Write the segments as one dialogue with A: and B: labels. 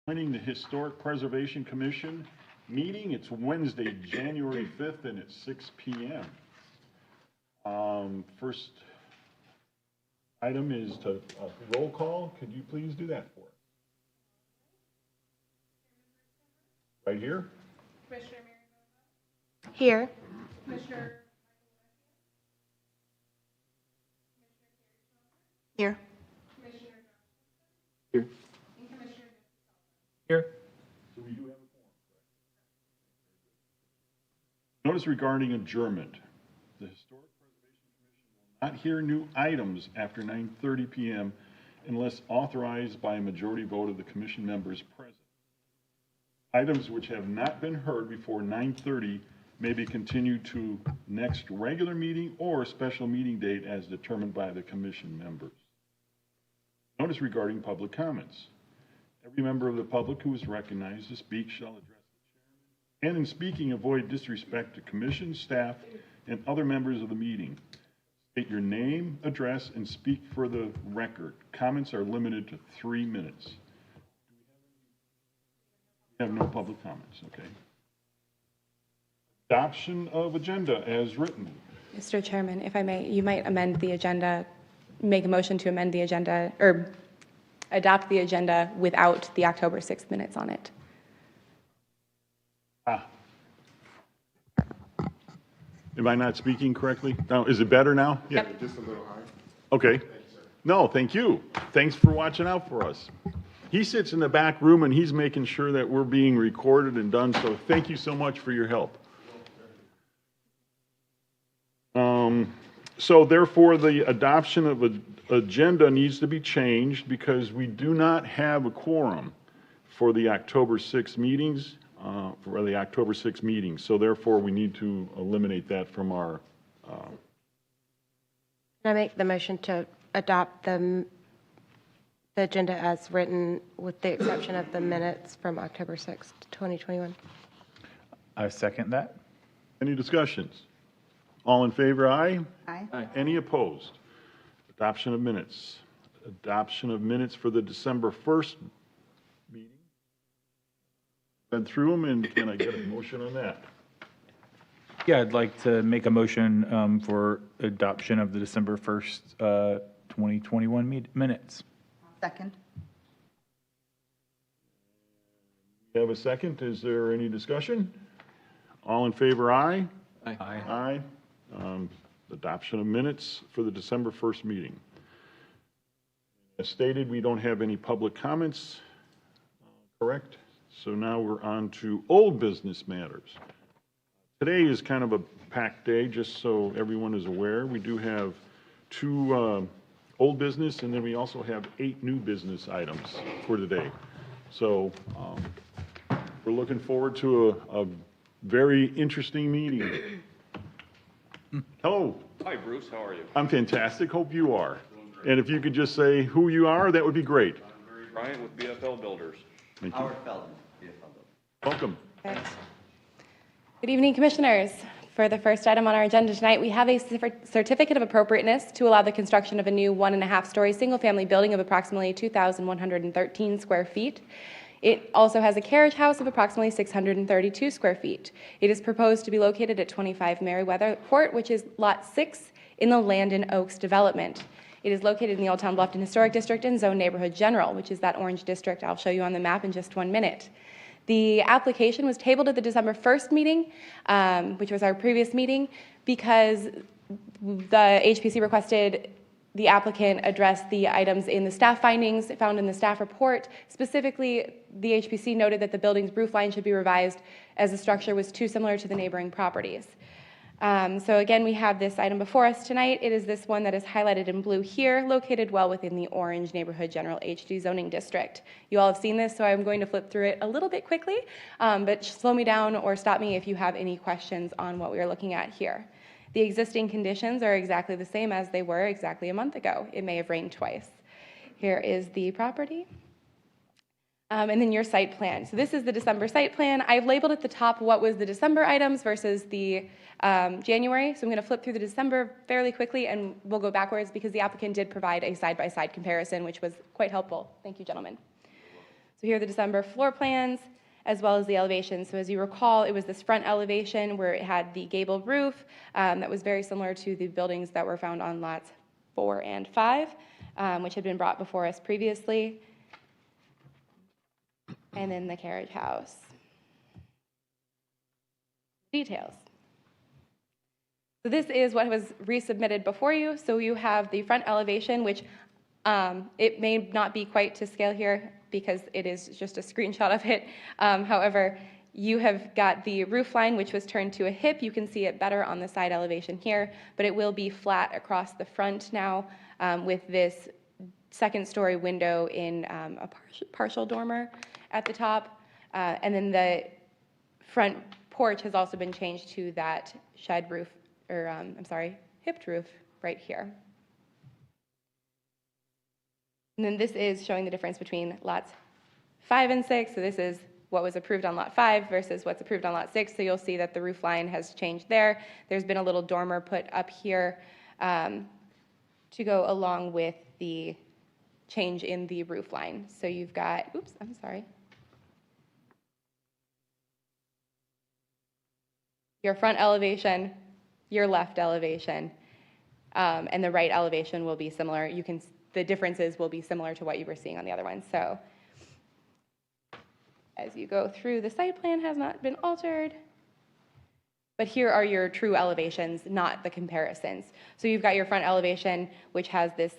A: Joining the Historic Preservation Commission meeting. It's Wednesday, January 5th, and it's 6 p.m. First item is to roll call. Could you please do that for us? Right here?
B: Commissioner Meriwether.
C: Here.
B: Commissioner.
C: Here.
B: Commissioner.
A: Here.
B: And Commissioner.
D: Here.
A: So we do have a quorum, correct? Notice regarding adjournment. The Historic Preservation Commission will not hear new items after 9:30 p.m. unless authorized by a majority vote of the commission members present. Items which have not been heard before 9:30 may be continued to next regular meeting or special meeting date as determined by the commission members. Notice regarding public comments. Every member of the public who is recognized to speak shall address the chairman, and in speaking avoid disrespect to commission, staff, and other members of the meeting. State your name, address, and speak for the record. Comments are limited to 3 minutes. We have no public comments, okay. Adoption of agenda as written.
C: Mr. Chairman, if I may, you might amend the agenda, make a motion to amend the agenda, or adopt the agenda without the October 6th minutes on it.
A: Am I not speaking correctly? Now, is it better now? Yeah.
C: Yep.
E: Just a little high.
A: Okay. No, thank you. Thanks for watching out for us. He sits in the back room and he's making sure that we're being recorded and done, so thank you so much for your help. So therefore, the adoption of an agenda needs to be changed because we do not have a quorum for the October 6 meetings, So therefore, we need to eliminate that from our...
F: Can I make the motion to adopt the agenda as written with the exception of the minutes from October 6th, 2021?
D: I second that.
A: Any discussions? All in favor, aye?
C: Aye.
D: Aye.
A: Any opposed? Adoption of minutes. Adoption of minutes for the December 1st meeting. Been through them, and can I get a motion on that?
D: Yeah, I'd like to make a motion for adoption of the December 1st, 2021 minutes.
G: Second.
A: You have a second? Is there any discussion? All in favor, aye?
D: Aye.
A: Aye. Adoption of minutes for the December 1st meeting. As stated, we don't have any public comments, correct? So now we're on to old business matters. Today is kind of a packed day, just so everyone is aware. We do have 2 old business, and then we also have 8 new business items for today. So we're looking forward to a very interesting meeting. Hello.
H: Hi, Bruce. How are you?
A: I'm fantastic. Hope you are. And if you could just say who you are, that would be great.
H: I'm Barry Bryant with BFL Builders.
A: Thank you.
G: Howard Feldman, BFL Builders.
A: Welcome.
C: Good evening, Commissioners. For the first item on our agenda tonight, we have a Certificate of Appropriateness to allow the construction of a new 1.5-story single-family building of approximately 2,113 square feet. It also has a carriage house of approximately 632 square feet. It is proposed to be located at 25 Meriwether Court, which is Lot 6 in the Landen Oaks Development. It is located in the Old Town Bluffton Historic District and Zone Neighborhood General, which is that orange district I'll show you on the map in just 1 minute. The application was tabled at the December 1st meeting, which was our previous meeting, because the HPC requested the applicant address the items in the staff findings found in the staff report. Specifically, the HPC noted that the building's roof line should be revised as the structure was too similar to the neighboring properties. So again, we have this item before us tonight. It is this one that is highlighted in blue here, located well within the orange neighborhood general HD zoning district. You all have seen this, so I'm going to flip through it a little bit quickly, but slow me down or stop me if you have any questions on what we are looking at here. The existing conditions are exactly the same as they were exactly a month ago. It may have rained twice. Here is the property. And then your site plan. So this is the December site plan. I've labeled at the top what was the December items versus the January. So I'm going to flip through the December fairly quickly, and we'll go backwards because the applicant did provide a side-by-side comparison, which was quite helpful. Thank you, gentlemen. So So here are the December floor plans, as well as the elevations. So as you recall, it was this front elevation where it had the gabled roof that was very similar to the buildings that were found on lots 4 and 5, which had been brought before us previously. And then the carriage house. Details. So this is what was resubmitted before you. So you have the front elevation, which it may not be quite to scale here because it is just a screenshot of it. However, you have got the roof line, which was turned to a hip. You can see it better on the side elevation here, but it will be flat across the front now with this second story window in a partial dormer at the top. And then the front porch has also been changed to that shed roof, or hipped roof right here. And then this is showing the difference between lots 5 and 6. So this is what was approved on lot 5 versus what's approved on lot 6. So you'll see that the roof line has changed there. There's been a little dormer put up here to go along with the change in the roof line. So you've got, your front elevation, your left elevation, and the right elevation will be similar. The differences will be similar to what you were seeing on the other one. So as you go through, the site plan has not been altered, but here are your true elevations, not the comparisons. So you've got your front elevation, which has this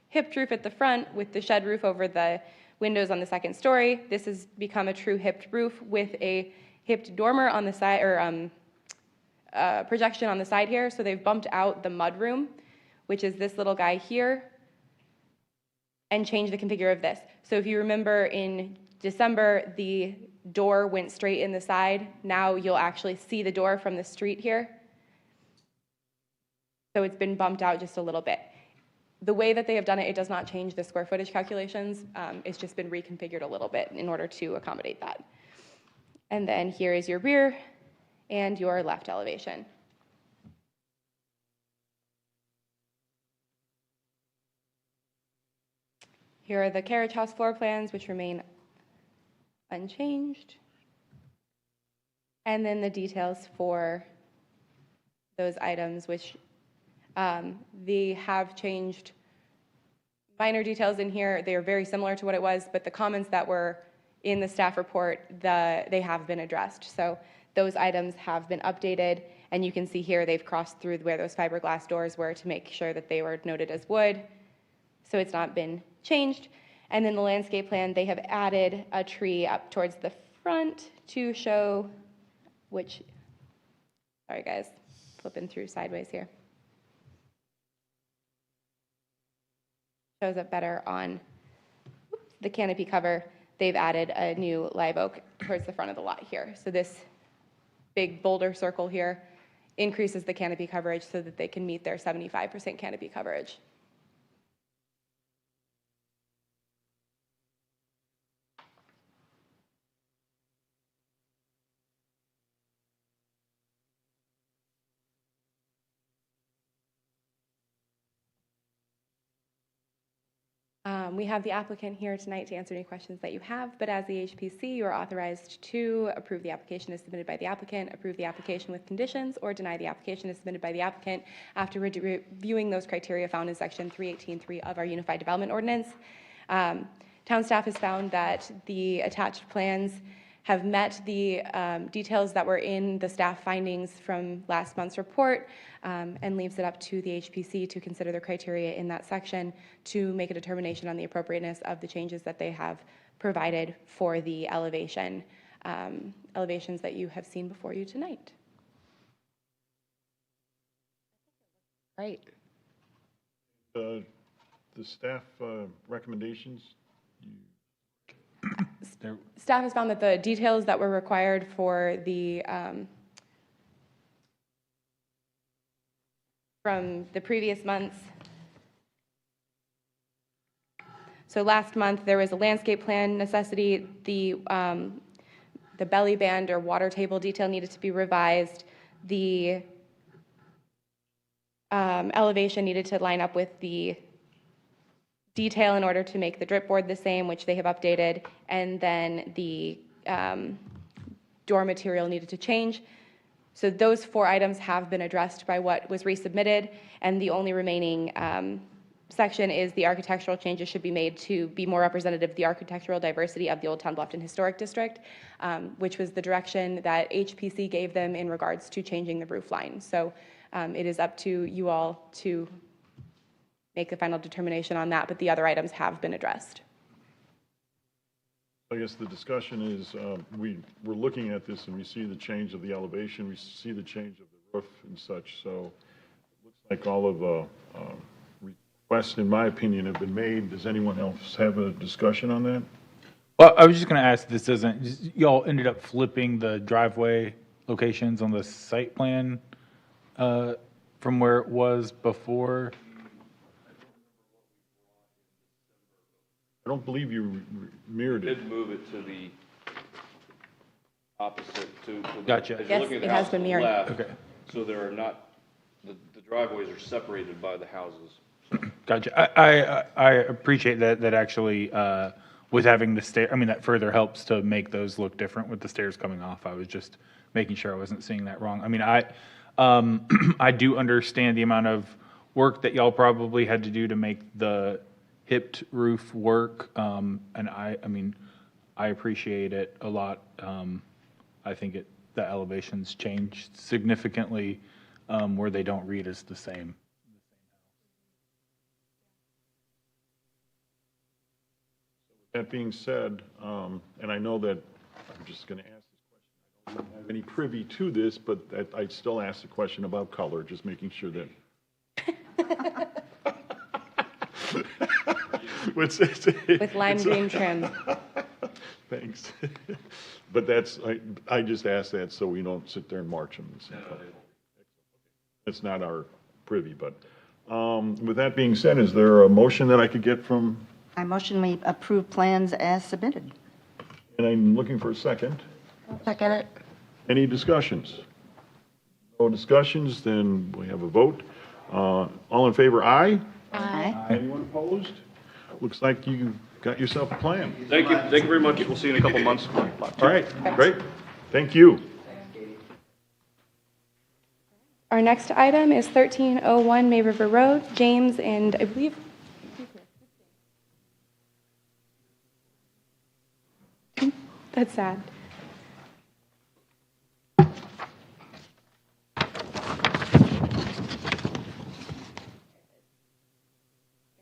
C: hipped roof at the front with the shed roof over the windows on the second story. This has become a true hipped roof with a hipped dormer on the side, or projection on the side here. So they've bumped out the mudroom, which is this little guy here, and changed the configure of this. So if you remember in December, the door went straight in the side. Now you'll actually see the door from the street here. So it's been bumped out just a little bit. The way that they have done it, it does not change the square footage calculations. It's just been reconfigured a little bit in order to accommodate that. And then here is your rear and your left elevation. Here are the carriage house floor plans, which remain unchanged. And then the details for those items, which they have changed minor details in here. They are very similar to what it was, but the comments that were in the staff report, they have been addressed. So those items have been updated, and you can see here they've crossed through where those fiberglass doors were to make sure that they were noted as wood. So it's not been changed. And then the landscape plan, they have added a tree up towards the front to show which, sorry guys, flipping through sideways here. Shows up better on the canopy cover. They've added a new live oak towards the front of the lot here. So this big boulder circle here increases the canopy coverage so that they can meet their 75% canopy coverage. We have the applicant here tonight to answer any questions that you have, but as the HPC, you are authorized to approve the application as submitted by the applicant, approve the application with conditions, or deny the application as submitted by the applicant after reviewing those criteria found in section 318.3 of our Unified Development Ordinance. Town staff has found that the attached plans have met the details that were in the staff findings from last month's report, and leaves it up to the HPC to consider the criteria in that section to make a determination on the appropriateness of the changes that they have provided for the elevations that you have seen before you tonight.
F: Great.
A: The staff recommendations,
C: Staff has found that the details that were required for the from the previous months. So last month there was a landscape plan necessity. The belly band or water table detail needed to be revised. The elevation needed to line up with the detail in order to make the drip board the same, which they have updated, and then the door material needed to change. So those 4 items have been addressed by what was resubmitted, and the only remaining section is the architectural changes should be made to be more representative of the architectural diversity of the Old Town Bluffton Historic District, which was the direction that HPC gave them in regards to changing the roof line. So it is up to you all to make the final determination on that, but the other items have been addressed.
A: I guess the discussion is, we're looking at this and we see the change of the elevation, we see the change of the roof and such, so it looks like all of the requests, in my opinion, have been made. Does anyone else have a discussion on that?
D: Well, I was just going to ask, this doesn't, y'all ended up flipping the driveway locations on the site plan from where it was before?
A: I don't believe you mirrored it.
H: Did move it to the opposite to the.
D: Gotcha.
H: As you're
C: Yes,
H: looking at
C: it
H: the
C: has
H: house
C: been
H: to the
C: mirrored.
H: left,
D: Okay.
H: So there are not, the driveways are separated by the houses.
D: Gotcha. I appreciate that actually, with having the stair, I mean, that further helps to make those look different with the stairs coming off. I was just making sure I wasn't seeing that wrong. I mean, I do understand the amount of work that y'all probably had to do to make the hipped roof work. And I mean, I appreciate it a lot. I think the elevations changed significantly, where they don't read as the same.
A: That being said, and I know that, I'm just going to ask this question, I don't have any privy to this, but I'd still ask the question about color, just making sure that.
C: With lime green trim.
A: Thanks. But that's, I just asked that so we don't sit there and march them. It's not our privy, but with that being said, is there a motion that I could get from?
G: I motion we approve plans as submitted.
A: And I'm looking for a second.
F: Second it.
A: Any discussions? No discussions, then we have a vote. All in favor, aye?
G: Aye.
A: Anyone opposed? Looks like you got yourself a plan.
H: Thank you very much. We'll see you in a couple months.
A: All right, great. Thank you.
C: Our next item is 1301 May River Road, James, and I believe, that's sad. Bear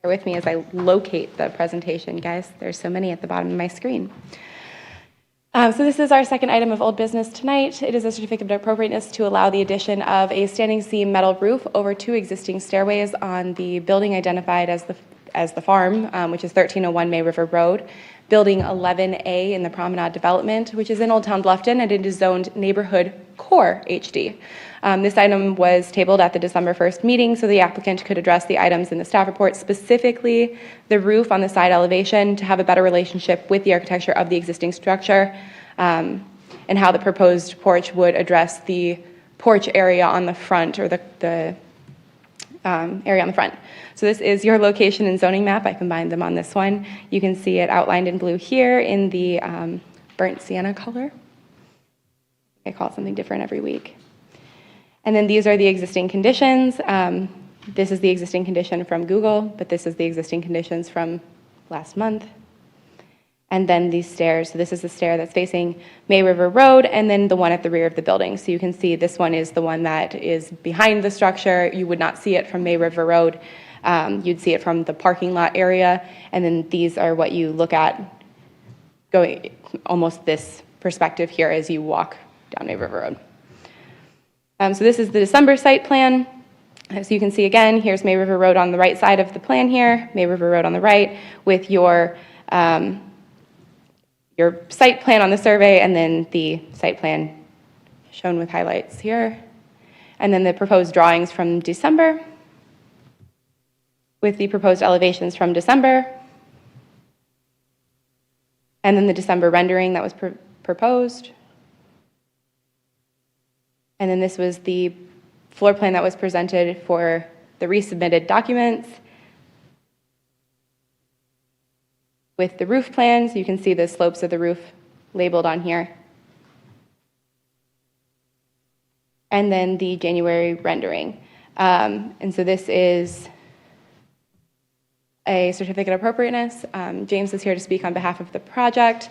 C: with me as I locate the presentation, guys. There's so many at the bottom of my screen. So this is our second item of old business tonight. It is a certificate of appropriateness to allow the addition of a standing seam metal roof over 2 existing stairways on the building identified as the farm, which is 1301 May River Road, Building 11A in the Promenade Development, which is in Old Town Bluffton, and it is zoned Neighborhood Core HD. This item was tabled at the December 1st meeting so the applicant could address the items in the staff report, specifically the roof on the side elevation, to have a better relationship with the architecture of the existing structure, and how the proposed porch would address the porch area on the front, or the area on the front. So this is your location and zoning map. I combined them on this one. You can see it outlined in blue here in the burnt sienna color. I call it something different every week. And then these are the existing conditions. This is the existing condition from Google, but this is the existing conditions from last month. And then these stairs. So this is the stair that's facing May River Road, and then the one at the rear of the building. So you can see this one is the one that is behind the structure. You would not see it from May River Road. You'd see it from the parking lot area. And then these are what you look at going almost this perspective here as you walk down May River Road. So this is the December site plan. As you can see again, here's May River Road on the right side of the plan here, May River Road on the right, with your site plan on the survey, and then the site plan shown with highlights here. And then the proposed drawings from December, with the proposed elevations from December. And then the December rendering that was proposed. And then this was the floor plan that was presented for the resubmitted documents. with the roof plans. You can see the slopes of the roof labeled on here. And then the January rendering. And so this is a certificate of appropriateness. James is here to speak on behalf of the project.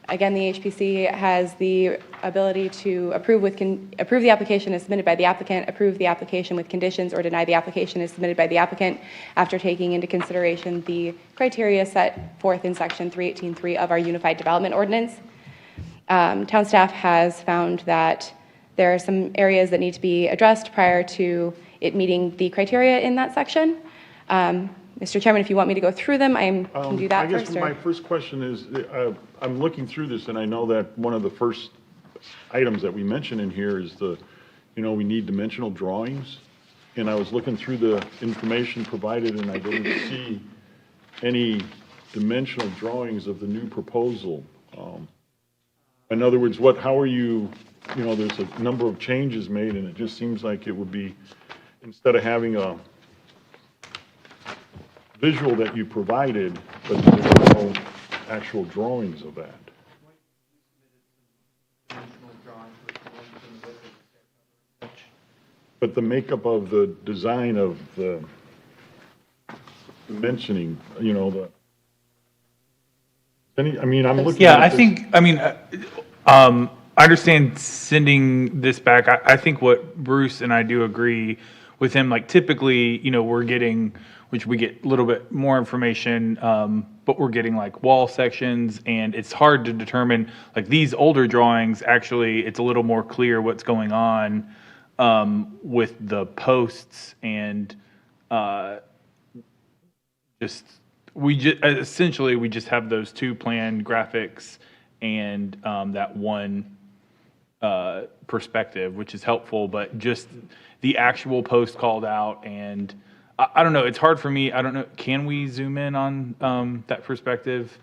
C: Again, the HPC has the ability to approve the application as submitted by the applicant, approve the application with conditions, or deny the application as submitted by the applicant after taking into consideration the criteria set forth in section 318.3 of our Unified Development Ordinance. Town staff has found that there are some areas that need to be addressed prior to it meeting the criteria in that section. Mr. Chairman, if you want me to go through them, I can do that first.
A: I guess my first question is, I'm looking through this, and I know that one of the first items that we mention in here is we need dimensional drawings. And I was looking through the information provided, and I didn't see any dimensional drawings of the new proposal. In other words, how are you, there's a number of changes made, and it just seems like it would be, instead of having a visual that you provided, but there's no actual drawings of that. But the makeup of the design of the dimensioning, I'm looking
D: Yeah,
A: at
D: I
A: this-
D: think, I understand sending this back. I think what Bruce and I do agree with him, like typically, we're getting, which we get a little bit more information, but we're getting like wall sections, and it's hard to determine, like these older drawings, actually, it's a little more clear what's going on with the posts and essentially we just have those two plan graphics and that one perspective, which is helpful, but just the actual post called out, and I don't know, it's hard for me. I don't know, can we zoom in on that perspective?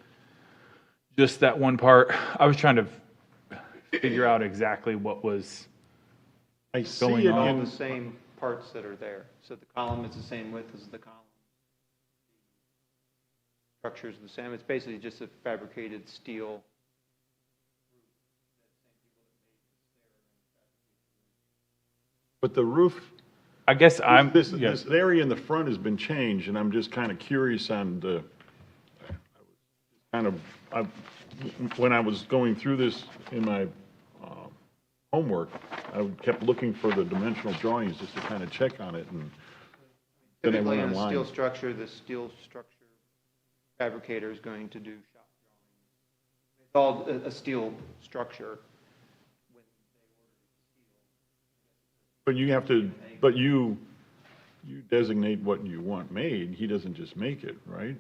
D: Just that one part. I was trying to figure out exactly what was
A: I see
D: going
A: it
D: on.
E: All
A: in
E: the same parts that are there. So the column is the same width as the column. Structure is the same. It's basically just a fabricated steel.
A: But the roof,
D: I guess
A: this area in the front has been changed, and I'm just kind of curious on when I was going through this in my homework, I kept looking for the dimensional drawings just to kind of check on it, and then I
E: Typically
A: went
E: on a
A: online.
E: steel structure, the steel structure fabricator is going to do shop drawings. It's all a steel structure.
A: But you designate what you want made. He doesn't just make it, right?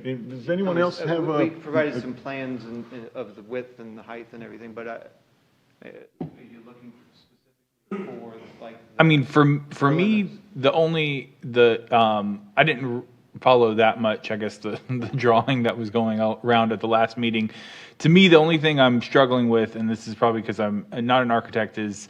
A: Does anyone else have
E: We provided some plans of the width and the height and everything, but are you looking specifically for like?
D: For me, I didn't follow that much, I guess, the drawing that was going around at the last meeting. To me, the only thing I'm struggling with, and this is probably because I'm not an architect, is,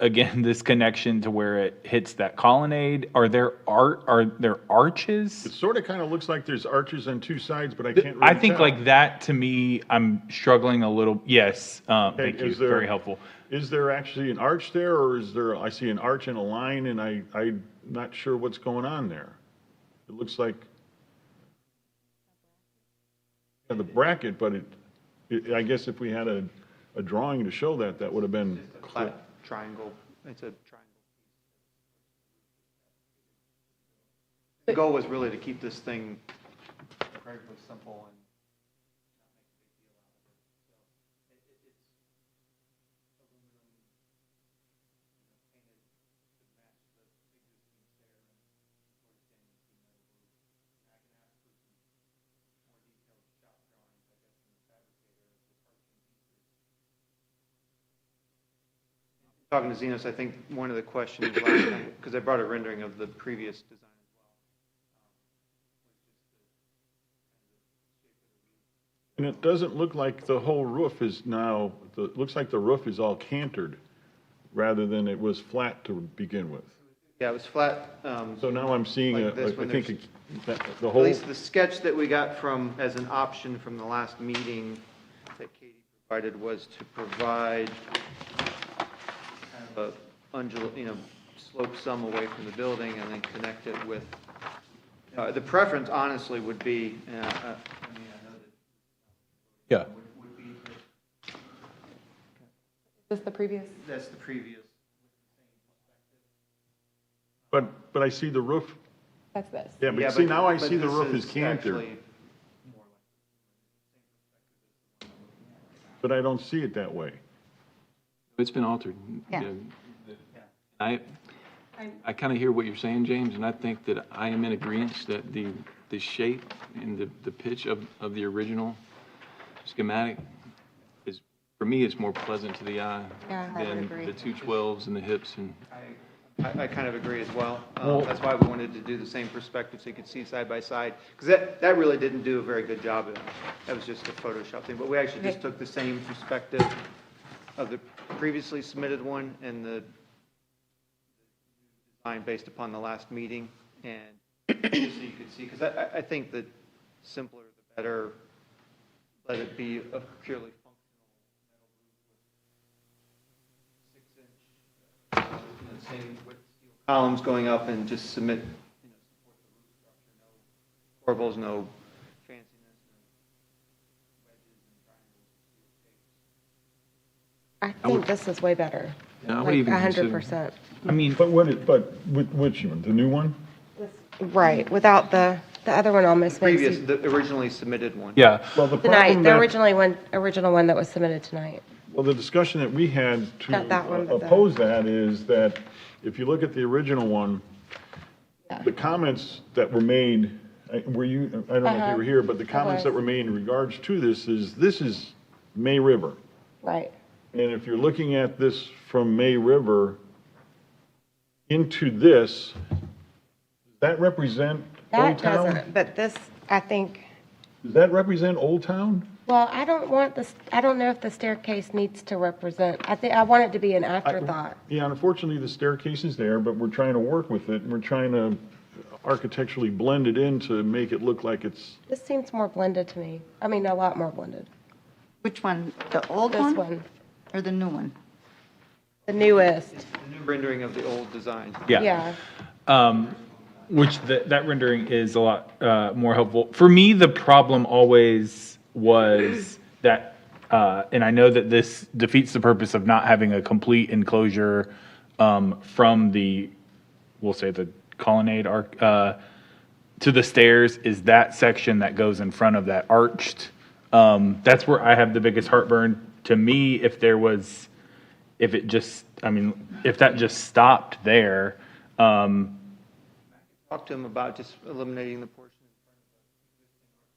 D: again, this connection to where it hits that colonnade. Are there arches?
A: It sort of kind of looks like there's arches on two sides, but I can't really
D: I think
A: tell.
D: like that, to me, I'm struggling a little. Yes, thank you.
A: is there-
D: Very helpful.
A: Is there actually an arch there, or I see an arch and a line, and I'm not sure what's going on there. It looks like the bracket, but I guess if we had a drawing to show that would have been
E: It's a flat triangle. It's a triangle. The goal was really to keep this thing incredibly simple and talking to Zenos, I think one of the questions last time, because I brought a rendering of the previous design as well,
A: And it doesn't look like the whole roof is now, it looks like the roof is all cantered rather than it was flat to begin with.
E: Yeah, it was flat.
A: So now I'm seeing,
E: Like this one,
A: I think
E: there's-
A: the
E: At
A: whole,
E: least the sketch that we got from, as an option from the last meeting that Katie provided was to provide kind of a slope some away from the building and then connect it with, the preference honestly would be, I know that
D: Yeah.
E: would be,
C: Is this the previous?
E: that's the previous.
A: but I see the roof,
C: That's this.
A: yeah,
E: Yeah,
A: but see, now I
E: but
A: see the
E: this
A: roof is cantered,
E: actually more
A: but I don't see it that way.
I: It's been altered.
G: Yeah.
I: I kind of hear what you're saying, James, and I think that I am in agreement that the shape and the pitch of the original schematic is, for me, it's more pleasant to the eye
F: Yeah, I would
I: than
F: agree.
I: the 212s and the hips and.
E: I kind of agree as well. That's why we wanted to do the same perspective so you could see side by side. Because that really didn't do a very good job of it. That was just a Photoshop thing. But we actually just took the same perspective of the previously submitted one and the design based upon the last meeting. And just so you could see, because I think that simpler the better. Let it be a purely functional 6-inch, same with steel columns going up and just submit, support the roof structure, no corbels, no fanciness, no wedges and triangles.
F: I think this is way better.
I: I would
F: Like
I: even consider-
F: 100%.
D: I mean,
A: But which one, the new one?
F: Right, without the other one almost makes
E: Previous,
F: you.
E: the originally submitted one.
D: yeah.
A: Well, the
F: Tonight,
A: problem
F: the
A: that,
F: original one that was submitted tonight.
A: well, the discussion that we had
F: Not that one,
A: to
F: but the-
A: oppose that is that if you look at the original one, the comments that were made, were you, I don't know if you were here, but the comments
F: was.
A: that were made in regards to this is May River.
F: Right.
A: And if you're looking at this from May River into this, does that represent Old
F: That
A: Town?
F: doesn't, but this, I think,
A: Does that represent Old Town?
F: well, I don't want this, I don't know if the staircase needs to represent, I want it to be an afterthought.
A: Yeah, unfortunately, the staircase is there, but we're trying to work with it, and we're trying to architecturally blend it in to make it look like it's,
F: This seems more blended to me. I mean, a lot more blended.
G: Which one? The old
F: This
G: one?
F: one,
G: Or the new one?
F: the newest,
E: The new rendering of the old design.
F: yeah.
D: Which that rendering is a lot more helpful. For me, the problem always was that, and I know that this defeats the purpose of not having a complete enclosure from the, we'll say the colonnade arc to the stairs, is that section that goes in front of that arched. That's where I have the biggest heartburn. To me, if it just, I mean, if that just stopped there,
E: Talk to him about just eliminating the portion in front of the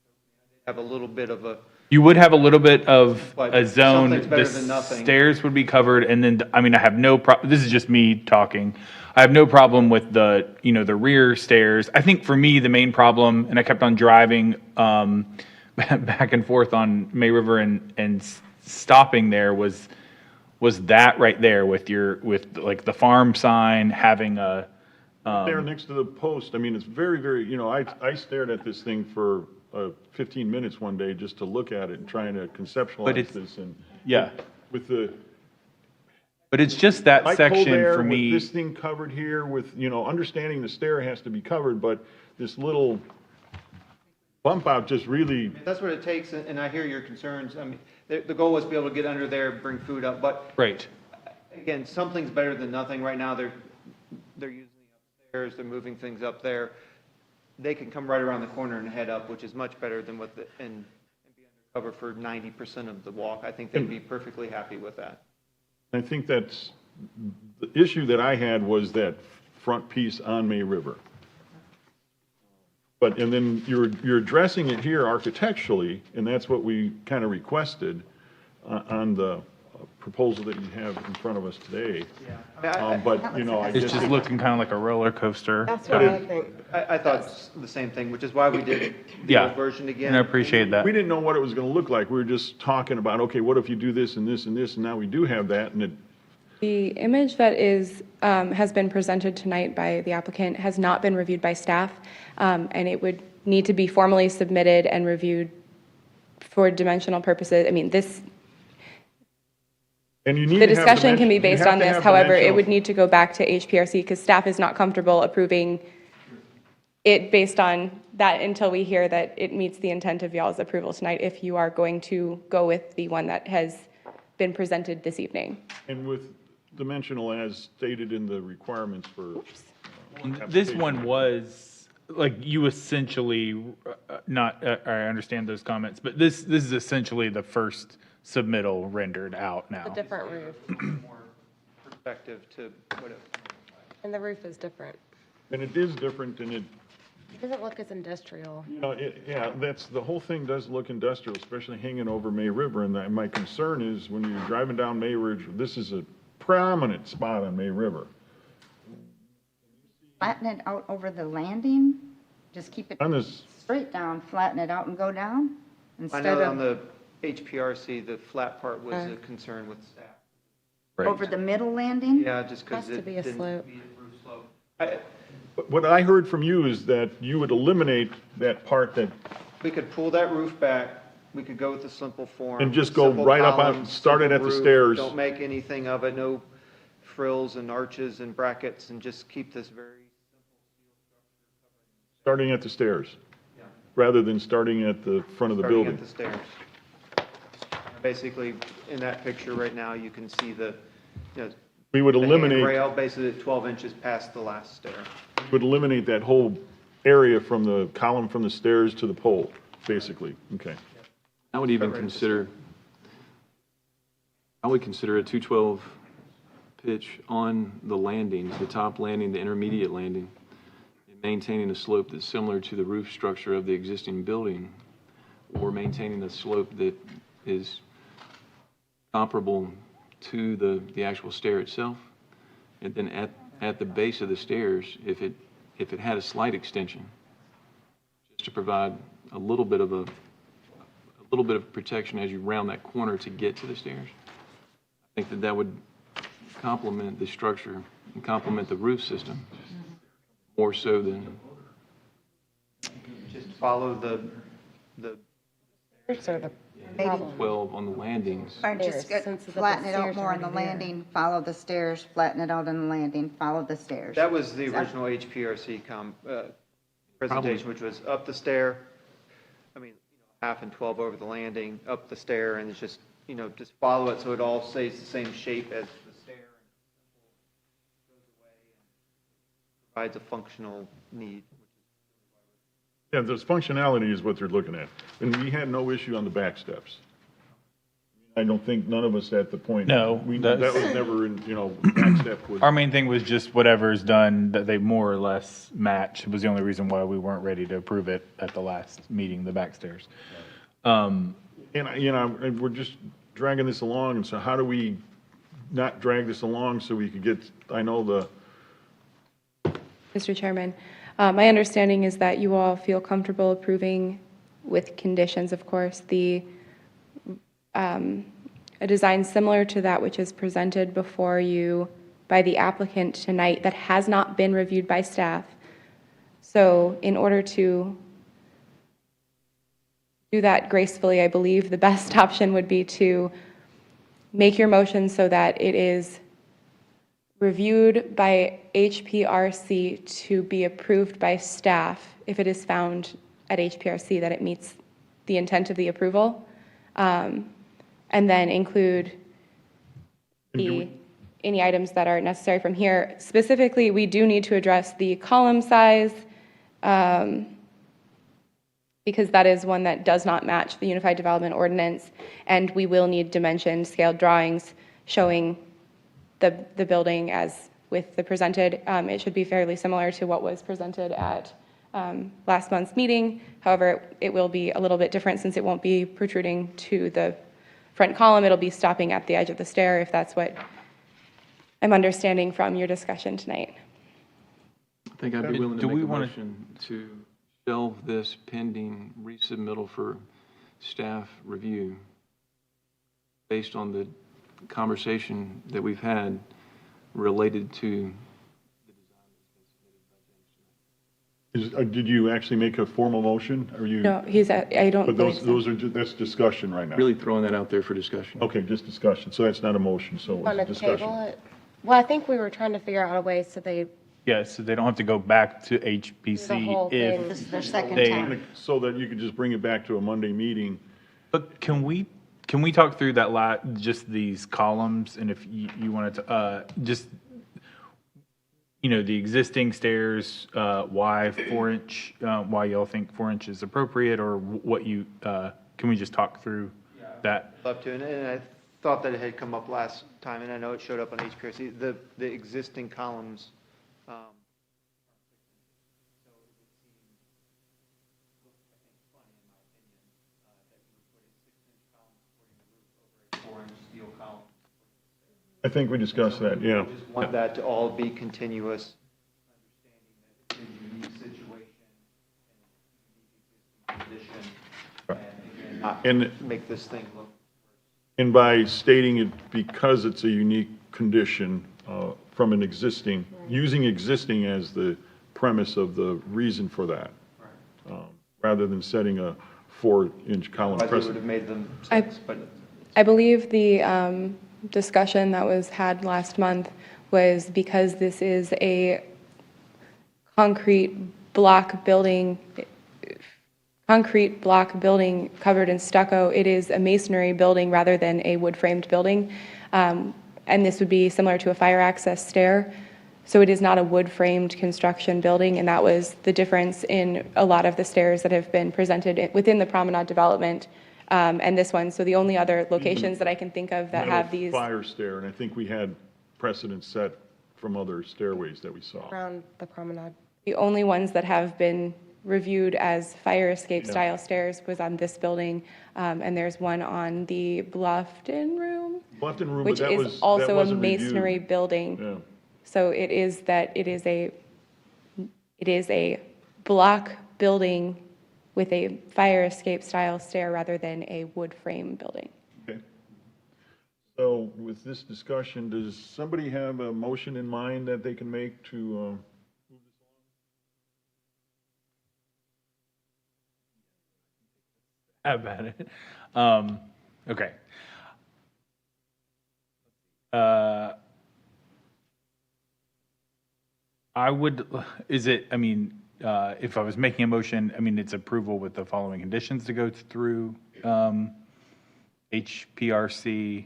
E: existing arch. Have a little bit of a,
D: you would have a little bit of
E: But
D: a zone.
E: something's better
D: The
E: than nothing.
D: stairs would be covered, and then, I mean, I have no this is just me talking. I have no problem with the rear stairs. I think for me, the main problem, and I kept on driving back and forth on May River and stopping there was that right there with like the farm sign having a,
A: there next to the post. I mean, it's very, very, I stared at this thing for 15 minutes one day just to look at it and trying to conceptualize
D: it's-
A: this, and
D: yeah.
A: with the
D: But it's just that
A: light pole
D: section
A: there,
D: for
A: with
D: me.
A: this thing covered here, with, understanding the stair has to be covered, but this little bump out just really,
E: that's what it takes, and I hear your concerns. I mean, the goal was to be able to get under there, bring food up, but
D: Right.
E: again, something's better than nothing. Right now, they're using the upstairs, they're moving things up there. They can come right around the corner and head up, which is much better than and be undercover for 90% of the walk. I think they'd be perfectly happy with that.
A: I think that's, the issue that I had was that front piece on May River. But, and then you're addressing it here architecturally, and that's what we kind of requested on the proposal that you have in front of us today.
E: I
A: But, you know, I guess.
D: It's just looking kind of like a roller coaster.
F: That's what I think.
E: I thought the same thing, which is why we did the
D: Yeah.
E: old version again.
D: And I appreciate that.
A: We didn't know what it was going to look like. We were just talking about, okay, what if you do this and this and this, and now we do have that, and it,
C: The image that is, has been presented tonight by the applicant has not been reviewed by staff, and it would need to be formally submitted and reviewed for dimensional purposes. I mean, this,
A: and you need
C: the
A: to have
C: discussion can be
A: you
C: based
A: have
C: on
A: to
C: this,
A: have
C: however, it
A: dimensional-
C: would need to go back to HPRC because staff is not comfortable approving it based on that until we hear that it meets the intent of y'all's approval tonight, if you are going to go with the one that has been presented this evening.
A: And with dimensional as stated in the requirements for.
D: This one was, like, you essentially, not, I understand those comments, but this is essentially the first submittal rendered out now.
F: A different roof,
E: More perspective to what it.
F: and the roof is different.
A: And it is different, and it,
F: It doesn't look as industrial.
A: you know, yeah, the whole thing does look industrial, especially hanging over May River. And my concern is when you're driving down May Ridge, this is a prominent spot on May River.
G: Flatten it out over the landing? Just keep it
A: On this,
G: straight down, flatten it out and go down?
E: I
G: Instead
E: know on
G: of
E: the HPRC, the flat part was a concern with staff.
G: over the middle landing?
E: Yeah, just because
F: Has to
E: it
F: be a
E: didn't
F: slope.
E: meet a roof slope.
A: what I heard from you is that you would eliminate that part that,
E: We could pull that roof back, we could go with the simple form.
A: And just go
E: simple
A: right up on-
E: columns,
A: start it
E: simple
A: at the
E: roof,
A: stairs.
E: Don't make anything of it, no frills and arches and brackets, and just keep this very,
A: starting at the stairs, rather than starting at the front of the
E: starting
A: building.
E: at the stairs. Basically, in that picture right now, you can see the, you know,
A: We would
E: the
A: eliminate,
E: handrail basically 12 inches past the last stair.
A: would eliminate that whole area from the column from the stairs to the pole, basically. Okay.
I: I would even
E: Right.
I: consider, I would consider a 212 pitch on the landings, the top landing, the intermediate landing, and maintaining a slope that's similar to the roof structure of the existing building, or maintaining a slope that is comparable to the actual stair itself. And then at the base of the stairs, if it had a slight extension, just to provide a little bit of protection as you round that corner to get to the stairs. I think that would complement the structure and complement the roof system more so than,
E: Just follow the
F: Stairs are the
G: Maybe,
F: problem.
I: 12 on the landings.
G: or just
F: Stairs, since the
G: flatten it out
F: stairs
G: more
F: are
G: on the
F: already there.
G: landing, follow the stairs, flatten it out on the landing, follow the stairs.
E: That was the original HPRC presentation, which was up the stair, I mean, half and 12 over the landing, up the stair, and it's just, just follow it so it all stays the same shape as the stair. And goes away and provides a functional need.
A: Yeah, this functionality is what they're looking at. And we had no issue on the back steps. I don't think none of us at the point.
D: No,
A: That
D: that's-
A: was never in, back step was.
D: Our main thing was just whatever's done, that they more or less match, was the only reason why we weren't ready to approve it at the last meeting, the backstairs.
A: And, and we're just dragging this along, and so how do we not drag this along so we could get, I know
C: Mr. Chairman, my understanding is that you all feel comfortable approving with conditions, of course, a design similar to that which is presented before you by the applicant tonight that has not been reviewed by staff. So in order to do that gracefully, I believe the best option would be to make your motion so that it is reviewed by HPRC to be approved by staff if it is found at HPRC that it meets the intent of the approval, and then include any items that are necessary from here. Specifically, we do need to address the column size, because that is one that does not match the Unified Development Ordinance, and we will need dimension scaled drawings showing the building as with the presented. It should be fairly similar to what was presented at last month's meeting. However, it will be a little bit different since it won't be protruding to the front column, it'll be stopping at the edge of the stair, if that's what I'm understanding from your discussion tonight.
I: I think I'd be willing
D: Do
I: to
D: we
I: make a
D: wanna-
I: motion to shelve this pending resubmittal for staff review based on the conversation that we've had related to
A: Did you actually make a formal motion? Or you?
C: No, I don't
A: But
C: believe so.
A: that's discussion right now.
I: really throwing that out there for discussion.
A: Okay, just discussion. So that's not a motion, so
F: Want to
A: it's discussion.
F: table it? Well, I think we were trying to figure out a way so they,
D: Yeah, so they don't have to go back to
F: The
D: HPC
F: whole thing.
D: if
G: This is their second
D: they.
G: time.
A: So that you could just bring it back to a Monday meeting.
D: But can we talk through that just these columns, and if you wanted to, just, the existing stairs, why 4-inch, why y'all think 4-inch is appropriate, or what can we just talk through that?
E: Love to, and I thought that it had come up last time, and I know it showed up on HPRC, the existing columns.
A: I think we discussed that, yeah.
E: Just want that to all be continuous, understanding that it's a unique situation and a unique existing condition, and not
A: And,
E: make this thing look.
A: and by stating it because it's a unique condition from an existing, using existing as the premise of the reason for that, rather than setting a 4-inch column
E: I would
A: precedent.
E: have made them
C: I-
E: sense, but
C: I believe the discussion that was had last month was because this is a concrete block building covered in stucco. It is a masonry building rather than a wood-framed building. And this would be similar to a fire access stair. So it is not a wood-framed construction building, and that was the difference in a lot of the stairs that have been presented within the promenade development and this one. So the only other locations that I can think of that
A: Metal
C: have these.
A: Fire stair, and I think we had precedent set from other stairways that we saw.
F: around the promenade.
C: The only ones that have been reviewed as fire escape
A: Yeah.
C: style stairs was on this building, and there's one on the Bluffton room,
A: Bluffton room, but
C: which
A: that
C: is
A: was, that
C: also a
A: wasn't reviewed.
C: masonry building.
A: Yeah.
C: So it is a block building with a fire escape style stair rather than a wood frame building.
A: Okay. So with this discussion, does somebody have a motion in mind that they can make to,
D: About it. Okay. I would, if I was making a motion, it's approval with the following conditions to go through, HPRC,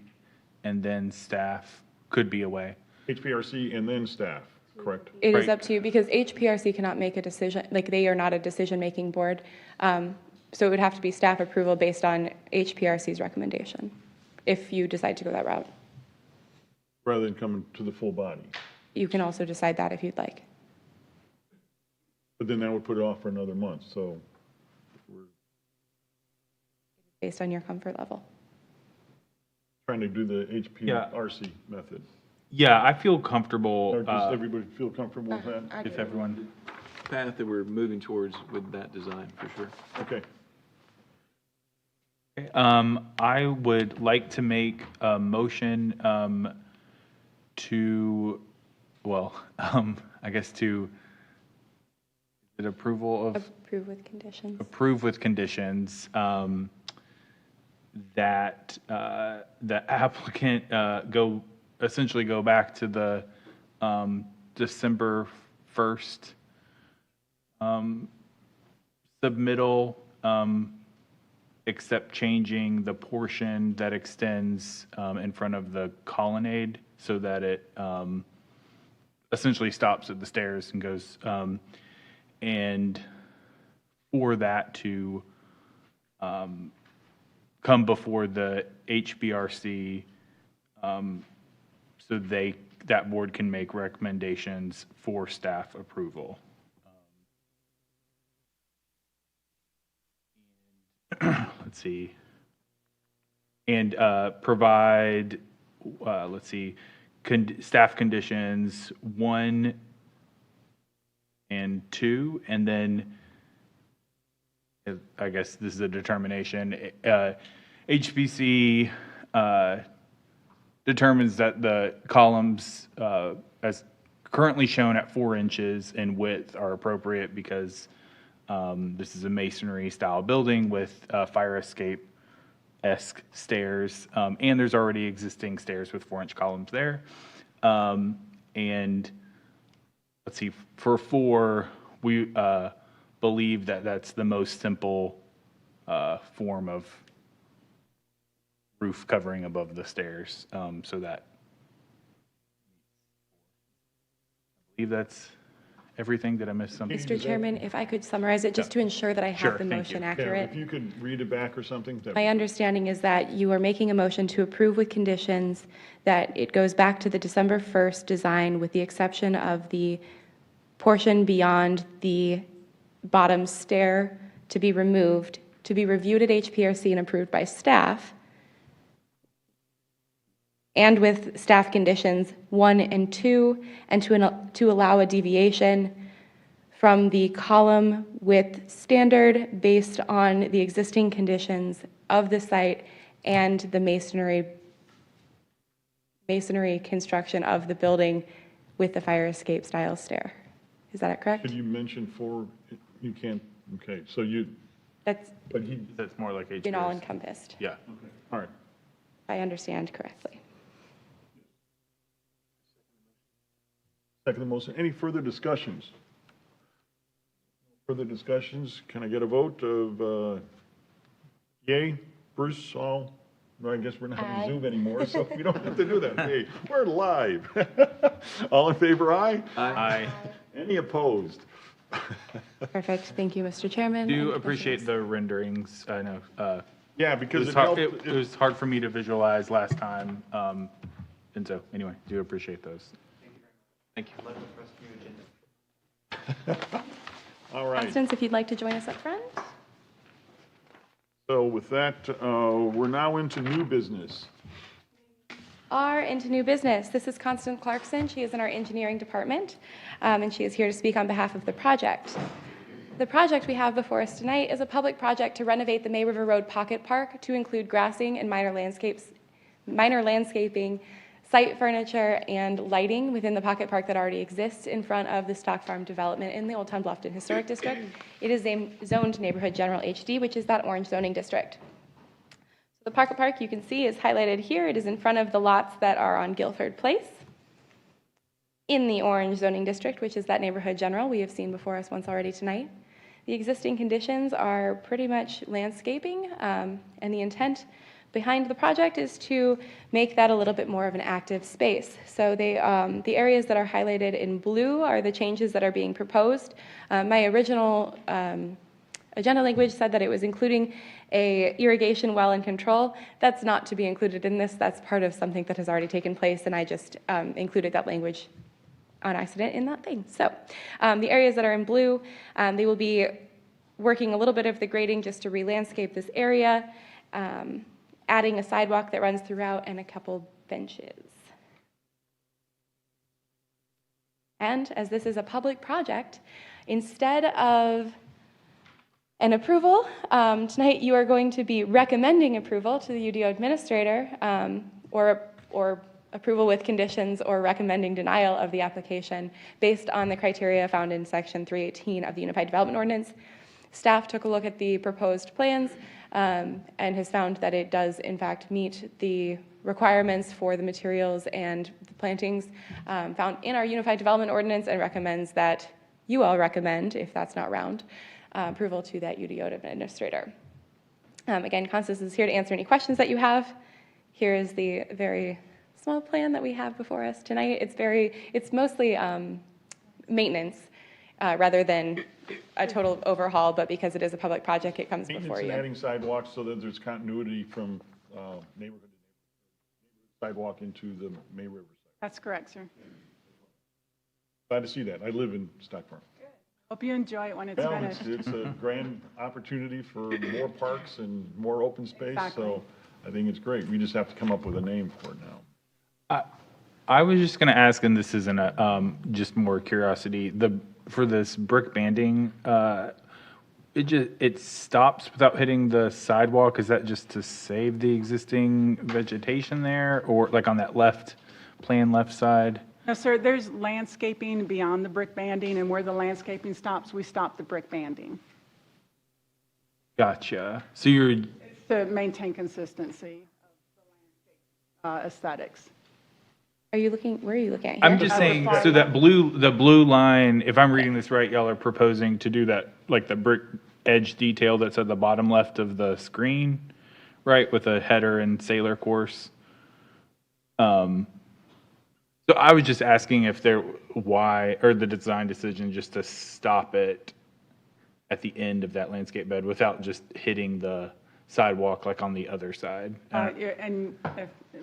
D: and then staff could be away.
A: HPRC and then staff, correct?
C: It is
D: Right.
C: up to you, because HPRC cannot make a decision, like, they are not a decision-making board. So it would have to be staff approval based on HPRC's recommendation, if you decide to go that route.
A: Rather than coming to the full body.
C: You can also decide that if you'd like.
A: But then that would put it off for another month, so.
C: Based on your comfort level.
A: Trying to do the HPRC method.
D: Yeah, I feel comfortable,
A: Or does everybody feel comfortable with that?
F: I
D: if
F: do.
D: everyone,
I: Path that we're moving towards with that design, for sure.
A: Okay.
D: I would like to make a motion to, I guess to, is it approval of?
C: Approve with conditions.
D: Approve with conditions that the applicant essentially go back to the December 1st submittal, except changing the portion that extends in front of the colonnade so that it essentially stops at the stairs and goes, and for that to come before the HBRC so that board can make recommendations for staff approval. Let's see. and provide, let's see, staff conditions 1 and 2, and then I guess this is a determination. HPC determines that the columns, as currently shown at 4 inches in width, are appropriate because this is a masonry style building with fire escape-esque stairs, and there's already existing stairs with 4-inch columns there. And let's see, for 4, we believe that that's the most simple form of roof covering above the stairs, so that I believe that's everything. Did I miss something?
C: Mr. Chairman, if I could summarize it, just to ensure that I
D: Sure,
C: have the
D: thank you.
C: motion
A: Yeah,
C: accurate.
A: if you could read it back or something.
C: My understanding is that you are making a motion to approve with conditions that it goes back to the December 1st design with the exception of the portion beyond the bottom stair to be removed, to be reviewed at HPRC and approved by staff, and with staff conditions 1 and 2, and to allow a deviation from the column width standard based on the existing conditions of the site and the masonry construction of the building with the fire escape style stair. Is that correct?
A: Could you mention 4, you can't, okay, so you,
C: That's
A: but he,
D: That's more like HPS.
C: been all encompassed,
D: Yeah.
A: all right.
C: if I understand correctly.
A: Second motion. Any further discussions? Further discussions? Can I get a vote of yay? Bruce, all? No, I guess we're not on Zoom anymore, so we don't have to do that. Hey, we're live. All in favor, aye?
D: I
A: Any opposed?
C: Perfect. Thank you, Mr. Chairman.
D: do
C: and
D: appreciate
C: commissioners.
D: the renderings. I know,
A: Yeah,
D: it
A: because
D: was
A: it
D: hard,
A: helped.
D: it was hard for me to visualize last time. And so, anyway, do appreciate those.
I: Thank you.
A: All right.
C: Constance, if you'd like to join us up front.
A: So with that, we're now into new business.
C: Are into new business. This is Constance Clarkson. She is in our engineering department, and she is here to speak on behalf of the project. The project we have before us tonight is a public project to renovate the May River Road Pocket Park to include grassing and minor landscaping, site furniture, and lighting within the pocket park that already exists in front of the stock farm development in the Old Town Bluffton Historic District. It is zoned Neighborhood General HD, which is that orange zoning district. So the pocket park you can see is highlighted here. It is in front of the lots that are on Guilford Place in the orange zoning district, which is that Neighborhood General we have seen before us once already tonight. The existing conditions are pretty much landscaping, and the intent behind the project is to make that a little bit more of an active space. So the areas that are highlighted in blue are the changes that are being proposed. My original agenda language said that it was including a irrigation well and control. That's not to be included in this. That's part of something that has already taken place, and I just included that language on accident in that thing. So the areas that are in blue, they will be working a little bit of the grading just to re-landscape this area, adding a sidewalk that runs throughout and a couple benches. And as this is a public project, instead of an approval, tonight you are going to be recommending approval to the UDO administrator, or approval with conditions or recommending denial of the application based on the criteria found in section 318 of the Unified Development Ordinance. Staff took a look at the proposed plans and has found that it does in fact meet the requirements for the materials and the plantings found in our Unified Development Ordinance, and recommends that you all recommend, if that's not round, approval to that UDO administrator. Again, Constance is here to answer any questions that you have. Here is the very small plan that we have before us tonight. It's mostly maintenance rather than a total overhaul, but because it is a public project, it comes before
A: Maintenance and
C: you.
A: adding sidewalks so that there's continuity from neighborhood sidewalk into the May River side.
J: That's correct, sir.
A: Glad to see that. I live in Stock Farm.
J: Hope you enjoy it when it's
A: Well,
J: finished.
A: it's a grand opportunity for more parks and more open space, so I think it's great. We just have to come up with a name for it now.
D: I was just going to ask, and this isn't just more curiosity, for this brick banding, it stops without hitting the sidewalk. Is that just to save the existing vegetation there, or like on that left side?
J: No, sir, there's landscaping beyond the brick banding, and where the landscaping stops, we stop the brick banding.
D: Gotcha. So you're,
J: It's to maintain consistency of the landscape aesthetics.
C: Are you looking, where are you looking at?
D: I'm
C: Here?
D: just
J: the
D: saying,
J: far
D: so
J: left.
D: the blue line, if I'm reading this right, y'all are proposing to do that, like the brick edge detail that's at the bottom left of the screen, right, with a header and sailor course. So I was just asking if why, or the design decision just to stop it at the end of that landscape bed without just hitting the sidewalk like on the other side.
J: And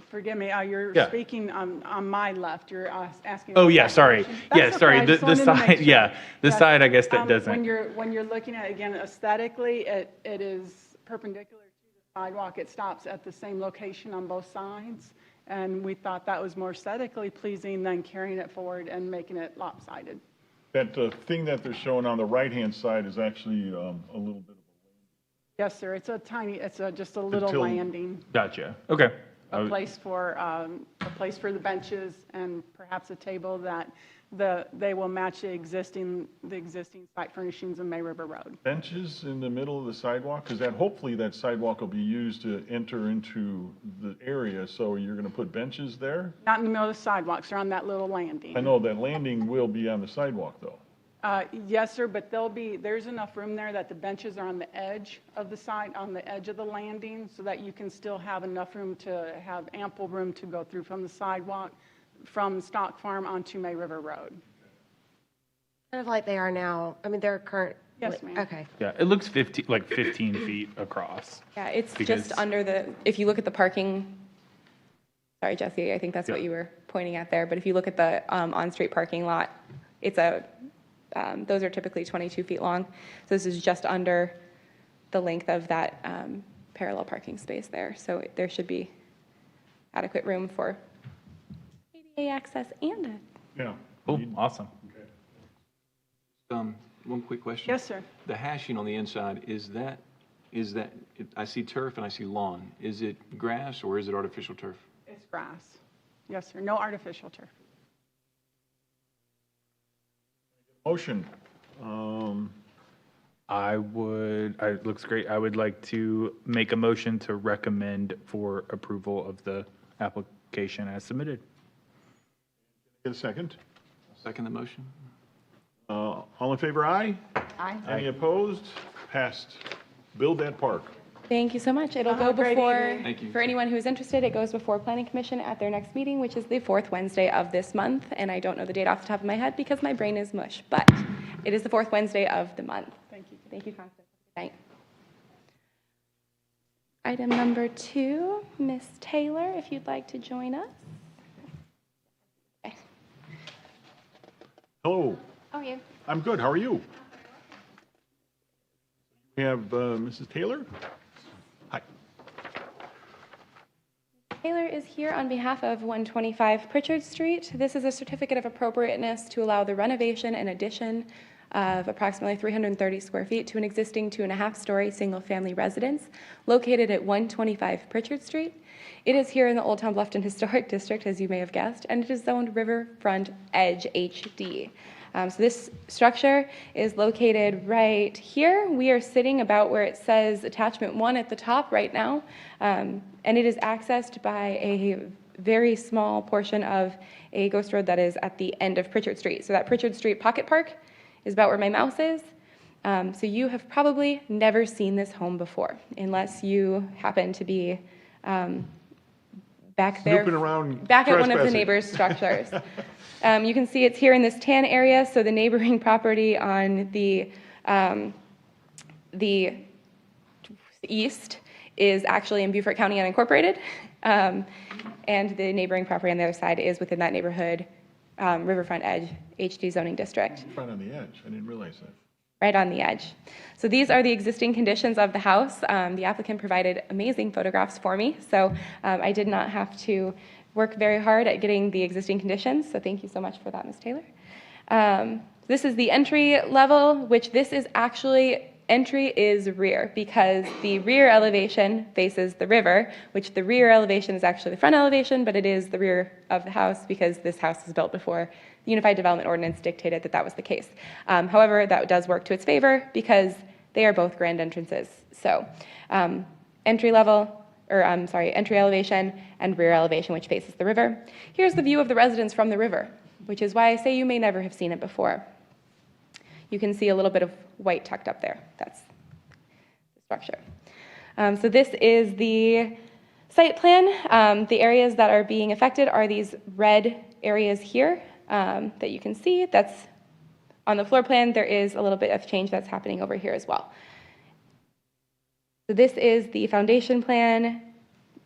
J: forgive me, you're
D: Yeah.
J: speaking on my left. You're asking.
D: Oh,
J: about
D: yeah,
J: that
D: sorry.
J: direction.
D: Yeah,
J: That's
D: sorry.
J: okay. I
D: The
J: just wanted to make
D: side,
J: sure.
D: yeah, the
J: Yes.
D: side, I guess that doesn't.
J: When you're looking at, again, aesthetically, it is perpendicular to the sidewalk. It stops at the same location on both sides. And we thought that was more aesthetically pleasing than carrying it forward and making it lopsided.
A: That thing that they're showing on the right-hand side is actually a little bit of
J: Yes, sir. It's a tiny, just a little
A: Until-
J: landing,
D: Gotcha. Okay.
J: a place for the benches and perhaps a table that they will match the existing site furnishings in May River Road.
A: benches in the middle of the sidewalk, because hopefully that sidewalk will be used to enter into the area, so you're going to put benches there?
J: Not in the middle of the sidewalks, they're on that little landing.
A: I know that landing will be on the sidewalk, though.
J: Yes, sir, but there's enough room there that the benches are on the edge of the side, on the edge of the landing, so that you can still have enough room to have ample room to go through from the sidewalk, from Stock Farm onto May River Road.
F: Kind of like they are now. I mean, they're current.
J: Yes, ma'am.
F: Okay.
D: Yeah, it looks 15 feet across.
C: Yeah, it's
D: Because-
C: just under if you look at the parking, sorry, Jesse, I think that's what you were pointing at there, but if you look at the on-street parking lot, those are typically 22 feet long. So this is just under the length of that parallel parking space there. So there should be adequate room for ADA access and
A: Yeah.
D: Cool, awesome.
I: One quick question.
J: Yes, sir.
I: The hashing on the inside, is that, I see turf and I see lawn. Is it grass or is it artificial turf?
J: It's grass. Yes, sir, no artificial turf.
A: Motion.
D: It looks great. I would like to make a motion to recommend for approval of the application as submitted.
A: Get a second.
I: Second the motion?
A: All in favor, aye?
G: Aye.
A: Any opposed? Passed. Build that park.
C: Thank you so much. It'll
J: Have
C: go
J: a great
C: before,
J: evening.
I: Thank you.
C: for anyone who's interested, it goes before Planning Commission at their next meeting, which is the fourth Wednesday of this month. And I don't know the date off the top of my head because my brain is mush, but it is the fourth Wednesday of the month.
J: Thank you.
C: Thank you, Constance. Good night. Item number 2, Ms. Taylor, if you'd like to join us. Okay.
A: Hello.
C: How are you?
A: I'm good. How are you? We have Mrs. Taylor. Hi.
C: Taylor is here on behalf of 125 Pritchard Street. This is a certificate of appropriateness to allow the renovation and addition of approximately 330 square feet to an existing 2.5-story single-family residence located at 125 Pritchard Street. It is here in the Old Town Bluffton Historic District, as you may have guessed, and it is zoned Riverfront Edge HD. So this structure is located right here. We are sitting about where it says attachment 1 at the top right now, and it is accessed by a very small portion of a ghost road that is at the end of Pritchard Street. So that Pritchard Street Pocket Park is about where my mouse is. So you have probably never seen this home before, unless you happen to be back there,
A: Snooping around,
C: back at one of the
A: trespassing.
C: neighbor's structures. You can see it's here in this tan area, so the neighboring property on the east is actually in Beaufort County unincorporated, and the neighboring property on the other side is within that neighborhood, Riverfront Edge HD zoning district.
A: Right on the edge. I didn't realize that.
C: right on the edge. So these are the existing conditions of the house. The applicant provided amazing photographs for me, so I did not have to work very hard at getting the existing conditions, so thank you so much for that, Ms. Taylor. This is the entry level, which this is actually, entry is rear, because the rear elevation faces the river, which the rear elevation is actually the front elevation, but it is the rear of the house because this house was built before the Unified Development Ordinance dictated that that was the case. However, that does work to its favor because they are both grand entrances. So entry elevation and rear elevation, which faces the river. Here's the view of the residence from the river, which is why I say you may never have seen it before. You can see a little bit of white tucked up there. That's the structure. So this is the site plan. The areas that are being affected are these red areas here that you can see. That's on the floor plan. There is a little bit of change that's happening over here as well. So this is the foundation plan.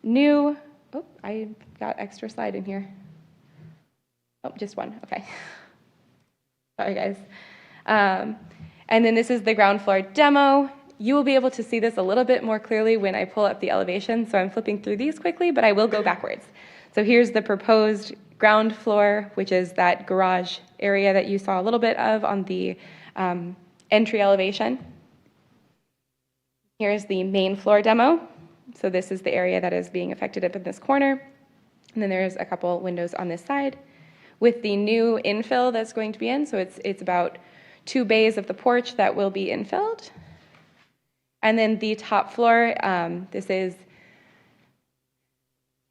C: New, oh, I got extra slide in here. Oh, just one, okay. Sorry, guys. And then this is the ground floor demo. You will be able to see this a little bit more clearly when I pull up the elevation, so I'm flipping through these quickly, but I will go backwards. So here's the proposed ground floor, which is that garage area that you saw a little bit of on the entry elevation. Here's the main floor demo. So this is the area that is being affected up in this corner. And then there's a couple windows on this side. With the new infill that's going to be in, so it's about 2 bays of the porch that will be infilled. And then the top floor, this is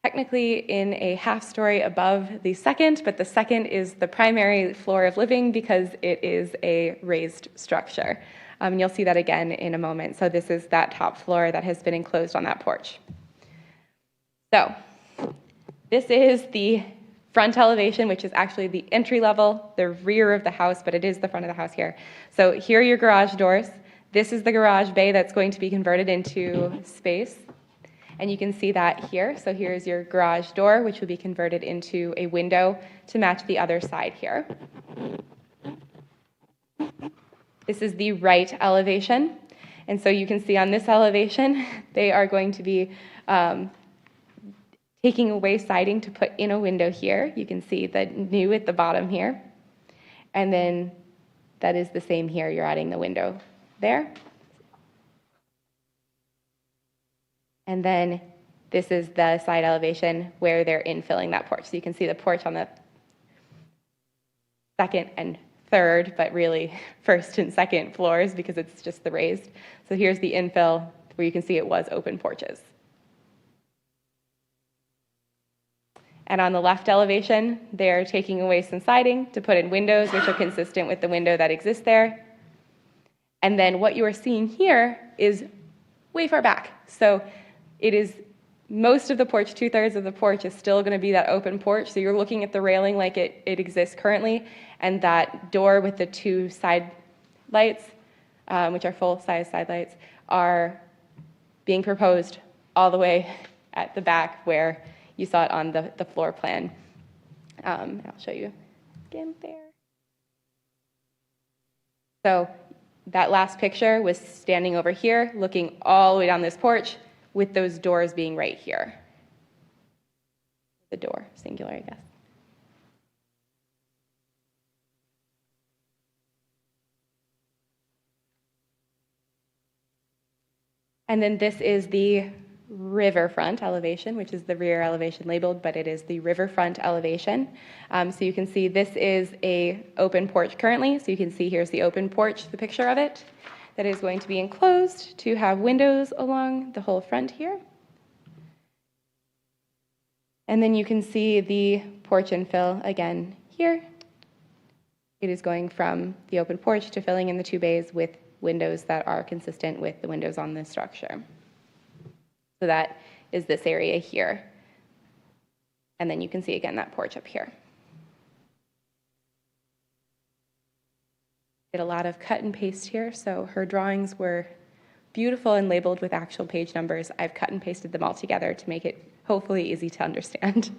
C: technically in a half story above the second, but the second is the primary floor of living because it is a raised structure. You'll see that again in a moment. So this is that top floor that has been enclosed on that porch. So this is the front elevation, which is actually the entry level, the rear of the house, but it is the front of the house here. So here are your garage doors. This is the garage bay that's going to be converted into space. And you can see that here. So here's your garage door, which will be converted into a window to match the other side here. This is the right elevation. And so you can see on this elevation, they are going to be taking away siding to put in a window here. You can see the new at the bottom here. And then that is the same here. You're adding the window there. And then this is the side elevation where they're infilling that porch. So you can see the porch on the second and third, but really first and second floors because it's just the raised. So here's the infill where you can see it was open porches. And on the left elevation, they're taking away some siding to put in windows, which are consistent with the window that exists there. And then what you are seeing here is way far back. So it is most of the porch, 2/3 of the porch is still going to be that open porch. So you're looking at the railing like it exists currently, and that door with the 2 side lights, which are full-size side lights, are being proposed all the way at the back where you saw it on the floor plan. I'll show you again there. So that last picture was standing over here, looking all the way down this porch with those doors being right here. The door, singular, I guess. And then this is the riverfront elevation, which is the rear elevation labeled, but it is the riverfront elevation. So you can see this is a open porch currently. So you can see here's the open porch, the picture of it, that is going to be enclosed to have windows along the whole front here. And then you can see the porch infill again here. It is going from the open porch to filling in the 2 bays with windows that are consistent with the windows on this structure. So that is this area here. And then you can see again that porch up here. Did a lot of cut and paste here, so her drawings were beautiful and labeled with actual page numbers. I've cut and pasted them all together to make it hopefully easy to understand.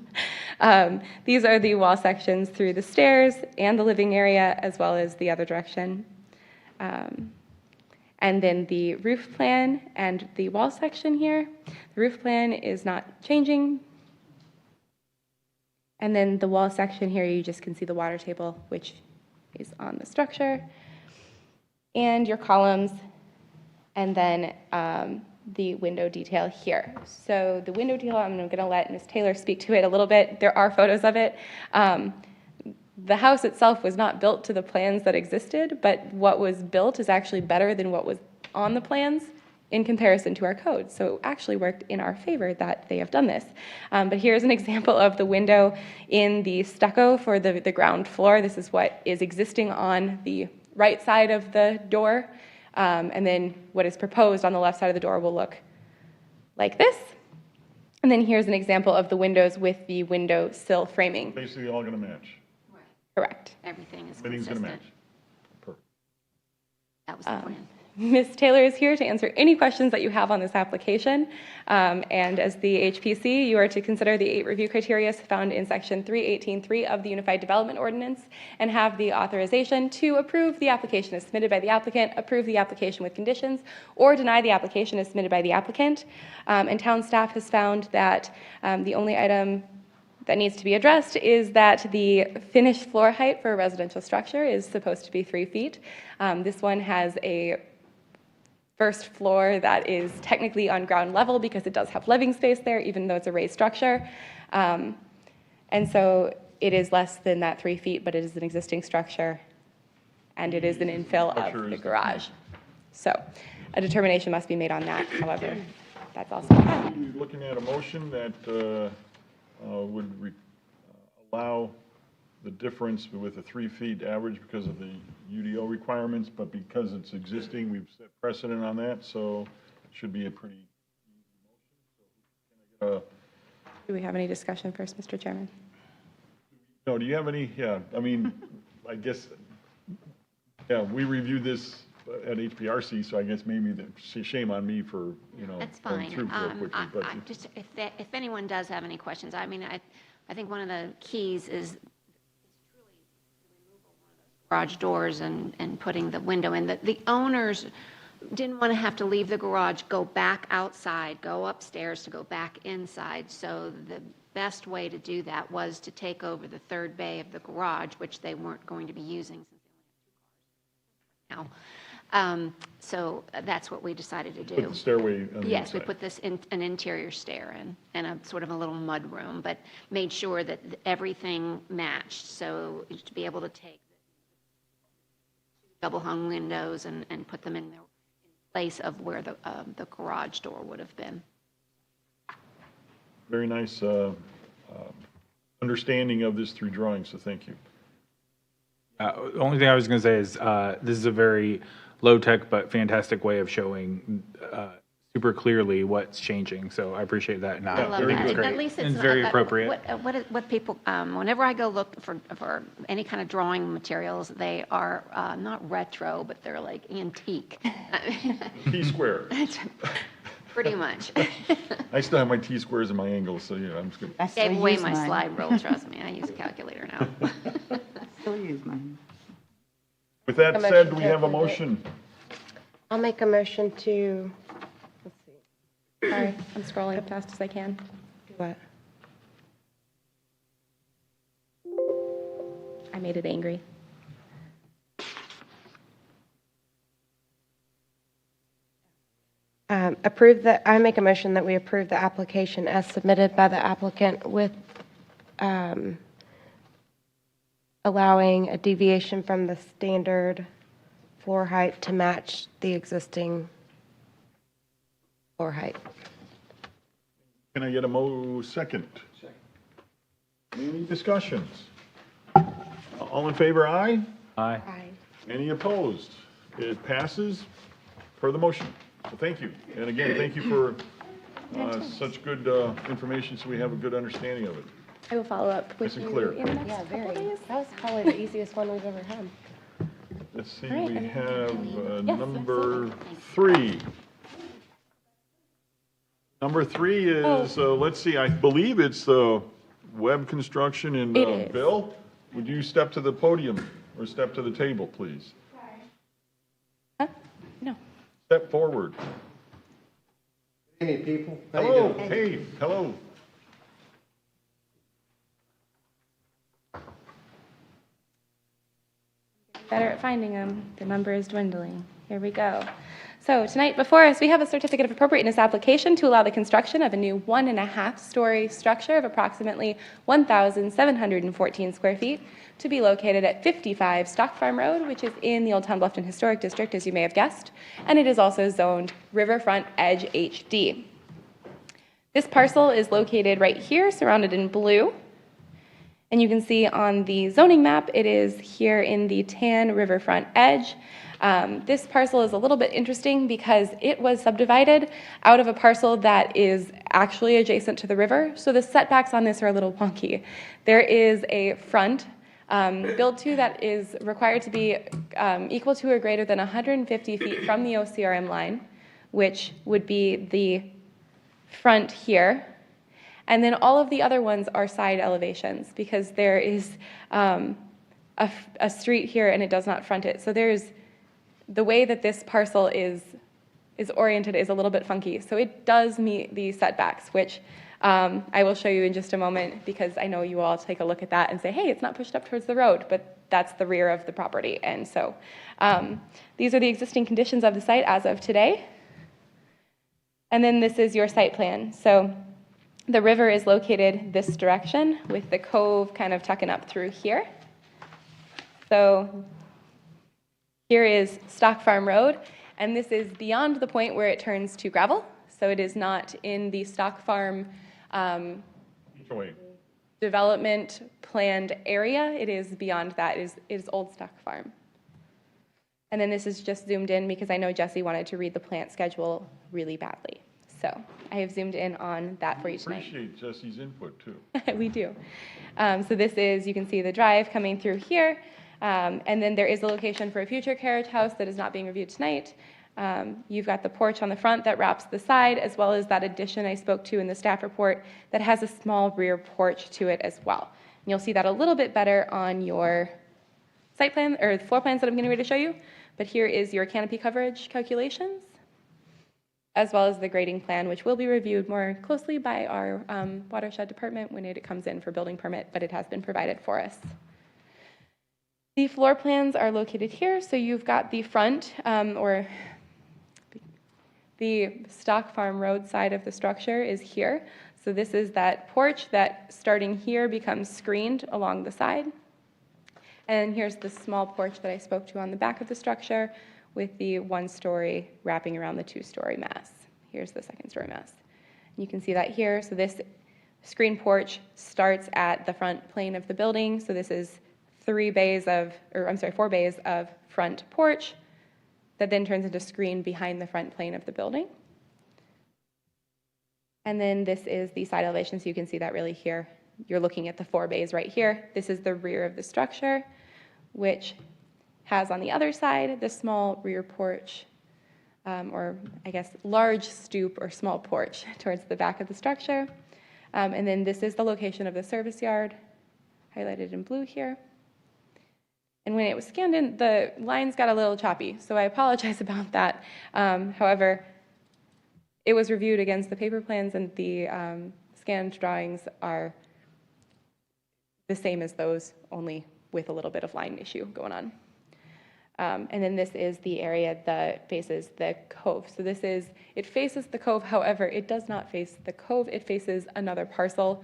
C: These are the wall sections through the stairs and the living area, as well as the other direction. And then the roof plan and the wall section here. The roof plan is not changing. And then the wall section here, you just can see the water table, which is on the structure. And your columns, and then the window detail here. So the window detail, I'm going to let Ms. Taylor speak to it a little bit. There are photos of it. The house itself was not built to the plans that existed, but what was built is actually better than what was on the plans in comparison to our code. So it actually worked in our favor that they have done this. But here's an example of the window in the stucco for the ground floor. This is what is existing on the right side of the door. And then what is proposed on the left side of the door will look like this. And then here's an example of the windows with the window sill framing.
A: Basically all going to match.
C: Correct.
K: Everything is
A: Everything's going to match.
K: consistent.
A: Perfect.
K: That was the plan.
C: Ms. Taylor is here to answer any questions that you have on this application. And as the HPC, you are to consider the 8 review criteria found in section 318.3 of the Unified Development Ordinance and have the authorization to approve the application as submitted by the applicant, approve the application with conditions, or deny the application as submitted by the applicant. And town staff has found that the only item that needs to be addressed is that the finished floor height for a residential structure is supposed to be 3 feet. This one has a first floor that is technically on ground level because it does have living space there, even though it's a raised structure. And so it is less than that 3 feet, but it is an existing structure, and it is an infill of the garage. So a determination must be made on that, however, that's also fine.
A: You're looking at a motion that would allow the difference with the 3 feet average because of the UDO requirements, but because it's existing, we've set precedent on that, so it should be a pretty easy motion.
C: Do we have any discussion first, Mr. Chairman?
A: No, do you have any, yeah, I mean, I guess, yeah, we reviewed this at HPRC, so I guess maybe shame on me for, you know,
K: That's
A: going
K: fine.
A: through real quickly. But
K: Just if anyone does have any questions, I mean, I think one of the keys is garage doors and putting the window in. The owners didn't want to have to leave the garage, go back outside, go upstairs to go back inside. So the best way to do that was to take over the third bay of the garage, which they weren't going to be using since they only have 2 cars now. So that's what we decided to do.
A: put the stairway on the
K: Yes, we
A: inside.
K: put this in an interior stair in, and a sort of a little mud room, but made sure that everything matched. So to be able to take double hung windows and put them in place of where the garage door would have been.
A: Very nice understanding of this through drawing, so thank you.
D: The only thing I was going to say is this is a very low-tech but fantastic way of showing super clearly what's changing. So I appreciate that. And
K: I love
A: very
K: that.
A: good.
K: And at least it's
D: And very appropriate.
K: What people, whenever I go look for any kind of drawing materials, they are not retro, but they're like antique.
A: T-square.
K: Pretty much.
A: I still have my T-squares and my angles, so yeah, I'm just going
G: I still
K: Gave away
G: use
K: my
G: mine.
K: slide rule, trust me. I use a calculator now.
G: I still use mine.
A: With that
F: A
A: said,
F: motion
A: do we
F: to
A: have a
F: approve it.
A: motion?
F: I'll make a motion to, let's see,
C: Sorry, I'm scrolling as fast as I can.
F: do what?
C: I made it angry.
F: I make a motion that we approve the application as submitted by the applicant with allowing a deviation from the standard floor height to match the existing floor height.
A: Can I get a second? Any discussions? All in favor, aye?
D: Aye.
A: Any opposed? It passes per the motion. So thank you. And again, thank you for such good information so we have a good understanding of it.
C: I will follow up with
A: Nice and
C: you
A: clear.
C: in the next
F: Yeah,
C: couple
F: very.
C: days.
F: That was probably the easiest one we've ever had.
A: Let's see,
C: All right,
A: we
C: and-
A: have
C: Yes,
A: number 3. Number 3 is, let's see, I believe it's Web Construction and
C: It is.
A: Bill. Would you step to the podium or step to the table, please? step forward.
L: Hey, people. How you
A: Hello,
L: doing?
A: hey, hello.
C: Better at finding them. The number is dwindling. Here we go. So tonight before us, we have a Certificate of Appropriateness application to allow the construction of a new 1.5-story structure of approximately 1,714 square feet to be located at 55 Stock Farm Road, which is in the Old Town Bluffton Historic District, as you may have guessed, and it is also zoned Riverfront Edge HD. This parcel is located right here, surrounded in blue. And you can see on the zoning map, it is here in the tan riverfront edge. This parcel is a little bit interesting because it was subdivided out of a parcel that is actually adjacent to the river. So the setbacks on this are a little wonky. There is a front build to that is required to be equal to or greater than 150 feet from the OCRM line, which would be the front here. And then all of the other ones are side elevations because there is a street here and it does not front it. So there's the way that this parcel is oriented is a little bit funky. So it does meet the setbacks, which I will show you in just a moment because I know you all take a look at that and say, hey, it's not pushed up towards the road, but that's the rear of the property. And so these are the existing conditions of the site as of today. And then this is your site plan. So the river is located this direction with the cove kind of tucking up through here. So here is Stock Farm Road, and this is beyond the point where it turns to gravel. So it is not in the Stock Farm development planned area. It is beyond that. It is Old Stock Farm. And then this is just zoomed in because I know Jesse wanted to read the plant schedule really badly. So I have zoomed in on that for you tonight.
A: Appreciate Jesse's input too.
C: We do. So this is, you can see the drive coming through here. And then there is a location for a future carriage house that is not being reviewed tonight. You've got the porch on the front that wraps the side, as well as that addition I spoke to in the staff report that has a small rear porch to it as well. And you'll see that a little bit better on your site plan or floor plans that I'm getting ready to show you. But here is your canopy coverage calculations, as well as the grading plan, which will be reviewed more closely by our watershed department when it comes in for building permit, but it has been provided for us. The floor plans are located here, so you've got the front or the Stock Farm Road side of the structure is here. So this is that porch that starting here becomes screened along the side. And here's the small porch that I spoke to on the back of the structure with the 1-story wrapping around the 2-story mass. Here's the 2nd-story mass. And you can see that here. So this screen porch starts at the front plane of the building. So this is 4 bays of front porch that then turns into screen behind the front plane of the building. And then this is the side elevation, so you can see that really here. You're looking at the 4 bays right here. This is the rear of the structure, which has on the other side the small rear porch, or I guess large stoop or small porch towards the back of the structure. And then this is the location of the service yard, highlighted in blue here. And when it was scanned in, the lines got a little choppy, so I apologize about that. However, it was reviewed against the paper plans, and the scanned drawings are the same as those, only with a little bit of line issue going on. And then this is the area that faces the cove. So this is, it faces the cove, however, it does not face the cove. It faces another parcel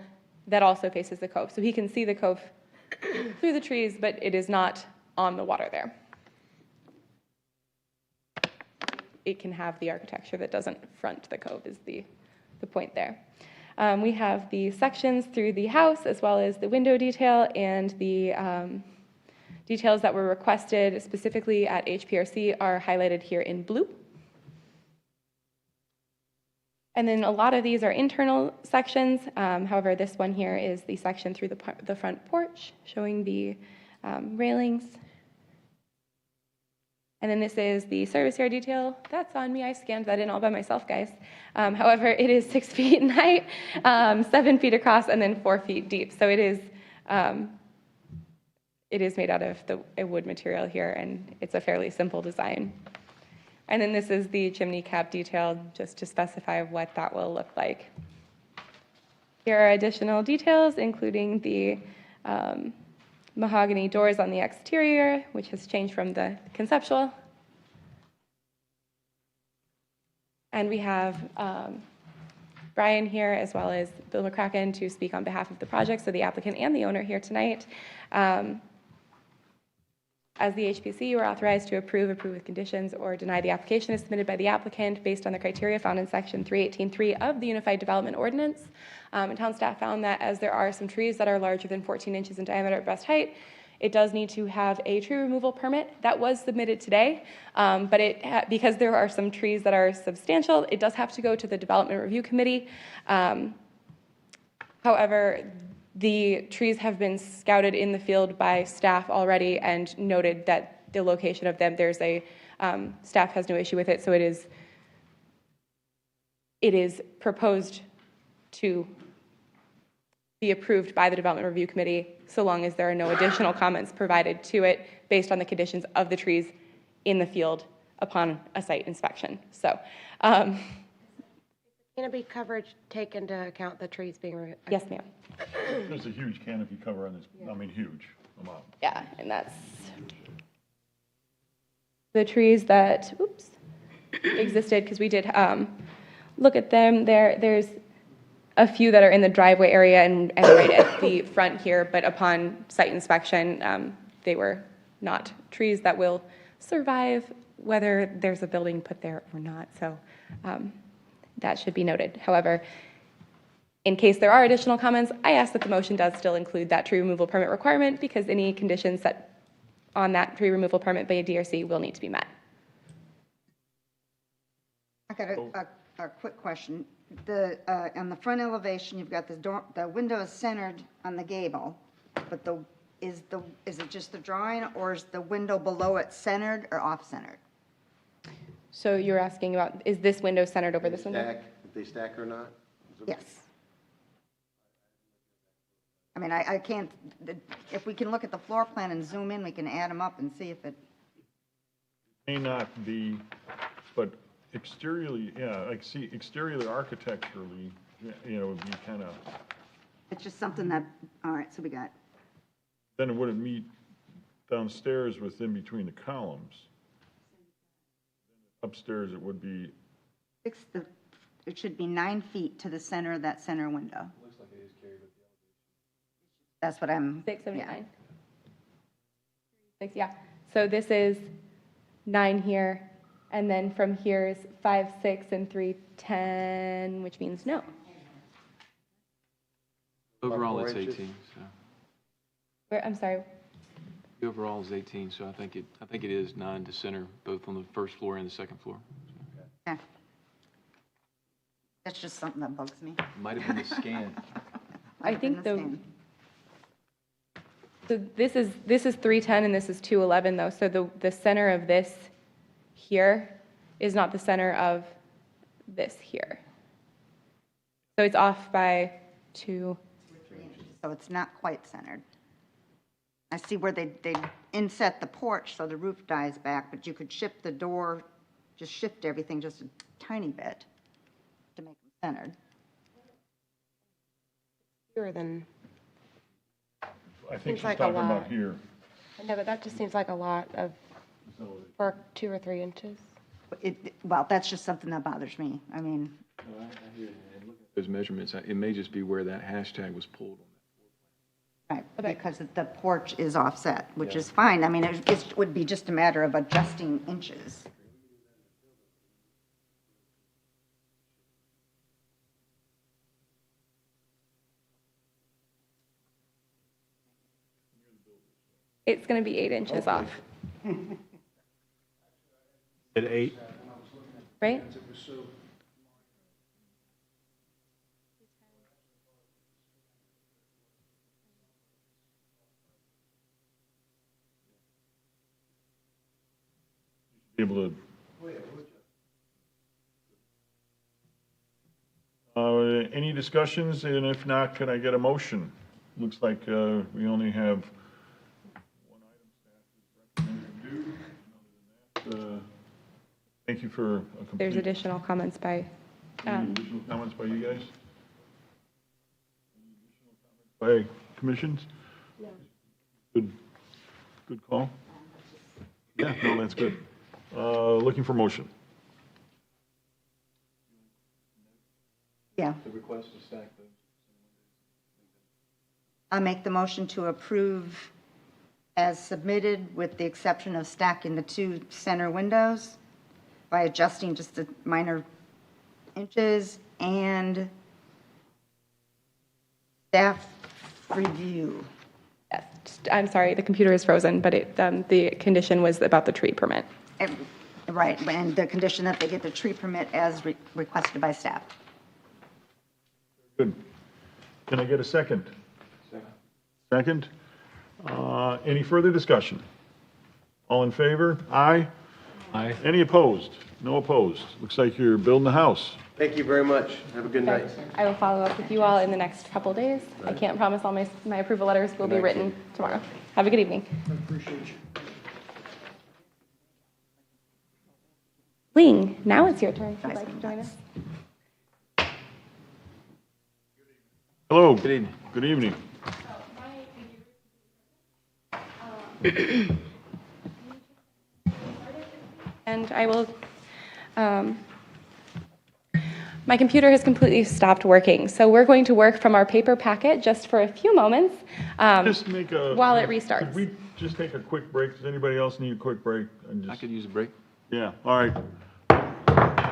C: that also faces the cove. So he can see the cove through the trees, but it is not on the water there. It can have the architecture that doesn't front the cove is the point there. We have the sections through the house as well as the window detail and the details that were requested specifically at HPRC are highlighted here in blue. And then a lot of these are internal sections. However, this one here is the section through the front porch showing the railings. And then this is the service yard detail. That's on me. I scanned that in all by myself, guys. However, it is 6 feet in height, 7 feet across, and then 4 feet deep. So it is made out of the wood material here, and it's a fairly simple design. And then this is the chimney cap detail, just to specify what that will look like. Here are additional details, including the mahogany doors on the exterior, which has changed from the conceptual. And we have Brian here, as well as Bill McCracken, to speak on behalf of the project, so the applicant and the owner here tonight. As the HPC, you are authorized to approve with conditions, or deny the application as submitted by the applicant based on the criteria found in section 318.3 of the Unified Development Ordinance. And town staff found that as there are some trees that are larger than 14 inches in diameter at breast height, it does need to have a tree removal permit. That was submitted today, but because there are some trees that are substantial, it does have to go to the Development Review Committee. However, the trees have been scouted in the field by staff already and noted that the location of them, staff has no issue with it, so it is proposed to be approved by the Development Review Committee, so long as there are no additional comments provided to it based on the conditions of the trees in the field upon a site inspection. So,
F: Can it be coverage take into account the trees being removed?
C: yes, ma'am.
A: There's a huge canopy cover on this, I mean, huge amount.
C: Yeah, and that's the trees that, existed, because we did look at them. There's a few that are in the driveway area and right at the front here, but upon site inspection, they were not trees that will survive whether there's a building put there or not. So that should be noted. However, in case there are additional comments, I ask that the motion does still include that tree removal permit requirement, because any conditions set on that tree removal permit by a DRC will need to be met.
G: I got a quick question. On the front elevation, you've got the window is centered on the gable, but is it just the drawing, or is the window below it centered or off-centered?
C: So you're asking about, is this window centered over this window?
L: If they stack or not?
G: Yes. I mean, I can't, if we can look at the floor plan and zoom in, we can add them up and see if it,
A: May not be, but exteriorly, yeah, exteriorly architecturally, would be kind of,
G: it's just something that, all right, so we got,
A: then it wouldn't meet downstairs within between the columns. Upstairs, it would be,
G: it should be 9 feet to the center of that center window.
I: Looks like it is carried with the elevation.
G: That's what I'm.
C: 679. Yeah. So this is 9 here, and then from here is 5, 6, and 3, 10, which means no.
I: Overall,
L: About
I: it's
L: 4 inches.
I: 18, so.
C: I'm sorry.
I: The overall is 18, so I think it is 9 to center, both on the first floor and the second floor.
G: Yeah. That's just something that bugs me.
I: Might have been the scan.
C: I think
G: Understand.
C: so this is 310 and this is 211 though. So the center of this here is not the center of this here. So it's off by 2.
G: So it's not quite centered. I see where they inset the porch so the roof dies back, but you could shift the door, just shift everything just a tiny bit to make them centered.
F: Fewer than,
A: I think
F: Seems
A: she's
F: like a
A: talking about
F: lot.
A: here.
F: no, but that just seems like a lot for 2 or 3 inches.
G: Well, that's just something that bothers me. I mean,
I: Those measurements, it may just be where that hashtag was pulled on.
G: right, because the porch is offset, which is fine. I mean, it would be just a matter of adjusting inches.
C: It's going to be 8 inches off,
D: At 8?
C: right?
A: Be able to. Any discussions, and if not, can I get a motion? Looks like we only have one item staff is recommended to do. Other than that, Thank you for a
C: There's
A: complete,
C: additional comments by,
A: any additional comments by you guys? By commissions? Good, good call. Yeah, no, that's good. Looking for motion.
G: Yeah.
I: The request to stack those.
G: I make the motion to approve as submitted with the exception of stacking the two center windows by adjusting just the minor inches and staff review.
C: yes, I'm sorry, the computer is frozen, but the condition was about the tree permit.
G: Right, and the condition that they get the tree permit as requested by staff.
A: Good. Can I get a second? Second. Any further discussion? All in favor? Aye?
D: Aye.
A: Any opposed? No opposed. Looks like you're building a house.
L: Thank you very much. Have a good night.
C: I will follow up with you all in the next couple days. I can't promise all my approval letters will be written tomorrow. Have a good evening. Ling, now it's your turn if you'd like to join us.
A: Hello.
I: Good evening.
A: Good evening.
C: And I will, my computer has completely stopped working, so we're going to work from our paper packet just for a few moments
A: Just make a.
C: while it restarts.
A: Could we just take a quick break? Does anybody else need a quick break?
I: I could use a break.
A: Yeah, all right.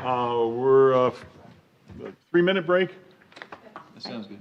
A: We're, 3-minute break?
I: That sounds good.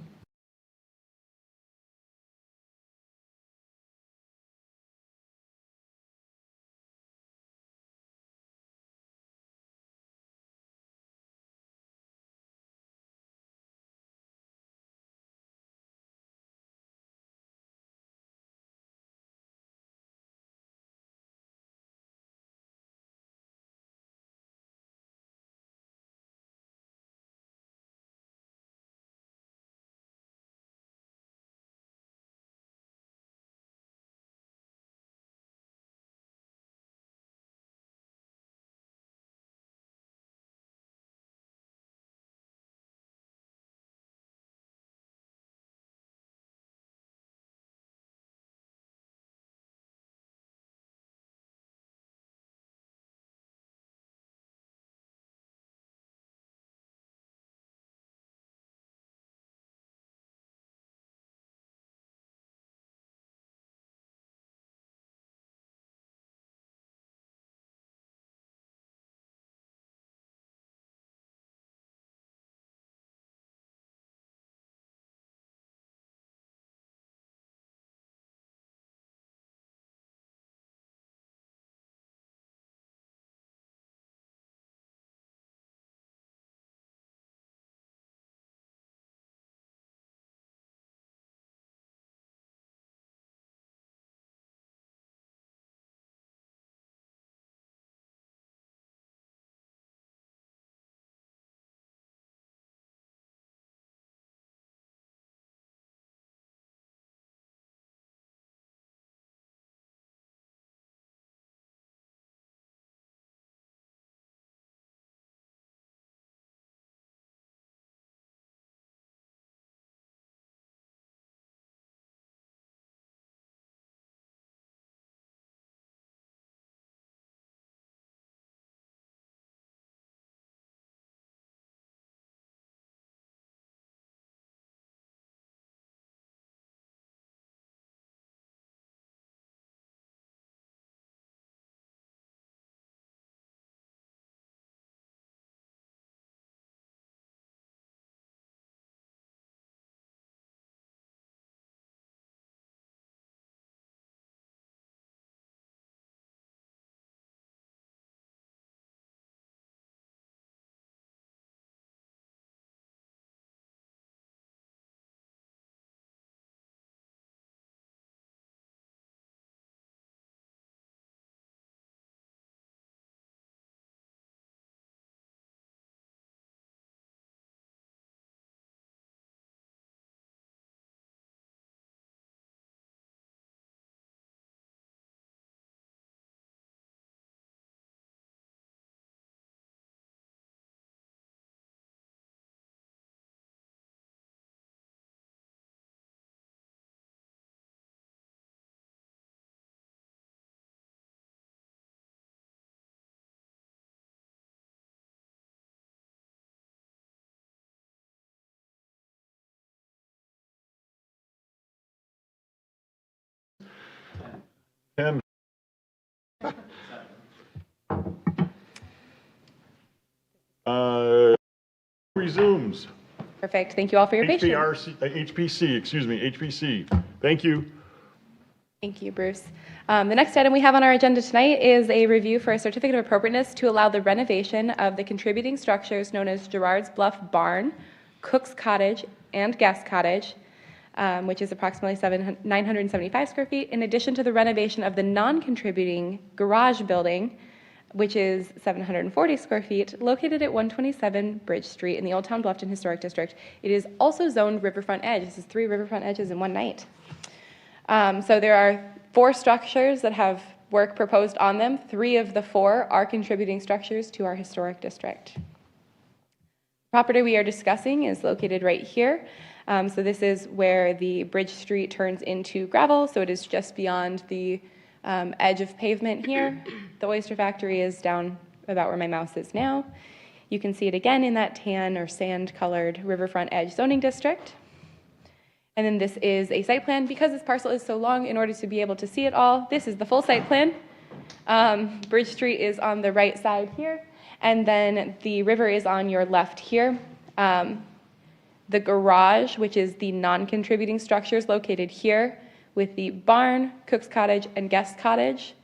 A: 10. Resumes.
C: Perfect. Thank you all for your patience.
A: HPC. Thank you.
C: Thank you, Bruce. The next item we have on our agenda tonight is a review for a certificate of appropriateness to allow the renovation of the contributing structures known as Gerard's Bluff Barn, Cook's Cottage, and Guest Cottage, which is approximately 975 square feet, in addition to the renovation of the non-contributing garage building, which is 740 square feet, located at 127 Bridge Street in the Old Town Bluffton Historic District. It is also zoned Riverfront Edge. This is 3 riverfront edges in one night. So there are 4 structures that have work proposed on them. 3 of the 4 are contributing structures to our historic district. The property we are discussing is located right here. So this is where the Bridge Street turns into gravel, so it is just beyond the edge of pavement here. The oyster factory is down about where my mouse is now. You can see it again in that tan or sand-colored riverfront edge zoning district. And then this is a site plan. Because this parcel is so long, in order to be able to see it all, this is the full site plan. Bridge Street is on the right side here, and then the river is on your left here. The garage, which is the non-contributing structures, located here, with the barn, Cook's Cottage, and Guest Cottage,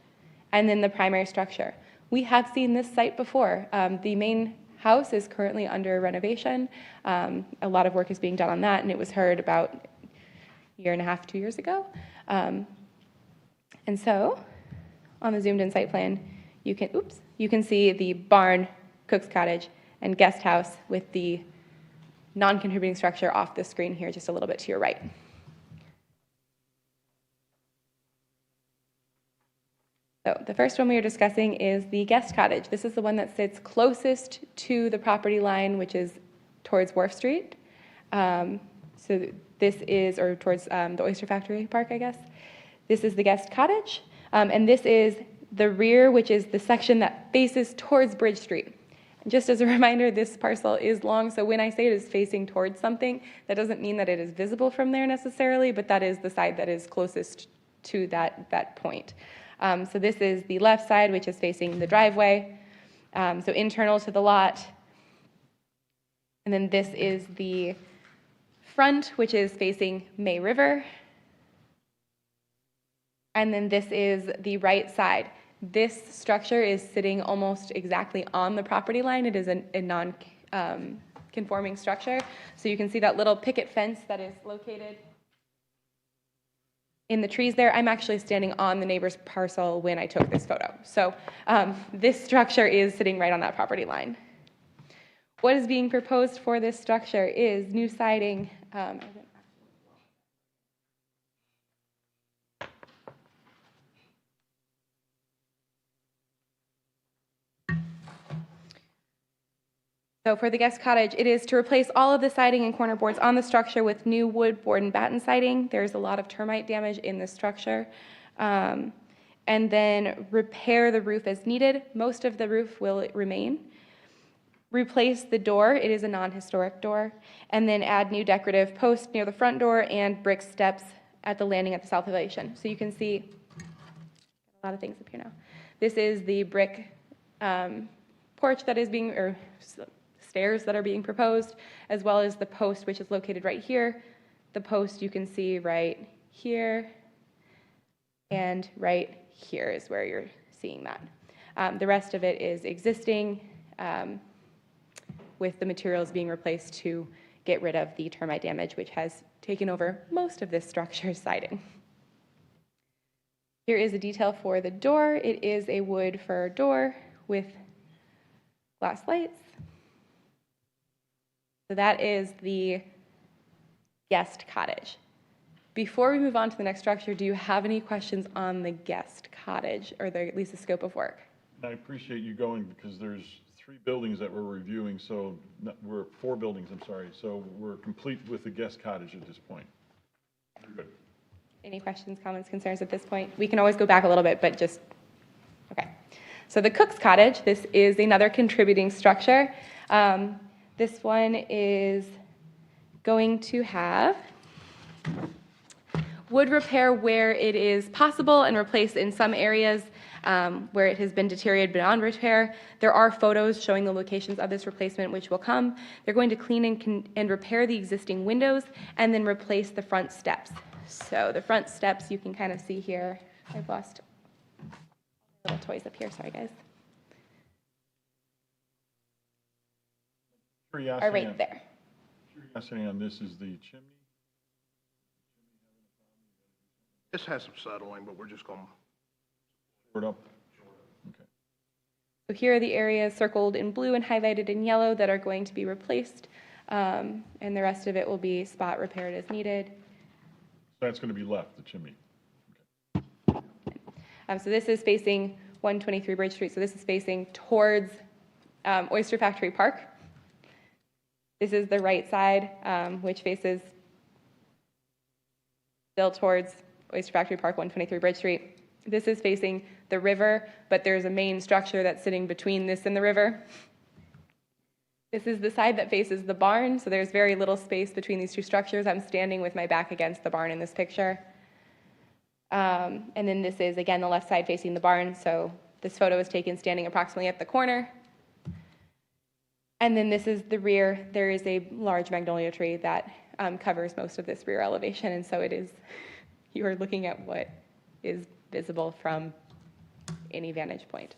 C: and then the primary structure. We have seen this site before. The main house is currently under renovation. A lot of work is being done on that, and it was heard about a year and a half, 2 years ago. And so, on the zoomed-in site plan, you can see the barn, Cook's Cottage, and Guest House with the non-contributing structure off the screen here, just a little bit to your right. So the first one we are discussing is the Guest Cottage. This is the one that sits closest to the property line, which is towards Wharf Street. So this is, or towards the Oyster Factory Park, I guess. This is the Guest Cottage, and this is the rear, which is the section that faces towards Bridge Street. And just as a reminder, this parcel is long, so when I say it is facing towards something, that doesn't mean that it is visible from there necessarily, but that is the side that is closest to that point. So this is the left side, which is facing the driveway, so internal to the lot. And then this is the front, which is facing May River. And then this is the right side. This structure is sitting almost exactly on the property line. It is a non-conforming structure. So you can see that little picket fence that is located in the trees there. I'm actually standing on the neighbor's parcel when I took this photo. So this structure is sitting right on that property line. What is being proposed for this structure is new siding. So for the Guest Cottage, it is to replace all of the siding and corner boards on the structure with new wood, board, and batten siding. There's a lot of termite damage in this structure. And then repair the roof as needed. Most of the roof will remain. Replace the door, it is a non-historic door, and then add new decorative posts near the front door and brick steps at the landing at the south elevation. So you can see a lot of things up here now. This is the brick porch that is being, or stairs that are being proposed, as well as the post, which is located right here. The post you can see right here, and right here is where you're seeing that. The rest of it is existing, with the materials being replaced to get rid of the termite damage, which has taken over most of this structure's siding. Here is a detail for the door. It is a wood fir door with glass lights. So that is the Guest Cottage. Before we move on to the next structure, do you have any questions on the Guest Cottage, or at least the scope of work?
A: I appreciate you going, because there's 3 buildings that we're reviewing, so we're 4 buildings, I'm sorry. So we're complete with the Guest Cottage at this point. Good.
C: Any questions, comments, concerns at this point? We can always go back a little bit, but just, okay. So the Cook's Cottage, this is another contributing structure. This one is going to have wood repair where it is possible and replace in some areas where it has been deteriorated beyond repair. There are photos showing the locations of this replacement, which will come. They're going to clean and repair the existing windows and then replace the front steps. So the front steps you can kind of see here. I've lost little toys up here, sorry guys.
A: Curiosity
C: Are right
A: on-
C: there.
A: Curiosity on this is the chimney.
L: This has some settling, but we're just going to.
A: Short up. Okay.
C: So here are the areas circled in blue and highlighted in yellow that are going to be replaced, and the rest of it will be spot repaired as needed.
A: So that's going to be left, the chimney.
C: So this is facing 123 Bridge Street, so this is facing towards Oyster Factory Park. This is the right side, which faces still towards Oyster Factory Park, 123 Bridge Street. This is facing the river, but there's a main structure that's sitting between this and the river. This is the side that faces the barn, so there's very little space between these two structures. I'm standing with my back against the barn in this picture. And then this is, again, the left side facing the barn, so this photo is taken standing approximately at the corner. And then this is the rear. There is a large magnolia tree that covers most of this rear elevation, and so it is, you are looking at what is visible from any vantage point.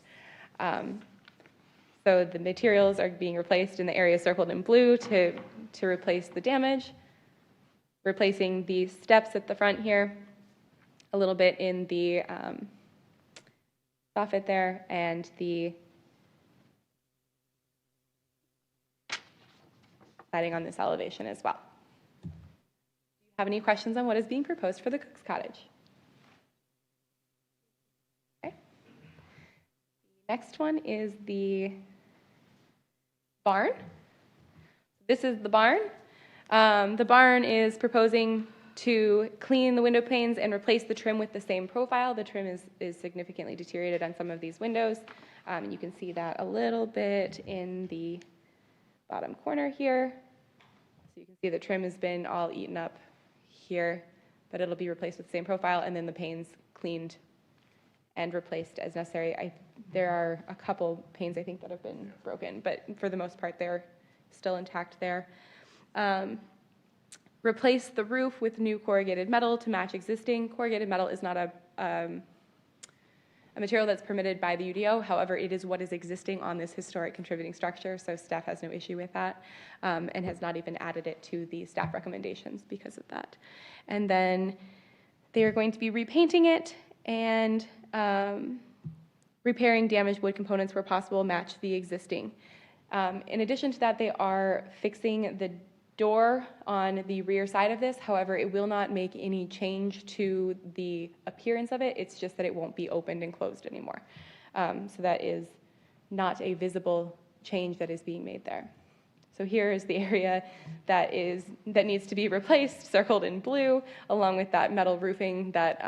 C: So the materials are being replaced in the area circled in blue to replace the damage, replacing the steps at the front here, a little bit in the soffit there, and the siding on this elevation as well. Do you have any questions on what is being proposed for the cook's cottage? Okay. The next one is the barn. This is the barn. The barn is proposing to clean the window panes and replace the trim with the same profile. The trim is significantly deteriorated on some of these windows. And you can see that a little bit in the bottom corner here. So you can see the trim has been all eaten up here, but it'll be replaced with the same profile, and then the panes cleaned and replaced as necessary. There are a couple panes I think that have been broken, but for the most part they're still intact there. Replace the roof with new corrugated metal to match existing. Corrugated metal is not a material that's permitted by the UDO. However, it is what is existing on this historic contributing structure, so staff has no issue with that, and has not even added it to the staff recommendations because of that. And then they are going to be repainting it and repairing damaged wood components where possible, match the existing. In addition to that, they are fixing the door on the rear side of this. However, it will not make any change to the appearance of it. It's just that it won't be opened and closed anymore. So that is not a visible change that is being made there. So here is the area that needs to be replaced, circled in blue, along with that metal roofing that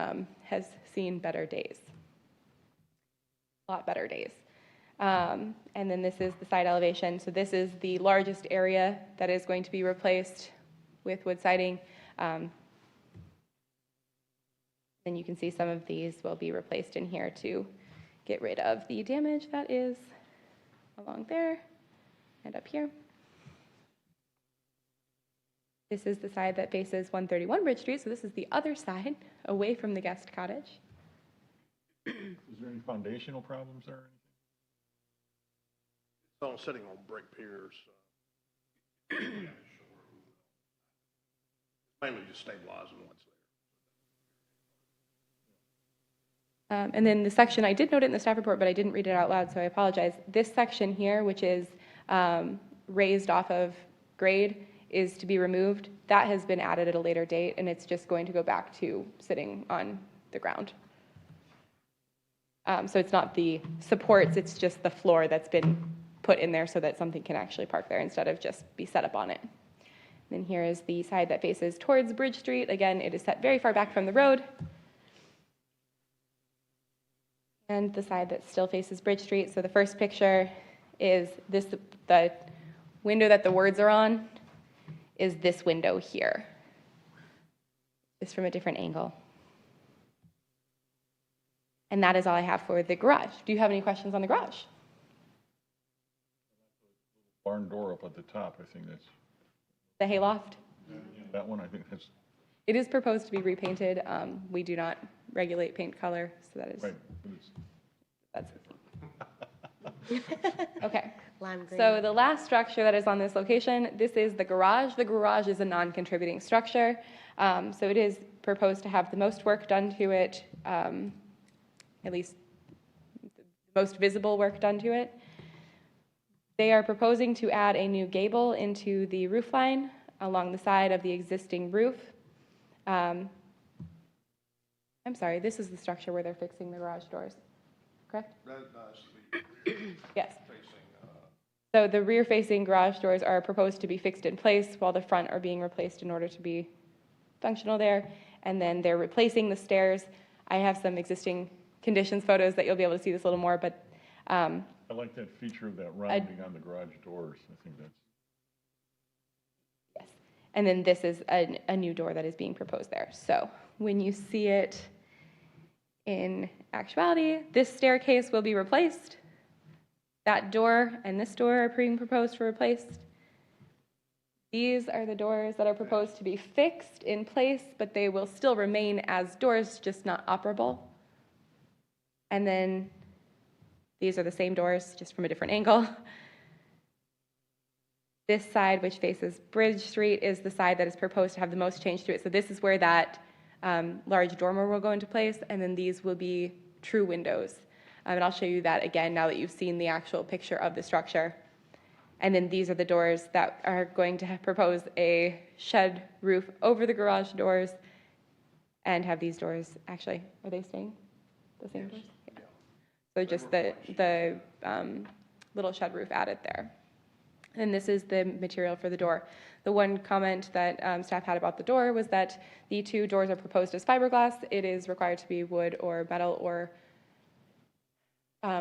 C: has seen better days. A lot better days. And then this is the side elevation. So this is the largest area that is going to be replaced with wood siding. Then you can see some of these will be replaced in here to get rid of the damage that is along there and up here. This is the side that faces 131 Bridge Street. So this is the other side, away from the guest cottage.
A: Is there any foundational problems there?
L: It's all sitting on brick piers. Mainly just stabilizing what's there.
C: And then the section, I did note it in the staff report, but I didn't read it out loud, so I apologize. This section here, which is raised off of grade, is to be removed. That has been added at a later date, and it's just going to go back to sitting on the ground. So it's not the supports, it's just the floor that's been put in there so that something can actually park there instead of just be set up on it. And then here is the side that faces towards Bridge Street. Again, it is set very far back from the road. And the side that still faces Bridge Street. So the first picture is this, the window that the words are on is this window here. is from a different angle. And that is all I have for the garage. Do you have any questions on the garage?
A: Barn door up at the top, I think that's,
C: The hayloft?
A: that one, I think that's,
C: It is proposed to be repainted. We do not regulate paint color, so that is,
A: right. But it's-
C: that's, okay.
F: Lime green.
C: So the last structure that is on this location, this is the garage. The garage is a non-contributing structure. So it is proposed to have the most work done to it, at least the most visible work done to it. They are proposing to add a new gable into the roof line along the side of the existing roof. I'm sorry, this is the structure where they're fixing the garage doors, correct? Yes. So the rear-facing garage doors are proposed to be fixed in place while the front are being replaced in order to be functional there. And then they're replacing the stairs. I have some existing conditions photos that you'll be able to see this a little more, but
A: I like that feature of that rounding on the garage doors. I think that's,
C: yes. And then this is a new door that is being proposed there. So when you see it in actuality, this staircase will be replaced. That door and this door are being proposed for replaced. These are the doors that are proposed to be fixed in place, but they will still remain as doors, just not operable. And then these are the same doors, just from a different angle. This side, which faces Bridge Street, is the side that is proposed to have the most change to it. So this is where that large dormer will go into place, and then these will be true windows. And I'll show you that again now that you've seen the actual picture of the structure. And then these are the doors that are going to propose a shed roof over the garage doors and have these doors, actually, are they staying the same doors? Yeah. So just the little shed roof added there. And this is the material for the door. The one comment that staff had about the door was that the two doors are proposed as fiberglass. It is required to be wood or metal or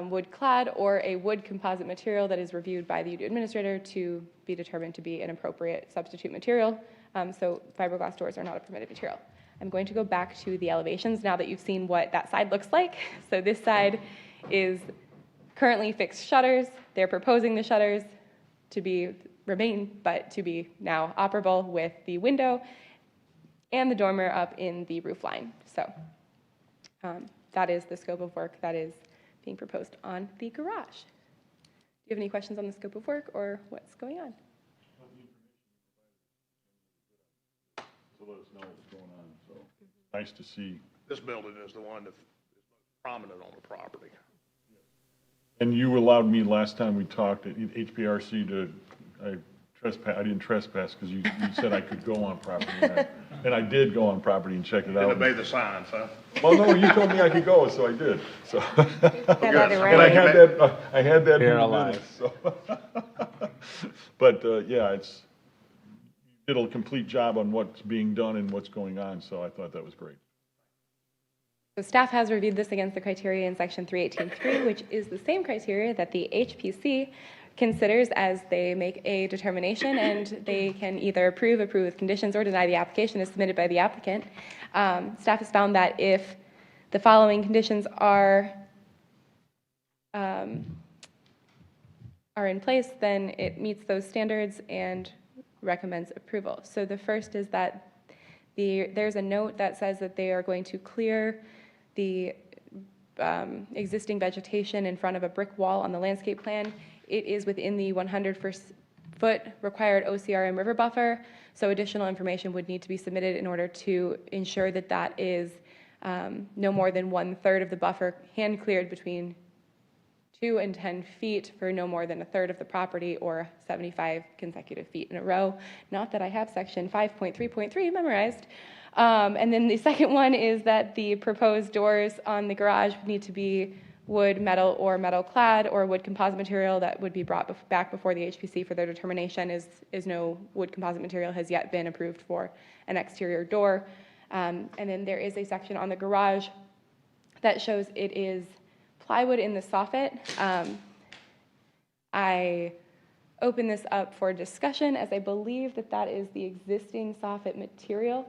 C: wood clad or a wood composite material that is reviewed by the UDO administrator to be determined to be an appropriate substitute material. So fiberglass doors are not a permitted material. I'm going to go back to the elevations now that you've seen what that side looks like. So this side is currently fixed shutters. They're proposing the shutters to remain, but to be now operable with the window and the dormer up in the roof line. So that is the scope of work that is being proposed on the garage. Do you have any questions on the scope of work or what's going on?
A: so let us know what's going on. So nice to see.
L: This building is the one that's prominent on the property.
A: And you allowed me last time we talked at HPRC to, I didn't trespass because you said I could go on property. And I did go on property and check it
L: Didn't
A: out.
L: obey the signs, huh?
A: Well, no, you told me I could go, so I did. So.
F: that in
A: And I had that
D: Here
A: in the
D: alive.
A: minutes, so. But, yeah, you did a complete job on what's being done and what's going on, so I thought that was great.
C: So staff has reviewed this against the criteria in section 318.3, which is the same criteria that the HPC considers as they make a determination, and they can either approve with conditions, or deny the application as submitted by the applicant. Staff has found that if the following conditions are in place, then it meets those standards and recommends approval. So the first is that there's a note that says that they are going to clear the existing vegetation in front of a brick wall on the landscape plan. It is within the 100-foot required OCRM river buffer, so additional information would need to be submitted in order to ensure that that is no more than 1/3 of the buffer hand cleared between 2 and 10 feet for no more than 1/3 of the property, or 75 consecutive feet in a row. Not that I have section 5.3.3 memorized. And then the second one is that the proposed doors on the garage need to be wood, metal, or metal clad, or wood composite material that would be brought back before the HPC for their determination, is no wood composite material has yet been approved for an exterior door. And then there is a section on the garage that shows it is plywood in the soffit. I open this up for discussion, as I believe that that is the existing soffit material.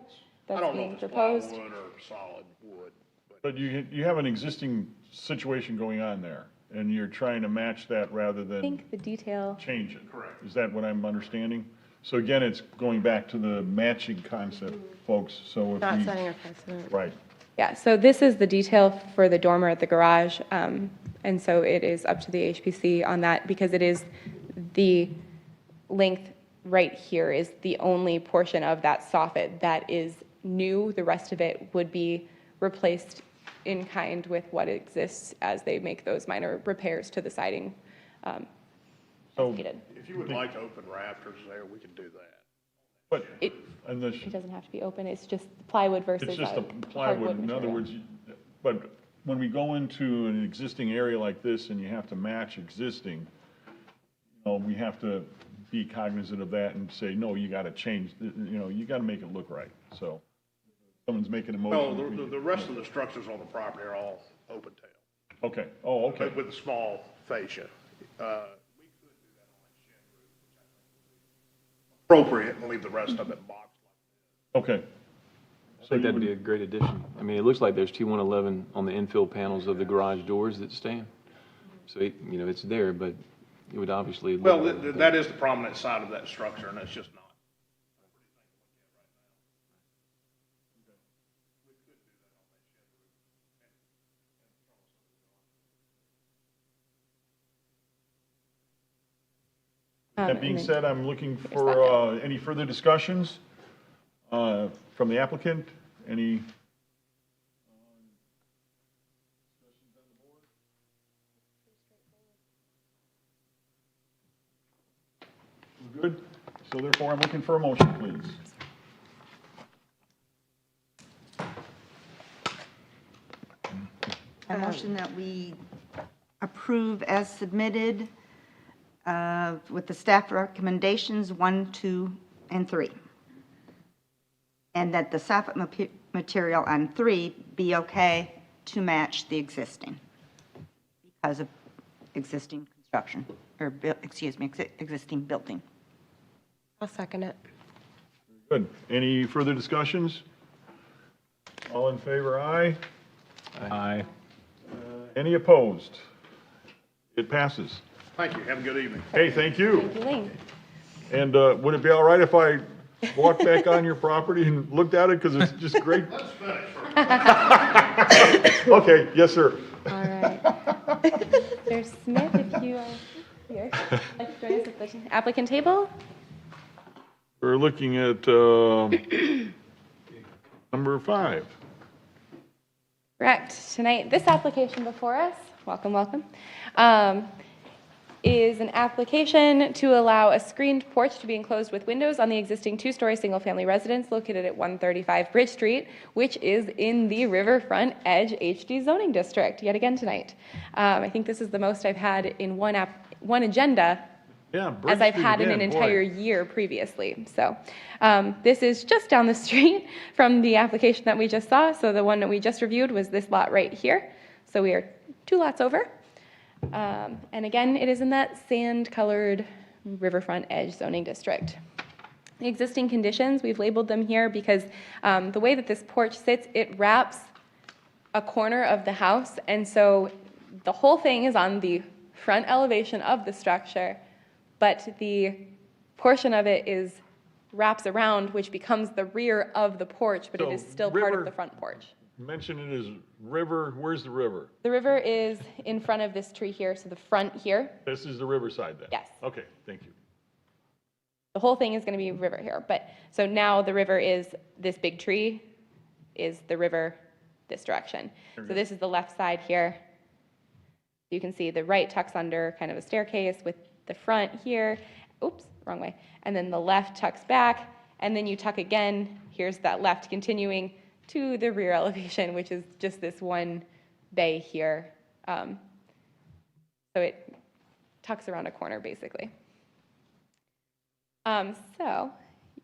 L: I
C: that's
L: don't know
C: being
L: if it's plywood
C: proposed.
L: or solid wood, but
A: But you have an existing situation going on there, and you're trying to match that rather
C: I
A: than
C: think the detail,
A: change it. Correct. Is that what I'm understanding? So again, it's going back to the matching concept, folks, so if
F: Not
A: we,
F: setting a precedent.
A: right.
C: yeah, so this is the detail for the dormer at the garage, and so it is up to the HPC on that, because it is the length right here is the only portion of that soffit that is new. The rest of it would be replaced in kind with what exists as they make those minor repairs to the siding.
A: So,
C: Needed.
L: if you would like to open rafters there, we can do that.
A: but,
C: It,
A: and this,
C: it doesn't have to be open, it's just plywood versus
A: it's just a
C: hardwood
A: plywood, in other
C: material.
A: words, but when we go into an existing area like this and you have to match existing, we have to be cognizant of that and say, no, you gotta change, you gotta make it look right, so. Someone's making a
L: No,
A: motion.
L: the rest of the structures on the property are all open tail,
A: Okay, oh, okay,
L: with a small fascia. We could do that on a shed roof, which I think would be appropriate, and leave the rest of it boxed like
A: okay.
I: I think that'd be a great addition. I mean, it looks like there's T111 on the infill panels of the garage doors that stand. So, it's there, but it would obviously.
L: Well, that is the prominent side of that structure, and it's just not.
A: That
C: And
A: being
C: then-
A: said, I'm looking
C: Here's
A: for any further discussions from the applicant, any? We're good, so therefore I'm looking for a motion, please.
G: A motion that we approve as submitted with the staff recommendations 1, 2, and 3. And that the soffit material on 3 be okay to match the existing because of existing construction, or, existing building.
F: I'll second it.
A: Good, any further discussions? All in favor, aye?
D: Aye.
A: Any opposed? It passes.
L: Thank you, have a good evening.
A: Hey, thank you.
C: Thank you, Lane.
A: And would it be all right if I walked back on your property and looked at it, because it's just great?
L: Let's finish first.
A: Okay, yes, sir.
C: All right. There's Smith, if you are here, like to join us at the applicant table.
A: We're looking at number 5.
C: Correct. Tonight, this application before us, welcome, welcome, is an application to allow a screened porch to be enclosed with windows on the existing 2-story single-family residence located at 135 Bridge Street, which is in the Riverfront Edge HD zoning district, yet again tonight. I think this is the most I've had in one agenda
A: Yeah, Bridge
C: as I've
A: Street
C: had in
A: again,
C: an
A: boy.
C: entire year previously. So this is just down the street from the application that we just saw. So the one that we just reviewed was this lot right here. So we are 2 lots over. And again, it is in that sand-colored Riverfront Edge zoning district. The existing conditions, we've labeled them here because the way that this porch sits, it wraps a corner of the house. And so the whole thing is on the front elevation of the structure, but the portion of it wraps around, which becomes the rear of the porch, but it
A: So
C: is still part
A: river-
C: of the front porch.
A: Mention it as river, where's the river?
C: The river is in front of this tree here, so the front here.
A: This is the riverside then?
C: Yes.
A: Okay, thank you.
C: The whole thing is going to be river here, but so now the river is this big tree, is the river this direction. So this is the left side here. You can see the right tucks under kind of a staircase with the front here. Oops, wrong way. And then the left tucks back, and then you tuck again. Here's that left continuing to the rear elevation, which is just this one bay here. So it tucks around a corner, basically. And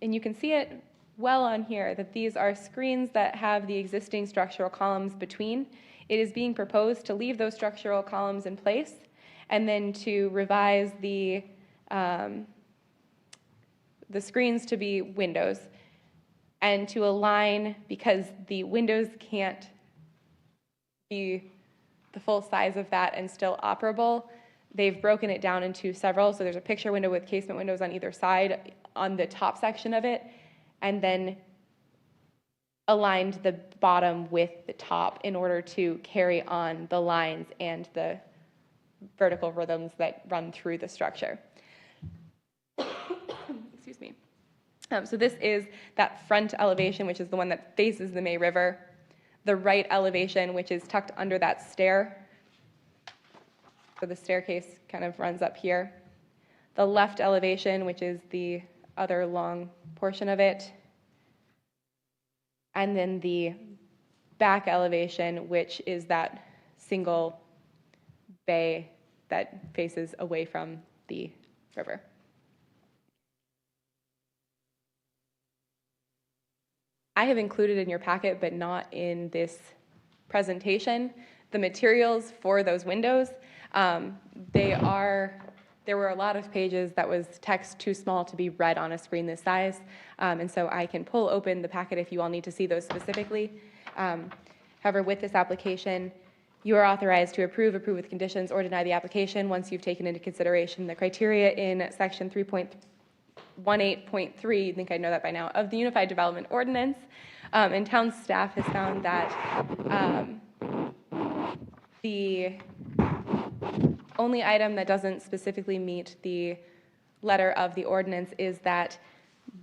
C: you can see it well on here that these are screens that have the existing structural columns between. It is being proposed to leave those structural columns in place and then to revise the screens to be windows. And to align, because the windows can't be the full size of that and still operable, they've broken it down into several. So there's a picture window with casement windows on either side on the top section of it, and then aligned the bottom with the top in order to carry on the lines and the vertical rhythms that run through the structure. Excuse me. So this is that front elevation, which is the one that faces the May River. The right elevation, which is tucked under that stair. So the staircase kind of runs up here. The left elevation, which is the other long portion of it. And then the back elevation, which is that single bay that faces away from the river. I have included in your packet, but not in this presentation, the materials for those windows. There were a lot of pages that was text too small to be read on a screen this size, and so I can pull open the packet if you all need to see those specifically. However, with this application, you are authorized to approve with conditions, or deny the application once you've taken into consideration the criteria in section 3.18.3, I think I know that by now, of the Unified Development Ordinance. And town staff has found that the only item that doesn't specifically meet the letter of the ordinance is that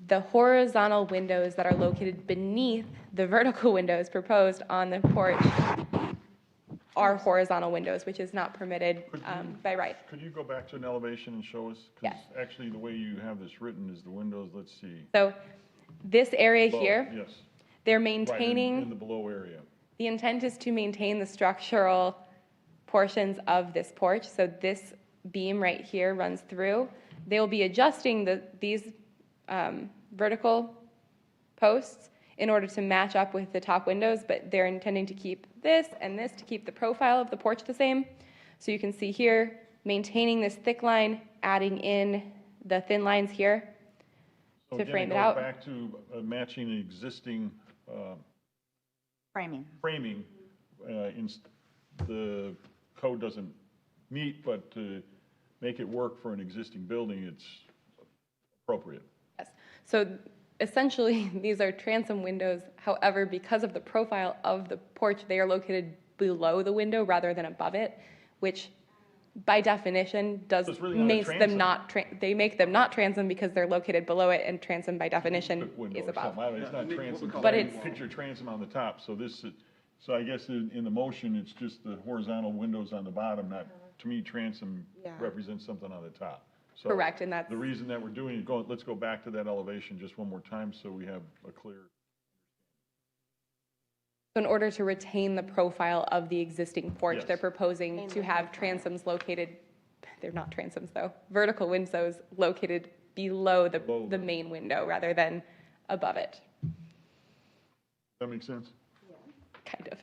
C: the horizontal windows that are located beneath the vertical windows proposed on the porch are horizontal windows, which is not permitted by right.
A: Could you go back to an elevation and show us?
C: Yes.
A: Because actually, the way you have this written is the windows, let's see.
C: So this area
A: Below,
C: here,
A: yes.
C: they're
A: Right,
C: maintaining,
A: in the below area.
C: the intent is to maintain the structural portions of this porch. So this beam right here runs through. They will be adjusting these vertical posts in order to match up with the top windows, but they're intending to keep this and this to keep the profile of the porch the same. So you can see here, maintaining this thick line, adding in the thin lines here
A: So
C: to
A: again,
C: frame it
A: goes
C: out.
A: back to matching the existing
G: Framing.
A: framing. The code doesn't meet, but to make it work for an existing building, it's appropriate.
C: Yes. So essentially, these are transom windows. However, because of the profile of the porch, they are located below the window rather than above it, which by definition
A: So it's really not a
C: makes them
A: transom.
C: not, they make them not transom because they're located below it, and transom by definition
A: Quick window
C: is
A: or
C: above.
A: something. I don't know, it's not transom.
C: But it's-
A: Picture transom on the top, so so I guess in the motion, it's just the horizontal windows on the bottom, not, to me, transom
F: Yeah.
A: represents something on the top. So
C: Correct, and that's-
A: the reason that we're doing it, let's go back to that elevation just one more time so we have a clear.
C: So in order to retain the profile of the existing porch,
A: Yes.
C: they're proposing to have transoms located, they're not transoms though, vertical windows located below the main window rather than above it,
A: That make sense?
C: kind of.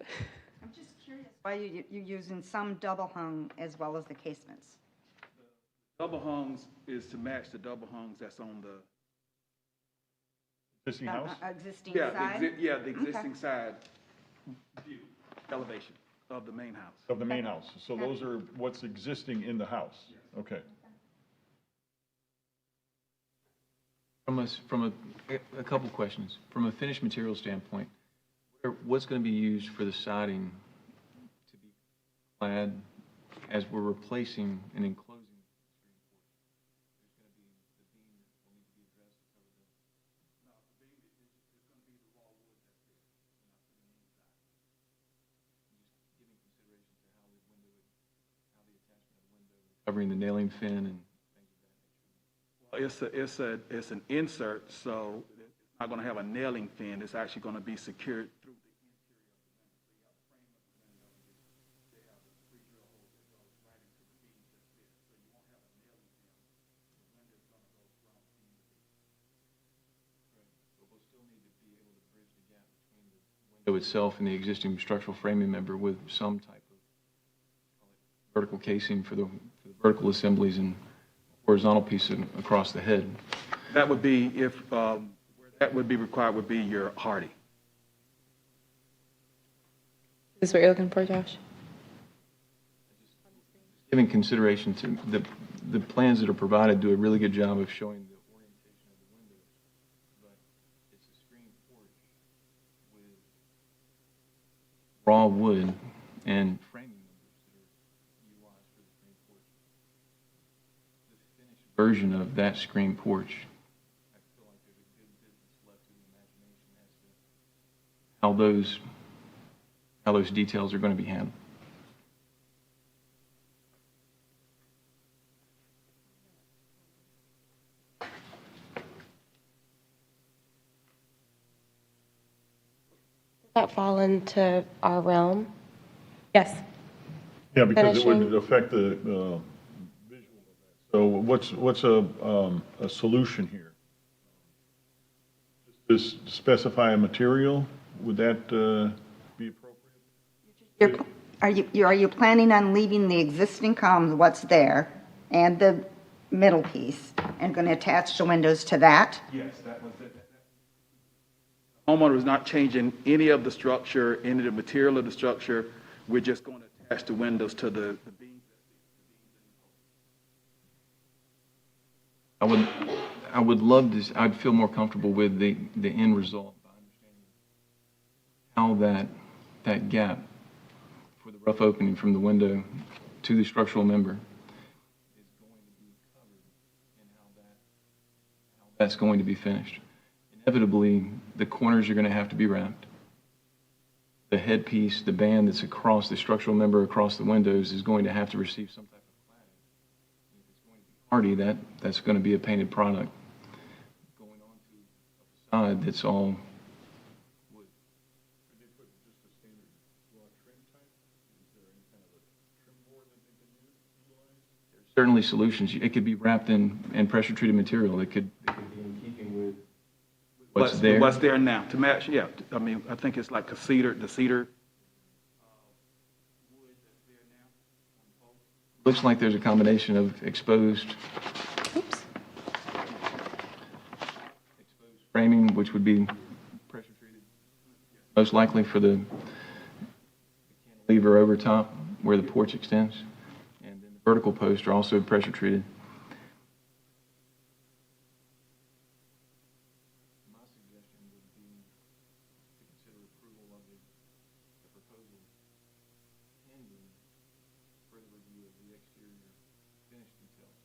G: I'm just curious why you're using some double hung as well as the casements.
M: Double hungs is to match the double hungs that's on the,
A: Existing house?
G: Existing
M: yeah,
G: side?
M: the existing side view, elevation of the main house.
A: Of the main house. So those are what's existing in the house? Okay.
I: From a couple questions. From a finished material standpoint, what's going to be used for the siding to be clad as we're replacing and enclosing the screen porch? There's going to be the beam that will need to be addressed to cover the. No, the beam is going to be the raw wood that's there. We're not putting any inside. Just giving consideration to how the window, how the attachment of the window, covering the nailing fin and things of that nature.
M: Well, it's an insert, so it's not going to have a nailing fin. It's actually going to be secured through the interior of the window. So you have the frame of the window, they have the pre-drill holes that goes right into the beam that's there. So you won't have a nailing fin. The window's going to go from beam to beam.
I: Right. But we'll still need to be able to bridge the gap between the window itself and the existing structural framing member with some type of vertical casing for the vertical assemblies and horizontal piece across the head.
M: That would be if, where That would be required would be your hardy.
C: Is this what you're looking for, Josh?
I: Giving consideration to the plans that are provided do a really good job of showing the orientation of the windows, but it's a screen porch with raw wood and framing members that are utilized for the screen porch. The finished version of that screen porch, I feel like there's a good business left to the imagination as to how those details are going to be handled.
F: Does that fall into our realm?
C: Yes.
A: Yeah, because it would
F: Finishing.
A: affect the visual of that. So what's a solution here? Just specify a material, would that be appropriate?
G: Are you planning on leaving the existing columns, what's there, and the middle piece, and going to attach the windows to that?
M: Yes, that was it. Homeowner is not changing any of the structure, any of the material of the structure. We're just going to attach the windows to the beams.
I: I would love to, I'd feel more comfortable with the end result by understanding how that gap for the rough opening from the window to the structural member is going to be covered and how that's going to be finished. Inevitably, the corners are going to have to be wrapped. The headpiece, the band that's across the structural member across the windows is going to have to receive some type of cladding. If it's going to be hardy, that's going to be a painted product going on to a facade that's all wood.
A: Could they put just a standard raw trim type? Is there any kind of a trim board that they can utilize?
I: There's certainly solutions. It could be wrapped in pressure-treated material. It could be in keeping with what's there.
M: What's there now to match? Yeah, I mean, I think it's like the cedar wood that's there now.
I: Looks like there's a combination of exposed framing, which would be pressure-treated, most likely for the cantilever over top where the porch extends. And then the vertical posts are also pressure-treated. My suggestion would be to consider approval of the proposal pending further review of the exterior finish details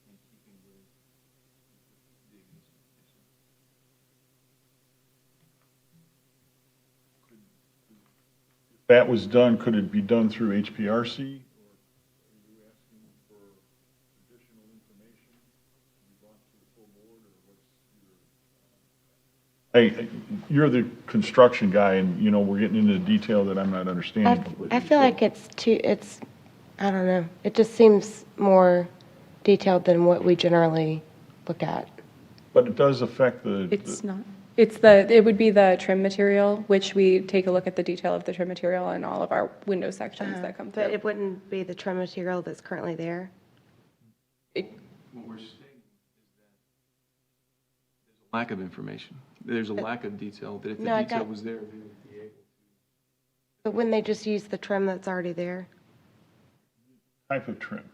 I: in keeping with the existing.
A: If that was done, could it be done through HPRC? Or are you asking for additional information to be brought to the full board, or what's your? You're the construction guy, and, you know, we're getting into detail that I'm not understanding.
F: I feel like I don't know, it just seems more detailed than what we generally look at.
A: But it does affect
C: It's not. It would be the trim material, which we take a look at the detail of the trim material in all of our window sections that come through.
F: But it wouldn't be the trim material that's currently there?
I: What we're stating is that there's a lack of information. There's a lack of detail, that if the
F: No, I
I: detail
F: got-
I: was there, we would be able to.
F: But wouldn't they just use the trim that's already there?
A: type of trim.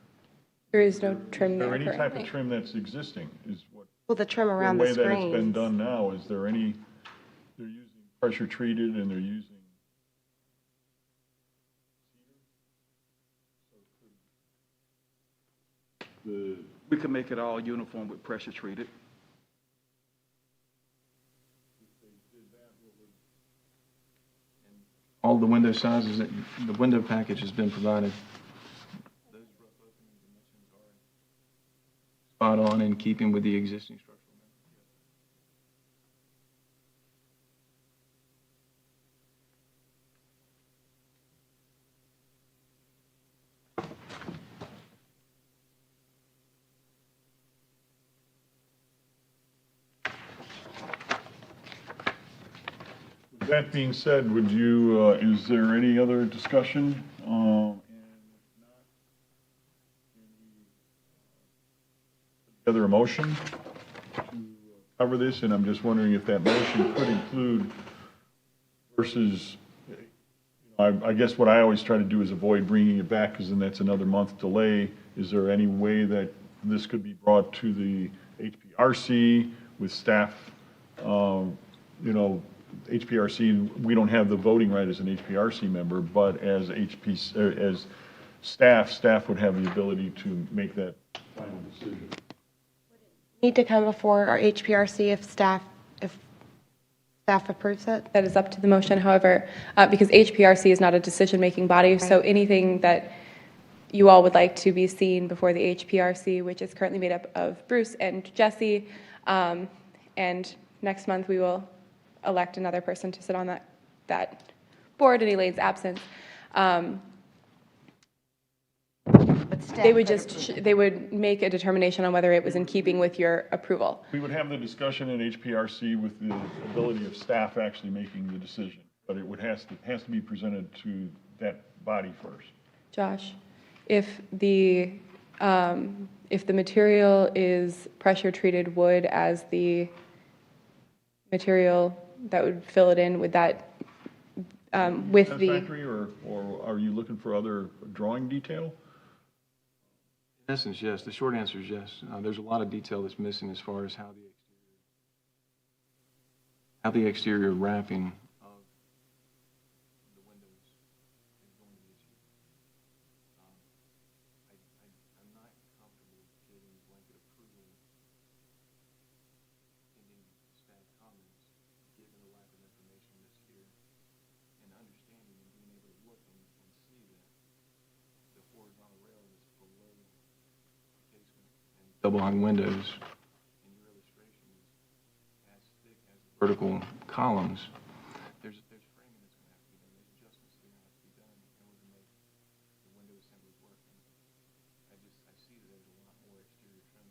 C: There is no trim
A: Is
C: there
A: there any type
C: currently.
A: of trim that's existing, is what?
F: Well, the trim around the
A: way that it's been
F: screens.
A: done now, is there any, they're using pressure treated and they're using the,
M: We can make it all uniform with pressure treated.
I: All the window sizes, that the window package has been provided. Those rough opening dimensions are spot on in keeping with the existing structural member.
A: with that being said, would you, is there any other discussion? And if not, can we put together a motion to cover this, and I'm just wondering if that motion could include versus, I guess what I always try to do is avoid bringing it back, because then that's another month delay. Is there any way that this could be brought to the HPRC with staff? HPRC, we don't have the voting right as an HPRC member, but as as staff would have the ability to make that final decision.
F: Need to come before our HPRC if staff approves it?
C: That is up to the motion, however, because HPRC is not a decision-making body, so anything that you all would like to be seen before the HPRC, which is currently made up of Bruce and Jesse, and next month we will elect another person to sit on that board in Elaine's absence. They would they would make a determination on whether it was in keeping with your approval.
A: We would have the discussion at HPRC with the ability of staff actually making the decision, but it has to be presented to that body first.
C: Josh, if the material is pressure-treated wood as the material that would fill it in, would that, with the...
A: Satisfactory, or are you looking for other drawing detail?
I: In essence, yes. The short answer is yes. There's a lot of detail that's missing as far as how the exterior wrapping of the windows is going to be achieved. I'm not comfortable giving blanket approval pending staff comments, given the lack of information that's here, and understanding and being able to look and see that the horizontal rail is below casement and double hung windows in your illustration is as thick as the vertical columns. There's framing that's going to have to be done. There's adjustments that are going to have to be done in order to make the window assemblies work. And I see that there's a lot more exterior trim.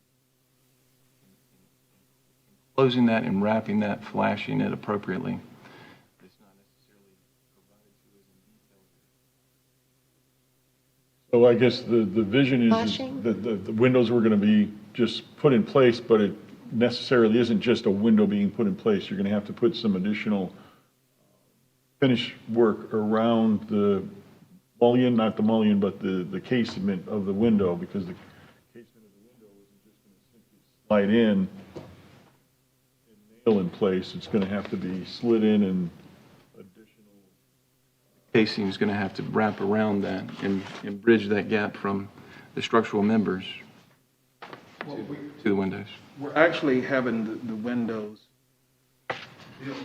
I: In closing that and wrapping that, flashing it appropriately, it's not necessarily provided to us in detail here.
A: So I guess the vision is
F: Flashing?
A: that the windows were going to be just put in place, but it necessarily isn't just a window being put in place. You're going to have to put some additional finish work around the mullion, not the mullion, but the casement of the window, because the casement of the window isn't just going to simply slide in and nail in place. It's going to have to be slid in and additional.
I: Casing is going to have to wrap around that and bridge that gap from the structural members to the windows.
M: We're actually having the windows built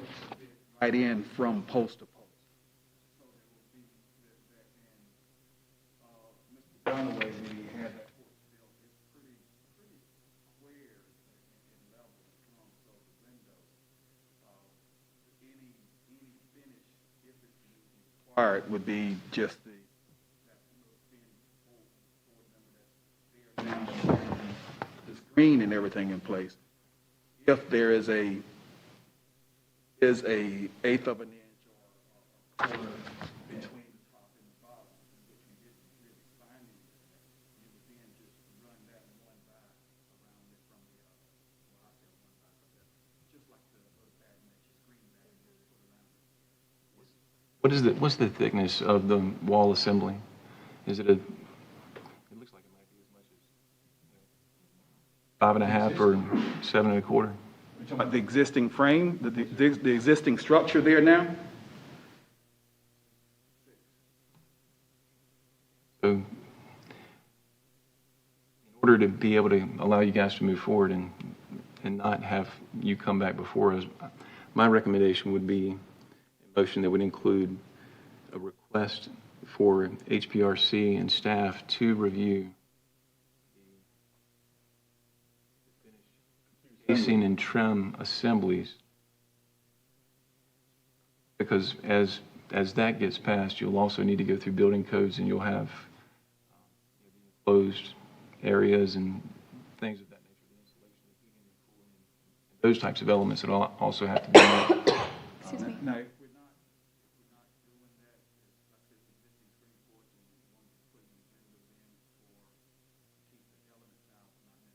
M: right in from post to post. So there will be, Mr. Dunaway, when he had that porch built, it's pretty square in level from, so the windows, any finish, if it's required, would be just that little thin board member that's there now, the screen and everything in place. If there is a eighth of an inch or a quarter between the top and the bottom, which we didn't really find anything, you would then just run that one by around it from the, well, I say one by, but that's just like the other pattern that your screen pattern is put around it.
I: What's the thickness of the wall assembly? Is it it looks like it might be as much as 5.5 or 7.25?
M: You're talking about the existing frame, the existing structure there now?
I: So in order to be able to allow you guys to move forward and not have you come back before us, my recommendation would be a motion that would include a request for HPRC and staff to review the casing and trim assemblies, because as that gets passed, you'll also need to go through building codes, and you'll have enclosed areas and things of that nature, the insulation, the heating, the cooling, and those types of elements that also have to be met.
C: Excuse me.
M: Now, if we're not doing that, like this existing screen porch and we want to put the windows in for keep the elements out, not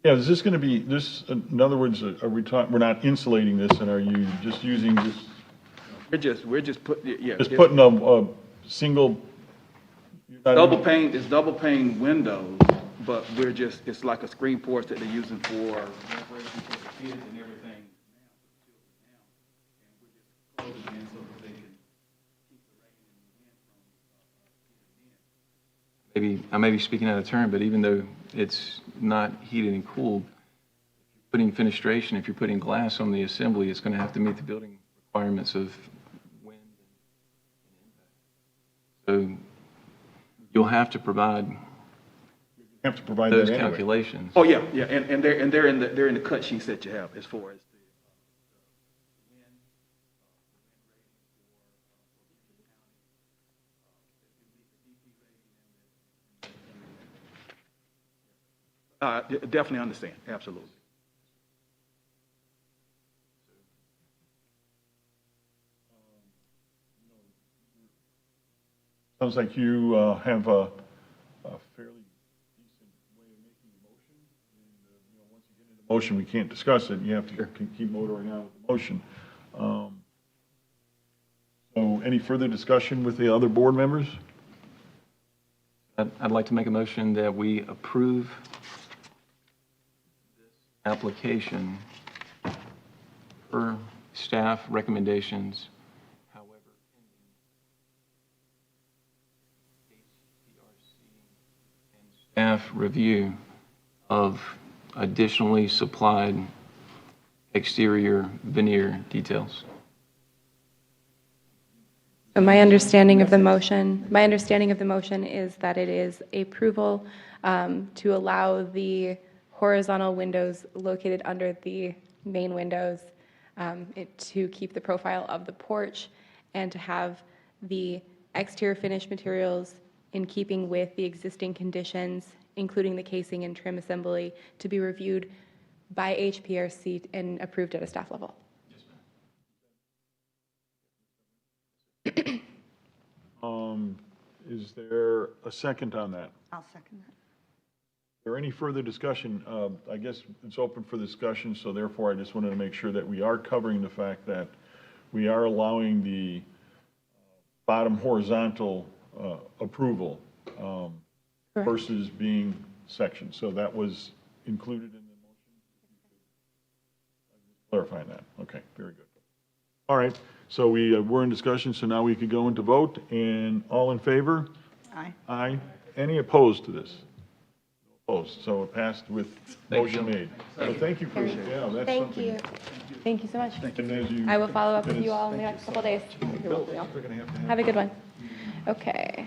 M: necessarily.
A: Yeah, is this going to be, this, in other words, are we talking, we're not insulating this, and are you just using this,
M: We're just putting, yeah.
A: just putting a single? you're not-
M: Double pane, it's double pane windows, but we're just, it's like a screen porch that they're using for preparation for the kids and everything now, for the children now. And we're just closing in so that they can keep the rain and the wind from getting in.
I: Maybe, I may be speaking out of turn, but even though it's not heated and cooled, putting fenestration, if you're putting glass on the assembly, it's going to have to meet the building requirements of wind and impact. So you'll have to provide
A: Have to provide
I: those
A: that anyway.
I: calculations.
M: Oh, yeah, yeah, and they're in the cut sheets that you have as far as the wind, definitely understand, absolutely.
A: Sounds like you have a fairly decent way of making the motion. And, once you get into motion, we can't discuss it. You have to keep motoring on with the motion. So any further discussion with the other board members?
I: I'd like to make a motion that we approve this application per staff recommendations, however, staff review of additionally supplied exterior veneer details.
C: So my understanding of the motion is that it is approval to allow the horizontal windows located under the main windows to keep the profile of the porch and to have the exterior finish materials in keeping with the existing conditions, including the casing and trim assembly, to be reviewed by HPRC and approved at a staff level.
A: Is there a second on that?
G: I'll second that.
A: Is there any further discussion? I guess it's open for discussion, so therefore I just wanted to make sure that we are covering the fact that we are allowing the bottom horizontal approval versus being sectioned. So that was included in the motion? Clarifying that. Okay, very good. All right, so we're in discussion, so now we could go into vote, and all in favor?
G: Aye.
A: Aye. Any opposed to this? Opposed, so it passed with
I: Thank you.
A: motion made. So thank you for, yeah, that's
F: Thank
A: something.
F: you.
C: Thank you so much.
A: And as you-
C: I will follow up with you all in the next couple of days.
A: We're gonna have to
C: Have a good one. Okay.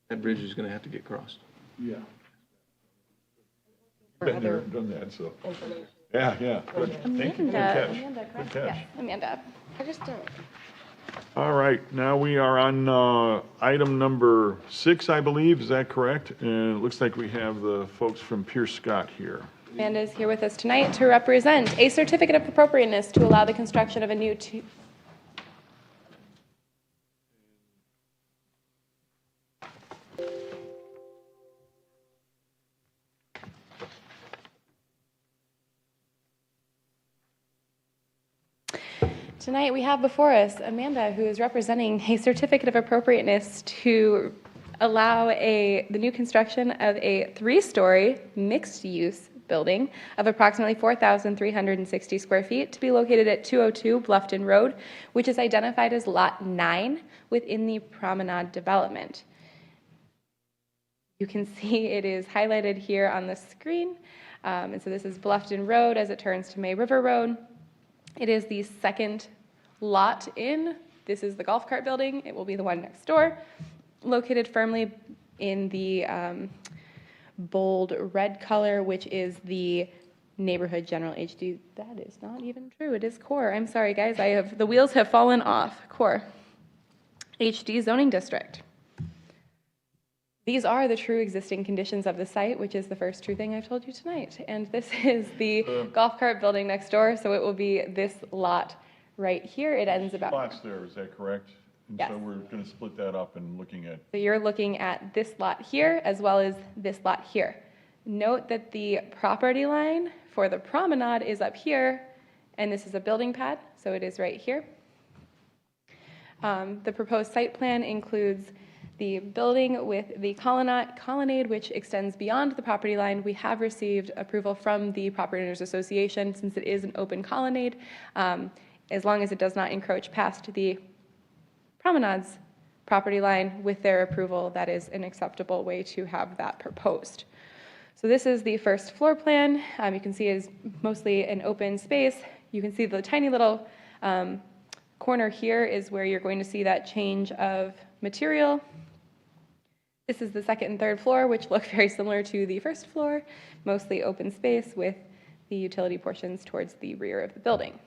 I: That bridge is going to have to get crossed.
A: Yeah. Been there, done that, so. Yeah, yeah, good. Thank you, good catch.
C: Amanda,
A: Good
C: correct?
A: catch.
C: Yes, Amanda.
F: I just don't.
A: All right, now we are on item number 6, I believe, is that correct? And it looks like we have the folks from Pierce Scott here.
C: Amanda is here with us tonight to represent a certificate of appropriateness to allow the construction of a new Tonight we have before us Amanda, who is representing a certificate of appropriateness to allow the new construction of a 3-story mixed-use building of approximately 4,360 square feet to be located at 202 Bluffton Road, which is identified as Lot 9 within the Promenade development. You can see it is highlighted here on the screen. And so this is Bluffton Road as it turns to Meriwether Road. It is the second lot in. This is the golf cart building. It will be the one next door, located firmly in the bold red color, which is the neighborhood general HD. That is not even true. It is core. I'm sorry, guys. The wheels have fallen off. Core. HD zoning district. These are the true existing conditions of the site, which is the first true thing I've told you tonight. And this is the golf cart building next door, so it will be this lot right here. It ends about...
A: Lots there, is that correct? And
C: Yes.
A: so we're going to split that up and looking at...
C: So you're looking at this lot here as well as this lot here. Note that the property line for the promenade is up here, and this is a building pad, so it is right here. The proposed site plan includes the building with the colonnade, which extends beyond the property line. We have received approval from the Property Owners Association, since it is an open colonnade, as long as it does not encroach past the promenade's property line. With their approval, that is an acceptable way to have that proposed. So this is the first floor plan. You can see it is mostly an open space. You can see the tiny little corner here is where you're going to see that change of material. This is the second and third floor, which look very similar to the first floor, mostly open space with the utility portions towards the rear of the building.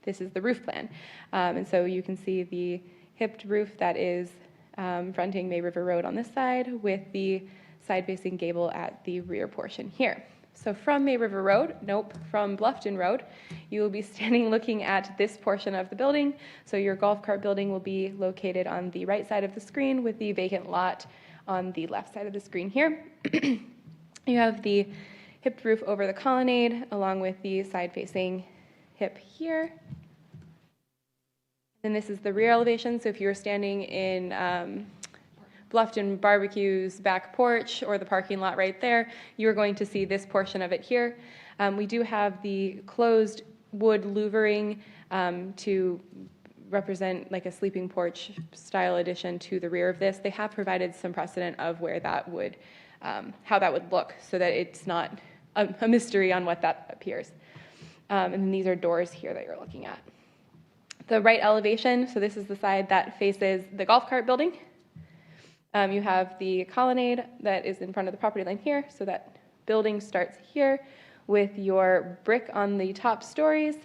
C: This is the roof plan. And so you can see the hipped roof that is fronting Meriwether Road on this side, with the side-facing gable at the rear portion here. So from Meriwether Road, from Bluffton Road, you will be standing looking at this portion of the building. So your golf cart building will be located on the right side of the screen, with the vacant lot on the left side of the screen here. You have the hipped roof over the colonnade, along with the side-facing hip here. Then this is the rear elevation. So if you were standing in Bluffton Barbecue's back porch, or the parking lot right there, you are going to see this portion of it here. We do have the closed wood louvering to represent like a sleeping porch style addition to the rear of this. They have provided some precedent of where that would, how that would look, so that it's not a mystery on what that appears. And then these are doors here that you're looking at. The right elevation, so this is the side that faces the golf cart building. You have the colonnade that is in front of the property line here, so that building starts here with your brick on the top stories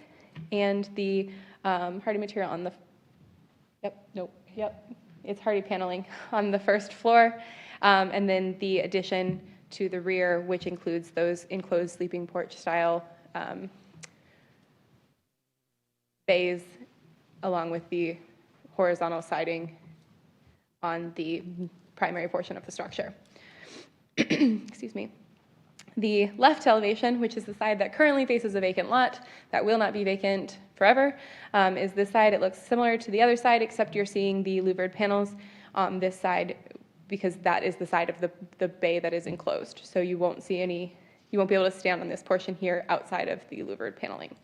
C: and the hardy material on the, it's hardy paneling on the first floor, and then the addition to the rear, which includes those enclosed sleeping porch style bays, along with the horizontal siding on the primary portion of the structure. Excuse me. The left elevation, which is the side that currently faces a vacant lot, that will not be vacant forever, is this side. It looks similar to the other side, except you're seeing the louvered panels on this side, because that is the side of the bay that is enclosed. So you won't see any, you won't be able to stand on this portion here outside of the louvered paneling.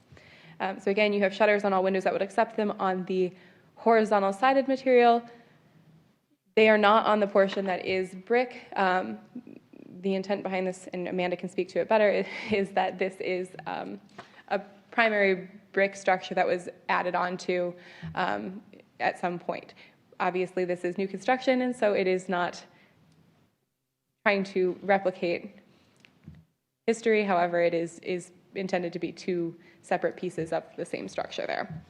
C: So again, you have shutters on all windows that would accept them on the horizontal sided material. They are not on the portion that is brick. The intent behind this, and Amanda can speak to it better, is that this is a primary brick structure that was added onto at some point. Obviously, this is new construction, and so it is not trying to replicate history. However, it is intended to be two separate pieces of the same structure there.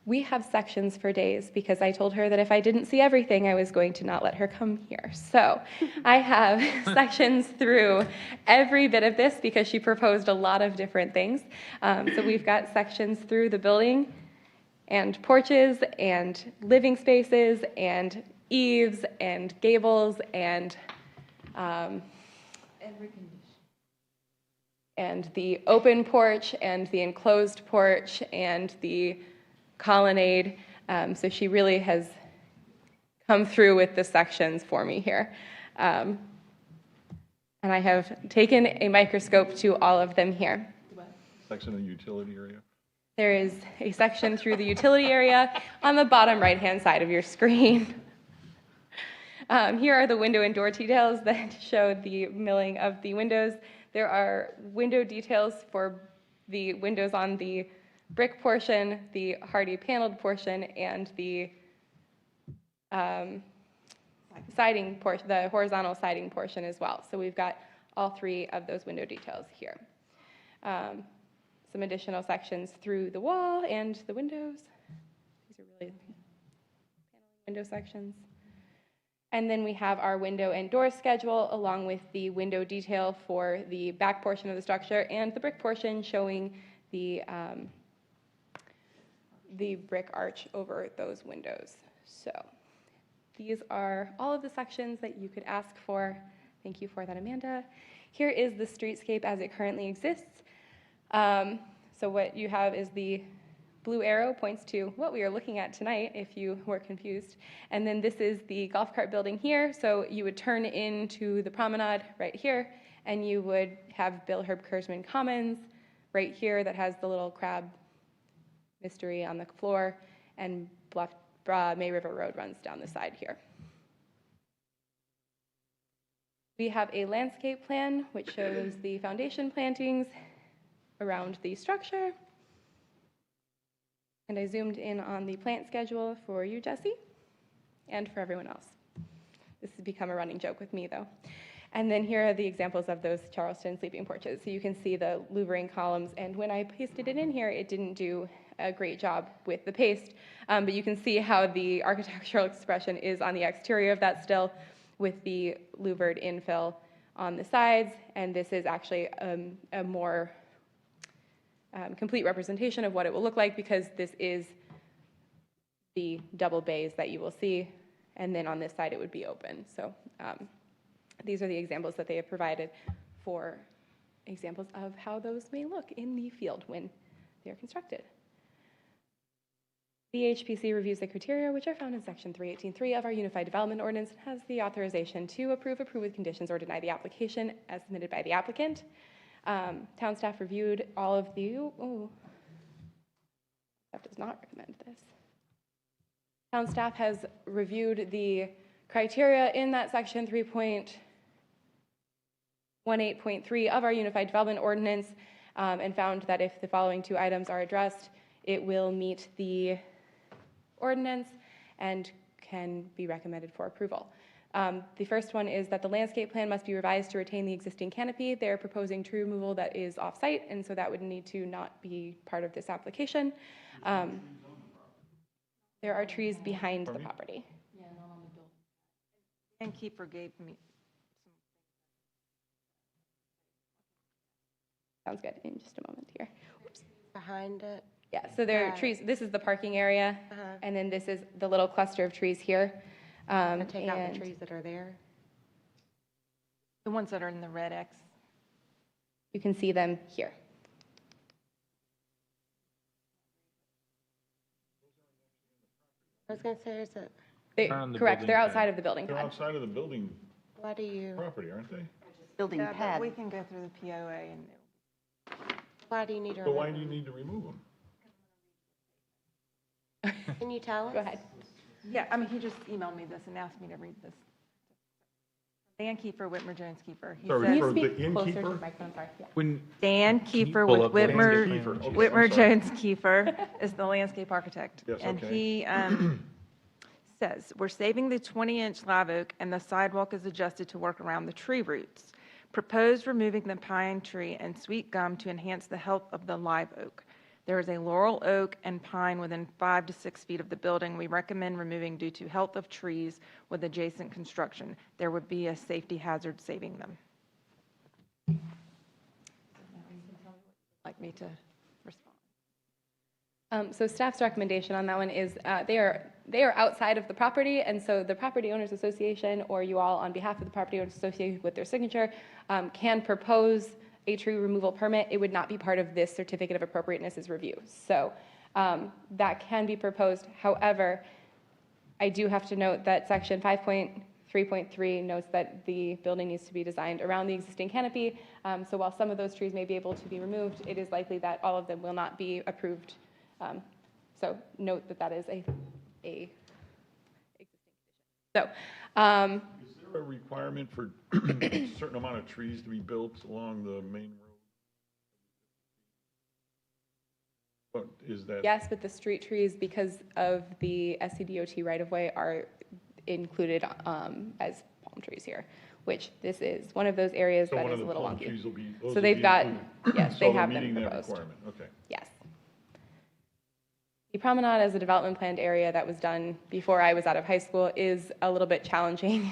C: We have sections for days, because I told her that if I didn't see everything, I was going to not let her come here. So I have sections through every bit of this, because she proposed a lot of different things. So we've got sections through the building, and porches, and living spaces, and eaves, and gables, and the open porch, and the enclosed porch, and the colonnade. So she really has come through with the sections for me here. And I have taken a microscope to all of them here.
A: Section of the utility area.
C: There is a section through the utility area on the bottom right-hand side of your screen. Here are the window and door details that show the milling of the windows. There are window details for the windows on the brick portion, the hardy paneled portion, and the siding portion, the horizontal siding portion as well. So we've got all three of those window details here. Some additional sections through the wall and the windows. These are really paneling window sections. And then we have our window and door schedule, along with the window detail for the back portion of the structure, and the brick portion showing the brick arch over those windows. So these are all of the sections that you could ask for. Thank you for that, Amanda. Here is the streetscape as it currently exists. So what you have is the blue arrow points to what we are looking at tonight, if you were confused. And then this is the golf cart building here. So you would turn into the promenade right here, and you would have Bill Herb Kurzman Commons right here that has the little crab mystery on the floor, and May River Road runs down the side here. We have a landscape plan which shows the foundation plantings around the structure. And I zoomed in on the plant schedule for you, Jesse, and for everyone else. This has become a running joke with me, though. And then here are the examples of those Charleston sleeping porches. So you can see the louvering columns, and when I pasted it in here, it didn't do a great job with the paste, but you can see how the architectural expression is on the exterior of that still, with the louvered infill on the sides, and this is actually a more complete representation of what it will look like, because this is the double bays that you will see, and then on this side it would be open. So these are the examples that they have provided for examples of how those may look in the field when they are constructed. The HPC reviews the criteria which are found in section 318.3 of our Unified Development Ordinance and has the authorization to approve with conditions, or deny the application as submitted by the applicant. Town staff reviewed all of the, staff does not recommend this. Town staff has reviewed the criteria in that section 3.18.3 of our Unified Development Ordinance, and found that if the following two items are addressed, it will meet the ordinance and can be recommended for approval. The first one is that the landscape plan must be revised to retain the existing canopy. They're proposing tree removal that is off-site, and so that would need to not be part of this application. There are trees behind the property.
N: Yeah, not on the building. And Keeper gave me
C: Sounds good. In just a moment here. Oops.
F: Behind it.
C: Yeah, so there are trees. This is the parking area, and then this is the little cluster of trees here.
F: And take out the trees that are there.
N: the ones that are in the red X.
C: You can see them here.
F: I was going to say, is it,
C: Correct, they're outside of the building
A: They're
C: pad.
A: outside of the building
F: why do you,
A: property, aren't they?
N: Building pad. We can go through the POA and
F: why do you need to
A: So why
F: remove
A: do you need to remove them?
F: them? Can you tell us?
C: Go ahead.
N: yeah, I mean, he just emailed me this and asked me to read this. Dan Kiefer, Whitmer Jones Kiefer. He
A: Sorry,
N: says-
A: for the
C: Closer to the
A: innkeeper?
C: microphone, sorry. Yeah.
D: When,
N: Dan
D: Can you
N: Kiefer
D: pull
N: with
D: up the
N: Whitmer,
D: landscape plan?
A: Okay, I'm
N: Whitmer
A: sorry.
N: Jones Kiefer is the landscape architect.
A: Yes,
N: And
A: okay.
N: he says, we're saving the 20-inch live oak and the sidewalk is adjusted to work around the tree roots. Proposed removing the pine tree and sweet gum to enhance the health of the live oak. There is a laurel oak and pine within 5 to 6 feet of the building. We recommend removing due to health of trees with adjacent construction. There would be a safety hazard saving them. Like me to respond.
C: So staff's recommendation on that one is they are outside of the property, and so the Property Owners Association, or you all on behalf of the Property Owners Association with their signature, can propose a tree removal permit. It would not be part of this Certificate of Appropriateness review. So that can be proposed. However, I do have to note that section 5.3.3 notes that the building needs to be designed around the existing canopy. So while some of those trees may be able to be removed, it is likely that all of them will not be approved. So note that that is a existing condition. So
A: Is there a requirement for a certain amount of trees to be built along the main road? What is that?
C: yes, but the street trees, because of the SCDOT right-of-way, are included as palm trees here, which this is one of those areas
A: So
C: that
A: one
C: is
A: of
C: a
A: the
C: little
A: palm
C: wonky.
A: trees will be, those
C: So
A: will
C: they've
A: be
C: got,
A: included.
C: yes,
A: So
C: they
A: they're
C: have them
A: meeting that
C: proposed.
A: requirement, okay.
C: Yes. The promenade as a development planned area that was done before I was out of high school is a little bit challenging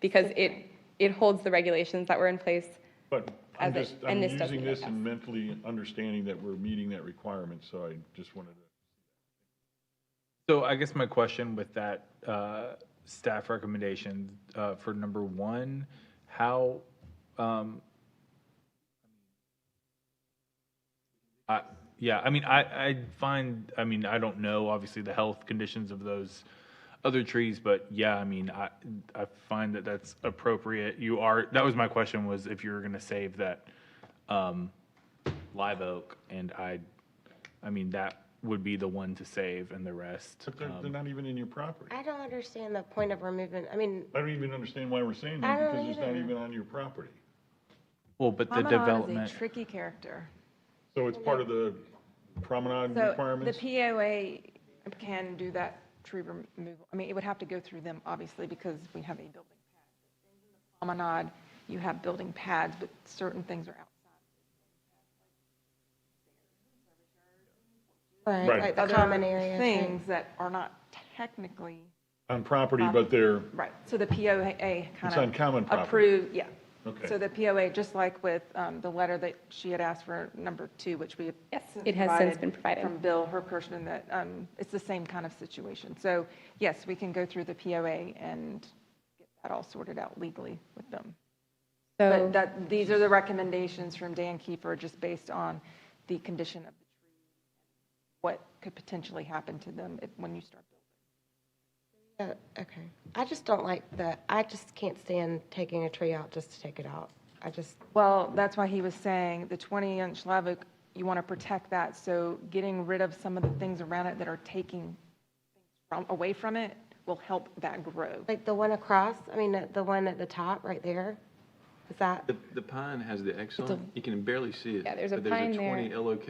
C: because it holds the regulations that were in place.
A: But
C: As
A: I'm
C: it-
A: just,
C: and
A: I'm
C: this doesn't
A: using
C: make
A: this and mentally understanding that we're meeting that requirement, so I just wanted to.
D: so I guess my question with that staff recommendation for number one, how Yeah, I mean, I find, I mean, I don't know, obviously, the health conditions of those other trees, but yeah, I mean, I find that that's appropriate. That was my question, was if you were gonna save that, live oak, and I mean, that would be the one to save, and the rest.
A: But they're not even in your property.
F: I don't understand the point of removing, I mean,
A: I don't even understand why we're saying
F: I
A: that,
F: don't
A: because it's not
F: either.
A: even on your property.
D: Well, but the
N: Promenade is
D: development,
N: a tricky character.
A: So it's part of the promenade
N: So the
A: requirements?
N: POA can do that tree removal. I mean, it would have to go through them, obviously, because we have a building pad. Promenade, you have building pads, but certain things are outside.
F: right,
A: Right.
F: like the
N: Other
F: common area thing.
N: things that are not technically,
A: On property, but they're,
N: right. So the POA
A: it's
N: kind
A: on
N: of
A: common property.
N: approved, yeah.
A: Okay.
N: So the POA, just like with the letter that she had asked for number 2, which we have
C: Yes,
N: since
C: it has since been provided.
N: from Bill, her person, that it's the same kind of situation. So yes, we can go through the POA and get that all sorted out legally with them.
C: So,
N: But these are the recommendations from Dan Kiefer, just based on the condition of the tree, what could potentially happen to them when you start building.
F: Okay. I just don't like I just can't stand taking a tree out just to take it out.
N: Well, that's why he was saying the 20-inch live oak, you want to protect that, so getting rid of some of the things around it that are taking things away from it will help that grow.
F: Like the one across, I mean, the one at the top right there, is that,
I: The pine has the X on it. You can barely see it.
C: Yeah, there's a
I: but
C: pine
I: There's a
C: there.
I: 20 LOK.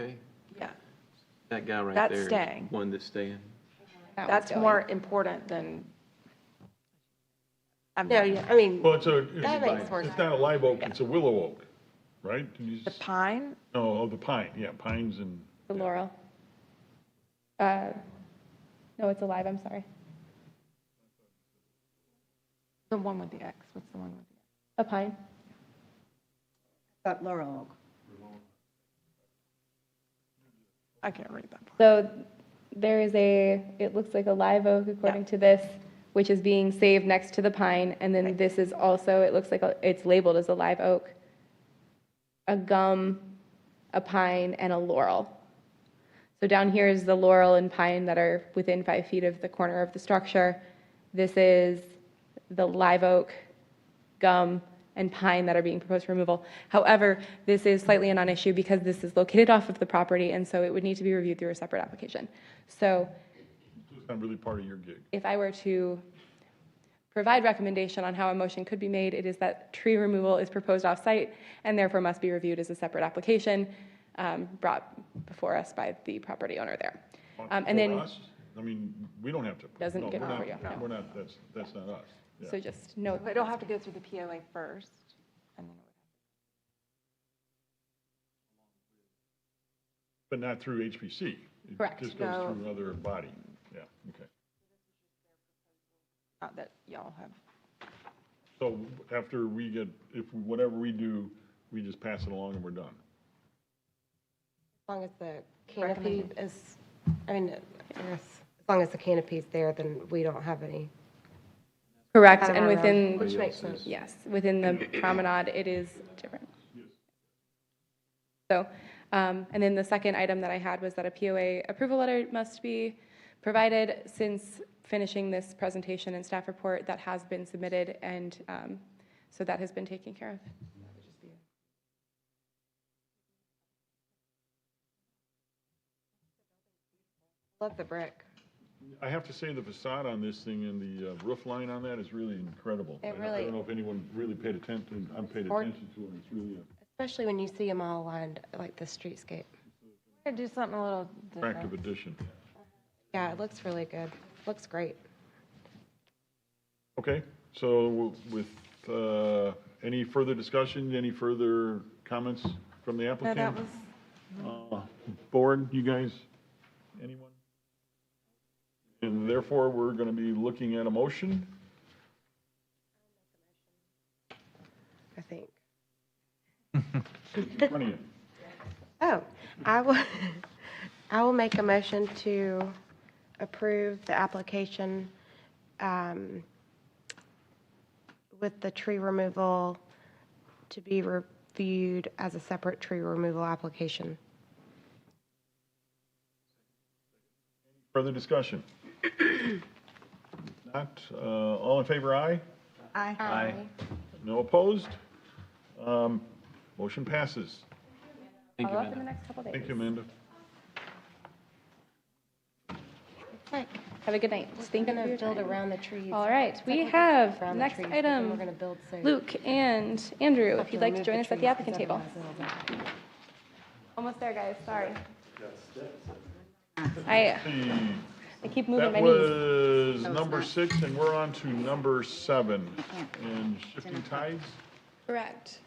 N: Yeah,
I: That guy right
N: That's
I: there is
N: staying.
I: one that's staying.
C: that one's
N: that's
C: going.
N: more important than.
F: no, yeah, I mean,
A: Well,
F: that makes more
A: it's
F: sense.
A: not a live oak, it's a willow oak, right?
N: The pine,
A: Oh, the pine, yeah, pines and,
C: The laurel. No, it's alive, I'm sorry.
N: the one with the X, what's the one with the X?
C: A pine.
G: That laurel oak.
N: I can't read that part.
C: So there is it looks like a live oak according to this, which is being saved next to the pine. And then this is also, it looks like it's labeled as a live oak, a gum, a pine, and a laurel. So down here is the laurel and pine that are within 5 feet of the corner of the structure. This is the live oak, gum, and pine that are being proposed for removal. However, this is slightly a non-issue because this is located off of the property, and so it would need to be reviewed through a separate application. So
A: it's not really part of your gig.
C: if I were to provide recommendation on how a motion could be made, it is that tree removal is proposed off-site and therefore must be reviewed as a separate application brought before us by the property owner there. And
A: For
C: then,
A: us? I mean, we don't have to.
C: Doesn't
A: no,
C: get
A: we're not-
C: before you, no.
A: We're not, that's not us. Yeah.
C: so just note.
N: But it'll have to go through the POA first, and then it
A: But not through HPC.
C: Correct.
A: It just goes
N: No.
A: through another body. Yeah, okay.
N: not that y'all have.
A: So after we get, whatever we do, we just pass it along and we're done.
F: as long as the canopy is, I mean, I guess, as long as the canopy's there, then we don't have any.
C: Correct,
F: I don't
C: and
F: know.
C: within,
F: Which makes sense.
C: yes, within the promenade, it is different. So, and then the second item that I had was that a POA approval letter must be provided. Since finishing this presentation and staff report, that has been submitted, and so that has been taken care of.
F: Love the brick.
A: I have to say the facade on this thing and the roof line on that is really incredible.
F: It
A: I
F: really-
A: don't know if anyone really paid attention, I'm paid
F: Or-
A: attention to it, it's really
F: Especially when you see them all lined, like the streetscape.
N: We're gonna do something a little
A: a attractive
N: different.
A: addition.
F: Yeah, it looks really good. Looks great.
A: Okay, so with any further discussion, any further comments from the
N: No,
A: applicant?
N: that was,
A: Board, you guys, anyone? And therefore, we're going to be looking at a motion.
F: I think.
A: In front of you.
F: Oh, I will, I will make a motion to approve the application with the tree removal to be reviewed as a separate tree removal application.
A: Further discussion? Not, all in favor, aye?
G: Aye.
A: No opposed? Motion passes.
I: Thank you,
C: Follow up in the
I: Amanda.
C: next couple days.
A: Thank you, Amanda.
C: Have a good night. Thank you for
F: We're
C: your
F: going to build
C: time.
F: around the trees.
C: All right, we
F: Like we're
C: have
F: around the
C: next
F: trees, but then we're
C: item,
F: gonna build so-
C: Luke and Andrew,
F: Have
C: if you'd
F: to
C: like to
F: remove
C: join
F: the
C: us at the
F: trees,
C: applicant
F: 'cause
C: table.
F: otherwise it'll die.
C: Almost there, guys, sorry.
A: See,
C: I keep moving
A: that
C: my knees.
A: was number 6, and we're on to number 7. And shifting tides?
C: Correct.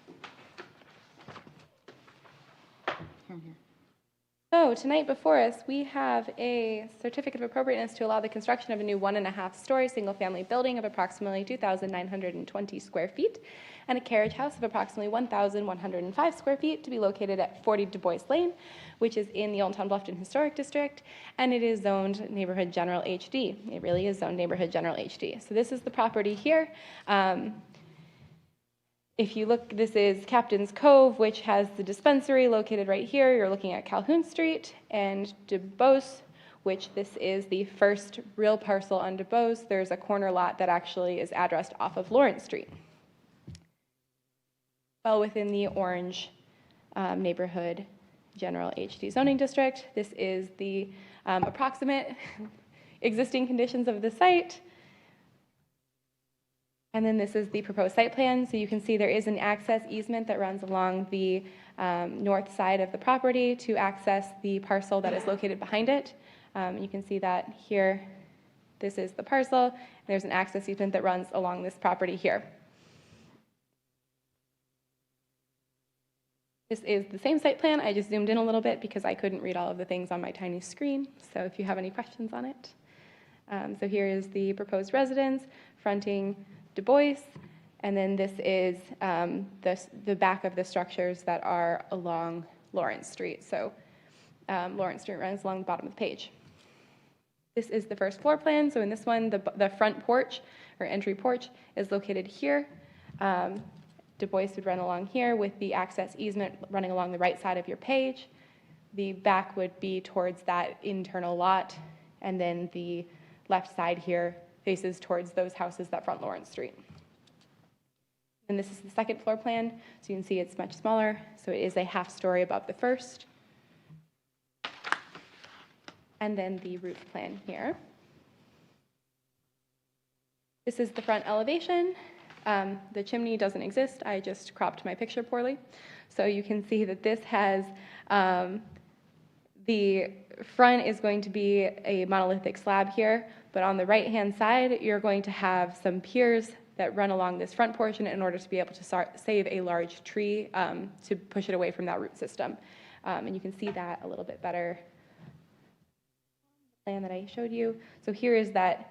C: So tonight before us, we have a certificate of appropriateness to allow the construction of a new 1.5-story single-family building of approximately 2,920 square feet and a carriage house of approximately 1,105 square feet to be located at 40 Du Bois Lane, which is in the Old Town Bluffton Historic District, and it is zoned Neighborhood General HD. It really is zoned Neighborhood General HD. So this is the property here. If you look, this is Captain's Cove, which has the dispensary located right here. You're looking at Calhoun Street, and Du Bois, which this is the first real parcel on Du Bois. There's a corner lot that actually is addressed off of Lawrence Street. Well within the orange neighborhood general HD zoning district. This is the approximate existing conditions of the site. And then this is the proposed site plan. So you can see there is an access easement that runs along the north side of the property to access the parcel that is located behind it. You can see that here. This is the parcel. There's an access easement that runs along this property here. This is the same site plan. I just zoomed in a little bit because I couldn't read all of the things on my tiny screen. So if you have any questions on it. So here is the proposed residence fronting Du Bois, and then this is the back of the structures that are along Lawrence Street. So Lawrence Street runs along the bottom of the page. This is the first floor plan. So in this one, the front porch or entry porch is located here. Du Bois would run along here with the access easement running along the right side of your page. The back would be towards that internal lot, and then the left side here faces towards those houses that front Lawrence Street. And this is the second floor plan, so you can see it's much smaller, so it is a half-story above the first. And then the roof plan here. This is the front elevation. The chimney doesn't exist. I just cropped my picture poorly. So you can see that this has, the front is going to be a monolithic slab here, but on the right-hand side, you're going to have some piers that run along this front portion in order to be able to save a large tree to push it away from that root system. And you can see that a little bit better plan that I showed you. So here is that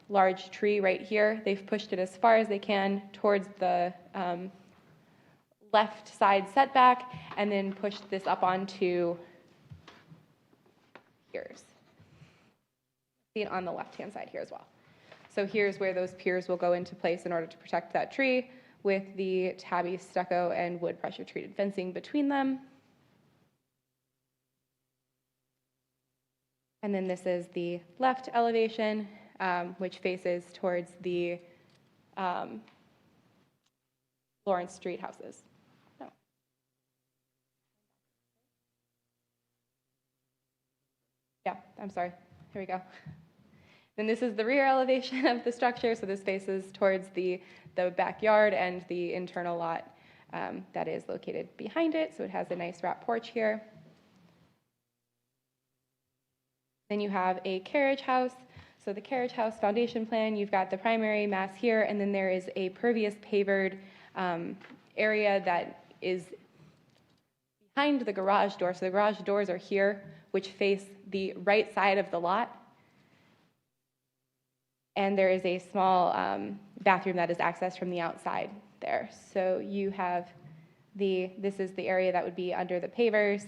C: large tree right here. They've pushed it as far as they can towards the left side setback and then pushed this up onto piers. See it on the left-hand side here as well. So here's where those piers will go into place in order to protect that tree with the tabby stucco and wood pressure treated fencing between them. And then this is the left elevation, which faces towards the Lawrence Street houses. No. Yeah, I'm sorry. Here we go. Then this is the rear elevation of the structure. So this faces towards the backyard and the internal lot that is located behind it. So it has a nice wrap porch here. Then you have a carriage house. So the carriage house foundation plan, you've got the primary mass here, and then there is a pervious pavered area that is behind the garage door. So the garage doors are here, which face the right side of the lot. And there is a small bathroom that is accessed from the outside there. So you have this is the area that would be under the pavers.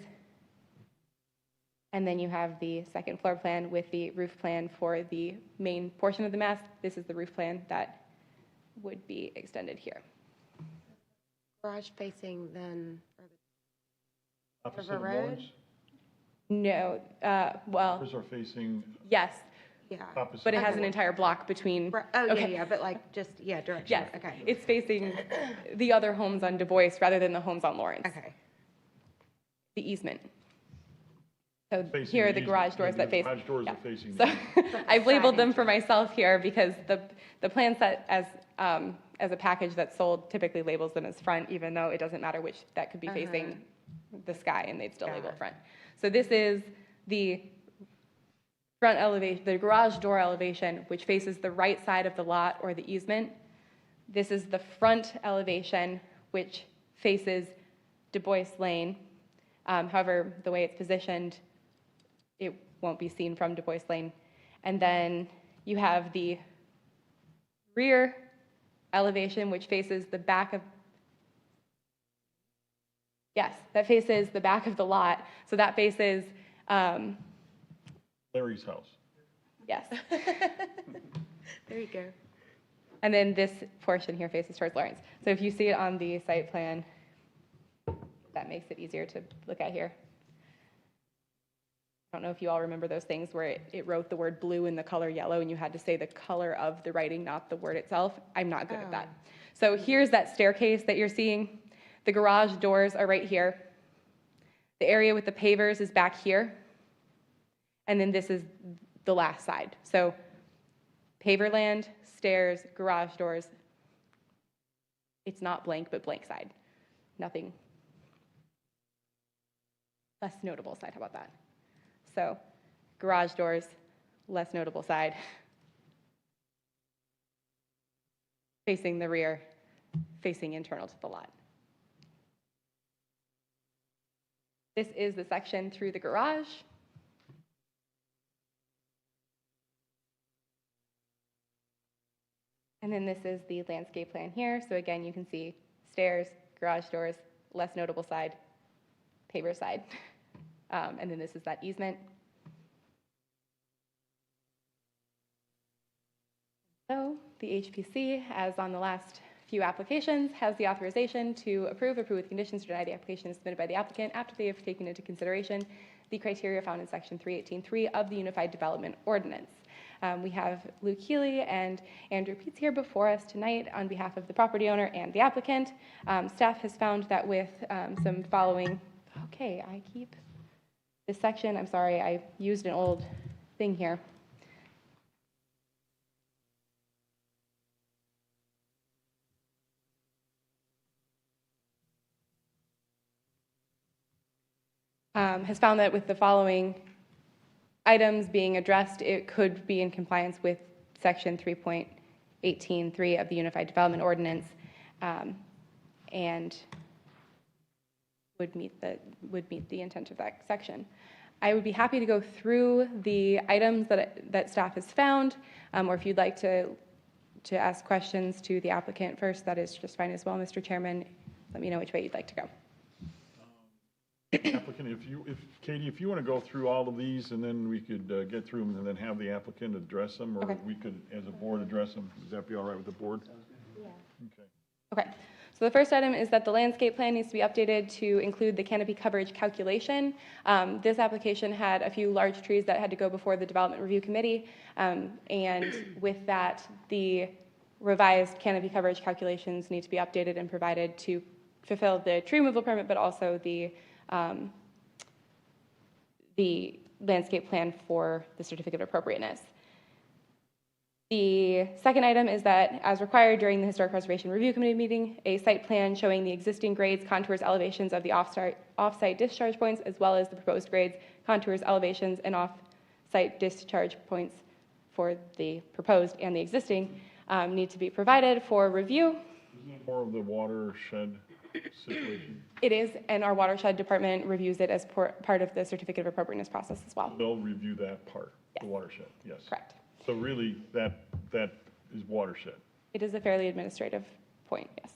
C: And then you have the second floor plan with the roof plan for the main portion of the mass. This is the roof plan that would be extended here.
F: Garage facing then, or
A: Opposite
F: River
A: of
F: Road?
A: Lawrence?
C: No, well,
A: Ours are facing
C: yes,
F: yeah.
A: opposite.
C: but it
A: of
C: has an
A: Lawrence.
C: entire block between.
F: Right, oh, yeah,
C: Okay.
F: yeah, but like, just, yeah, direction,
C: Yes,
F: okay.
C: it's facing the other homes on Du Bois rather than the homes on Lawrence.
F: Okay.
C: The easement. So
A: Facing
C: here are
A: the
C: the garage
A: easement.
C: doors that face.
A: Garage doors
C: yeah.
A: are facing
C: So
A: the
C: I've labeled them
F: Side
C: for myself here because the plan set as a package that's sold typically labels them as front, even though it doesn't matter which, that could be facing the sky and they'd still label it front. So this is the front elevation, the garage door elevation, which faces the right side of the lot or the easement. This is the front elevation, which faces Du Bois Lane. However, the way it's positioned, it won't be seen from Du Bois Lane. And then you have the rear elevation, which faces the back of, yes, that faces the back of the lot. So that faces,
A: Larry's house.
C: yes.
F: There you go.
C: And then this portion here faces towards Lawrence. So if you see it on the site plan, that makes it easier to look at here. I don't know if you all remember those things where it wrote the word blue in the color yellow and you had to say the color of the writing, not the word itself. I'm not good at that. So here's that staircase that you're seeing. The garage doors are right here. The area with the pavers is back here. And then this is the last side. So paver land, stairs, garage doors. It's not blank, but blank side. Nothing. Less notable side, how about that? So garage doors, less notable side. Facing the rear, facing internal to the lot. This is the section through the garage. And then this is the landscape plan here. So again, you can see stairs, garage doors, less notable side, paver side. And then this is that easement. So the HPC, as on the last few applications, has the authorization to approve with conditions, to deny the application is submitted by the applicant after they have taken into consideration the criteria found in section 318.3 of the Unified Development Ordinance. We have Luke Healy and Andrew Peets here before us tonight on behalf of the property owner and the applicant. Staff has found that with some following, okay, I keep this section, I'm sorry, I used an old thing here. Has found that with the following items being addressed, it could be in compliance with section 3.18.3 of the Unified Development Ordinance, and would meet the intent of that section. I would be happy to go through the items that staff has found, or if you'd like to ask questions to the applicant first, that is just fine as well, Mr. Chairman. Let me know which way you'd like to go.
A: Applicant, Katie, if you want to go through all of these and then we could get through them and then have the applicant address them, or
C: Okay.
A: we could, as a board, address them. Does that be all right with the board?
C: Yeah.
A: Okay.
C: Okay, so the first item is that the landscape plan needs to be updated to include the canopy coverage calculation. This application had a few large trees that had to go before the Development Review Committee, and with that, the revised canopy coverage calculations need to be updated and provided to fulfill the tree removal permit, but also the landscape plan for the Certificate of Appropriateness. The second item is that, as required during the Historic Preservation Review Committee meeting, a site plan showing the existing grades, contours, elevations of the off-site discharge points, as well as the proposed grades, contours, elevations, and off-site discharge points for the proposed and the existing need to be provided for review.
A: Isn't it more of the watershed situation?
C: It is, and our watershed department reviews it as part of the Certificate of Appropriateness process as well.
A: They'll review that part, the
C: Yes.
A: watershed, yes.
C: Correct.
A: So really, that is watershed.
C: It is a fairly administrative point, yes.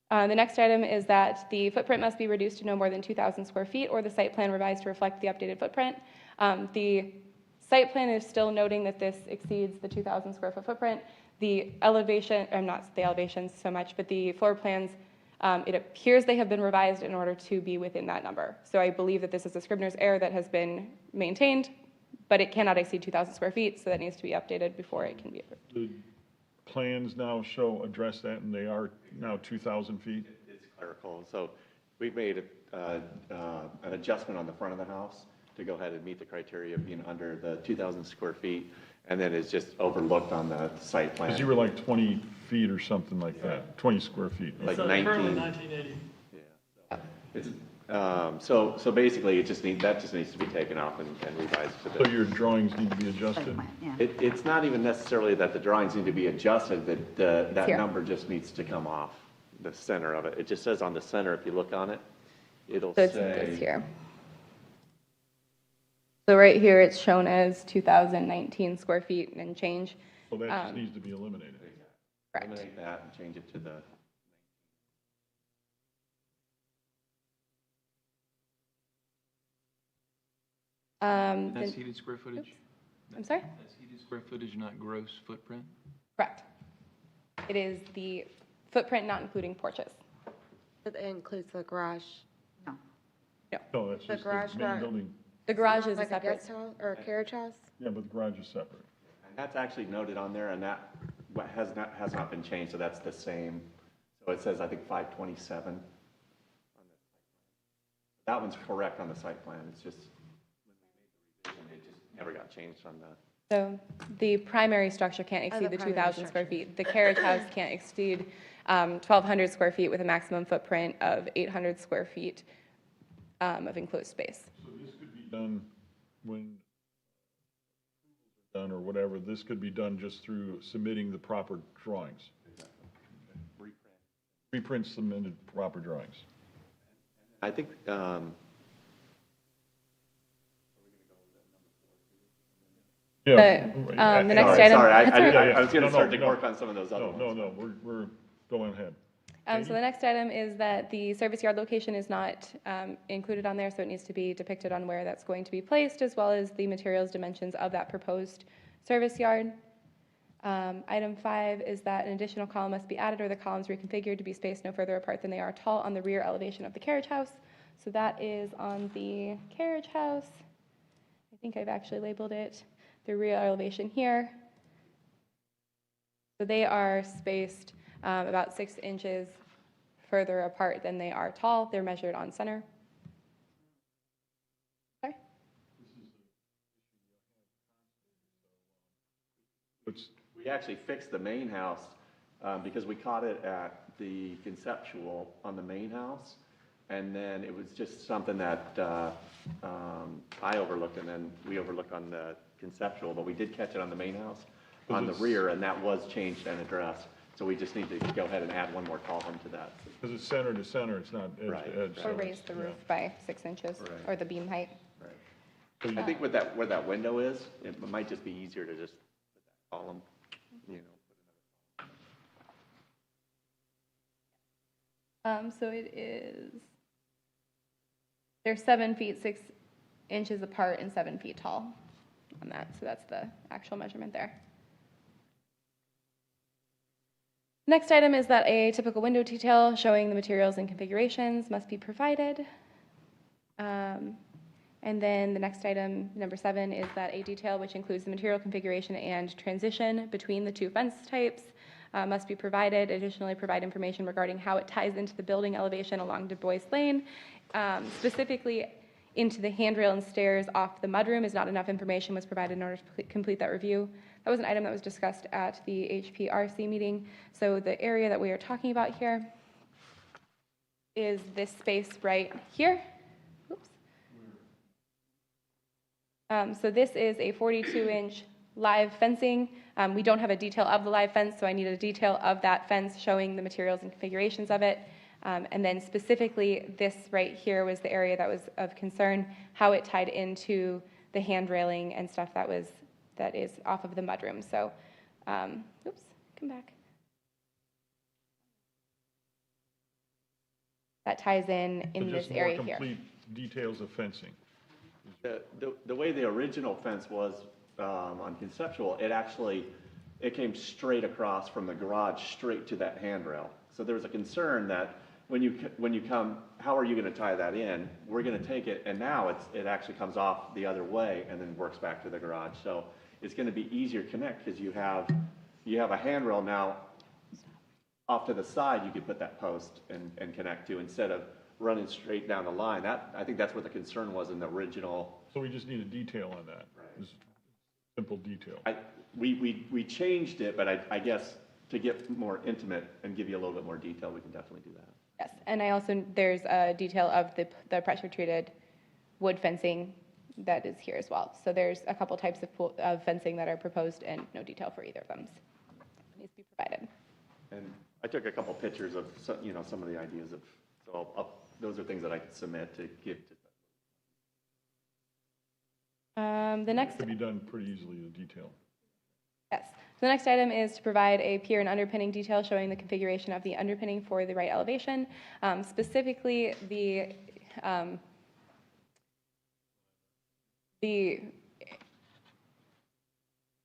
C: The next item is that the footprint must be reduced to no more than 2,000 square feet, or the site plan revised to reflect the updated footprint. The site plan is still noting that this exceeds the 2,000 square foot footprint. The elevation, or not the elevations so much, but the floor plans It appears they have been revised in order to be within that number. So I believe that this is a Scrivener's error that has been maintained, but it cannot exceed 2,000 square feet, so that needs to be updated before it can be approved.
A: The plans now address that, and they are now 2,000 feet?
O: It's clerical. So we've made an adjustment on the front of the house to go ahead and meet the criteria of being under the 2,000 square feet, and then it's just overlooked on the site plan.
A: Because you were like 20 feet or something like that, 20 square feet.
O: Like
P: So
O: 19.
P: currently 1980.
O: Yeah. So basically, that just needs to be taken off and revised to
A: So
O: the.
A: your drawings need to be adjusted?
G: Yeah.
O: It's not even necessarily that the drawings need to be adjusted, that
C: Here.
O: number just needs to come off the center of it. It just says on the center, if you look on it, it'll
C: So it's
O: say.
C: here. So right here, it's shown as 2,019 square feet and change.
A: So that just needs to be eliminated.
C: Correct.
O: Eliminate that and change it to the.
I: That's
C: then-
I: heated square footage?
C: I'm sorry?
I: That's heated square footage, not gross footprint?
C: Correct. It is the footprint not including porches.
F: It includes the garage.
A: No, that's
F: The
A: just the
F: garage
A: main
F: not-
A: building.
C: The garage is a
F: Like a
C: separate.
F: guest house or a carriage house?
A: Yeah, but the garage is separate.
O: And that's actually noted on there, and that has not been changed, so that's the same. So it says, I think, 527. That one's correct on the site plan, it's just, when we made the revision, it just never got changed on the.
C: So the primary structure can't
F: Oh,
C: exceed
F: the
C: the
F: primary
C: 2,000 square
F: structure.
C: feet. The carriage house can't exceed 1,200 square feet with a maximum footprint of 800 square feet of enclosed space.
A: So this could be done when done or whatever, this could be done just through submitting the proper drawings. Reprint submitted proper drawings.
O: I think,
A: Yeah.
C: The next
O: sorry,
C: item.
O: sorry,
C: That's all right.
O: I was gonna
A: No,
O: start to
A: no.
O: work on some of those other
A: No,
O: ones.
A: no, we're going ahead.
C: So the next item is that the service yard location is not included on there, so it needs to be depicted on where that's going to be placed, as well as the materials dimensions of that proposed service yard. Item 5 is that an additional column must be added or the columns reconfigured to be spaced no further apart than they are tall on the rear elevation of the carriage house. So that is on the carriage house. I think I've actually labeled it the rear elevation here. So they are spaced about 6 inches further apart than they are tall. They're measured on center. Sorry?
O: We actually fixed the main house because we caught it at the conceptual on the main house. And then it was just something that I overlooked, and then we overlooked on the conceptual, but we did catch it on the main house, on the rear, and that was changed and addressed. So we just need to go ahead and add one more column to that.
A: Because it's center to center, it's not edge
O: Right,
A: to edge.
O: right.
C: Or
A: so
C: raise the roof by 6 inches,
O: Right.
C: or the beam height.
O: Right. I think where that window is, it might just be easier to just put that column, you know.
C: So it is, they're 7 feet 6 inches apart and 7 feet tall on that. So that's the actual measurement there. Next item is that a typical window detail showing the materials and configurations must be provided. And then the next item, number 7, is that a detail which includes the material configuration and transition between the two fence types must be provided. Additionally, provide information regarding how it ties into the building elevation along Du Bois Lane. Specifically, into the handrail and stairs off the mudroom is not enough information was provided in order to complete that review. That was an item that was discussed at the HPRC meeting. So the area that we are talking about here is this space right here. Oops. So this is a 42-inch live fencing. We don't have a detail of the live fence, so I need a detail of that fence showing the materials and configurations of it. And then specifically, this right here was the area that was of concern, how it tied into the hand railing and stuff that is off of the mudroom. So, oops, come back. That ties in this area
A: Just more
C: here.
A: complete details of fencing.
O: The way the original fence was on conceptual, it came straight across from the garage straight to that handrail. So there was a concern that when you come, how are you going to tie that in? We're going to take it, and now it actually comes off the other way and then works back to the garage. So it's going to be easier to connect because you have a handrail now off to the side. You could put that post and connect to instead of running straight down the line. I think that's what the concern was in the original.
A: So we just need a detail on that. Just simple detail.
O: We changed it, but I guess to get more intimate and give you a little bit more detail, we can definitely do that.
C: Yes, and there's a detail of the pressure-treated wood fencing that is here as well. So there's a couple types of fencing that are proposed and no detail for either of them. It needs to be provided.
O: And I took a couple pictures of some of the ideas of, so those are things that I could submit to give to.
C: The next
A: Could be done pretty easily, the detail.
C: Yes. So the next item is to provide a pier and underpinning detail showing the configuration of the underpinning for the right elevation, specifically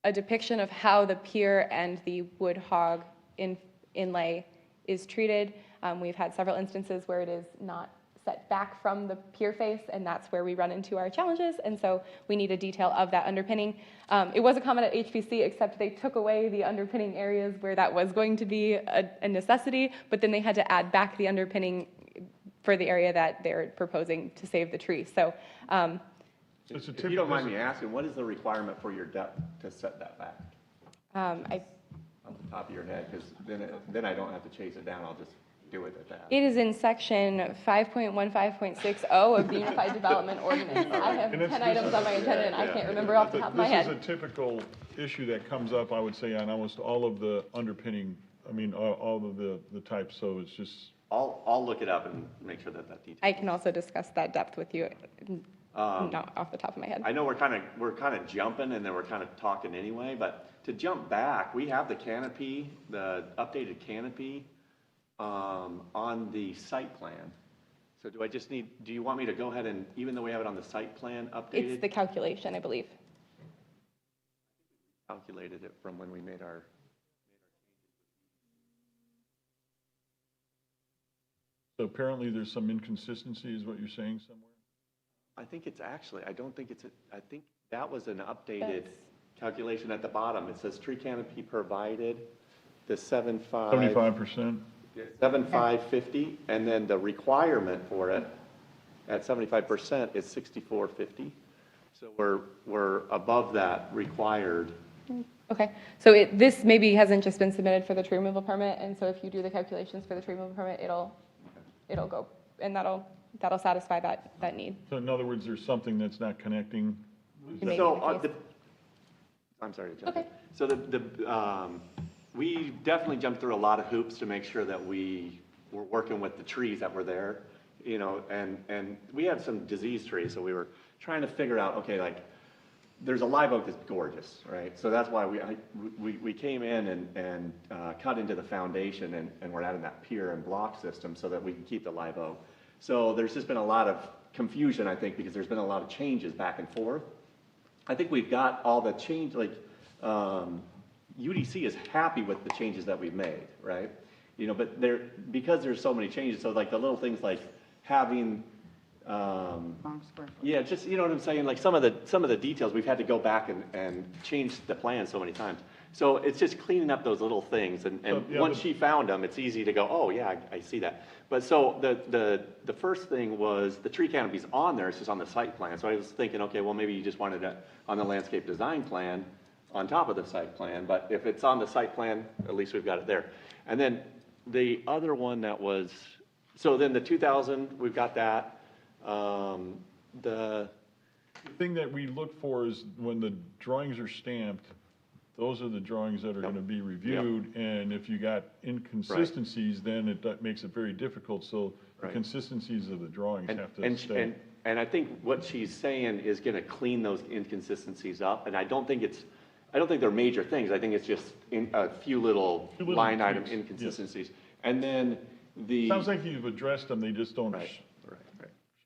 C: a depiction of how the pier and the wood hog inlay is treated. We've had several instances where it is not set back from the pier face, and that's where we run into our challenges, and so we need a detail of that underpinning. It was a comment at HPC, except they took away the underpinning areas where that was going to be a necessity, but then they had to add back the underpinning for the area that they're proposing to save the tree. So
O: if you don't mind me asking, what is the requirement for your depth to set that back? On the top of your head, because then I don't have to chase it down, I'll just do it at that.
C: it is in section 5.15.60 of the Unified Development Ordinance. I have 10 items on my agenda, and I can't remember off the top of my head.
A: This is a typical issue that comes up, I would say, on almost all of the underpinning, all of the types, so it's just.
O: I'll look it up and make sure that detail.
C: I can also discuss that depth with you, not off the top of my head.
O: I know we're kind of jumping, and then we're kind of talking anyway, but to jump back, we have the canopy, the updated canopy on the site plan. So do you want me to go ahead and, even though we have it on the site plan updated?
C: It's the calculation, I believe.
O: Calculated it from when we made our
A: So apparently there's some inconsistency, is what you're saying somewhere?
O: I think I think that was an updated calculation at the bottom. It says tree canopy provided, the
A: 75%?
O: 7550, and then the requirement for it at 75% is 6450. So we're above that required.
C: Okay, so this maybe hasn't just been submitted for the tree removal permit, and so if you do the calculations for the tree removal permit, it'll go, and that'll satisfy that need.
A: So in other words, there's something that's not connecting?
O: I'm sorry to jump in. So we definitely jumped through a lot of hoops to make sure that we were working with the trees that were there, and we had some disease trees, so we were trying to figure out, okay, like, there's a live oak that's gorgeous, right? So that's why we came in and cut into the foundation, and we're adding that pier and block system so that we can keep the live oak. So there's just been a lot of confusion, I think, because there's been a lot of changes back and forth. I think we've got all the change, like, UDC is happy with the changes that we've made, right? But because there's so many changes, so like the little things like having, yeah, just, you know what I'm saying? Like some of the details, we've had to go back and change the plan so many times. So it's just cleaning up those little things, and once she found them, it's easy to go, oh yeah, I see that. But so the first thing was the tree canopy's on there, it's just on the site plan. So I was thinking, okay, well maybe you just wanted it on the landscape design plan on top of the site plan, but if it's on the site plan, at least we've got it there. And then the other one that was, so then the 2000, we've got that. The
A: thing that we look for is when the drawings are stamped, those are the drawings that are going to be reviewed, and if you got inconsistencies, then it makes it very difficult, so the consistencies of the drawings have to stay.
O: And I think what she's saying is going to clean those inconsistencies up, and I don't think they're major things. I think it's just a few little line item inconsistencies. Yes. And then
A: sounds like you've addressed them, they just don't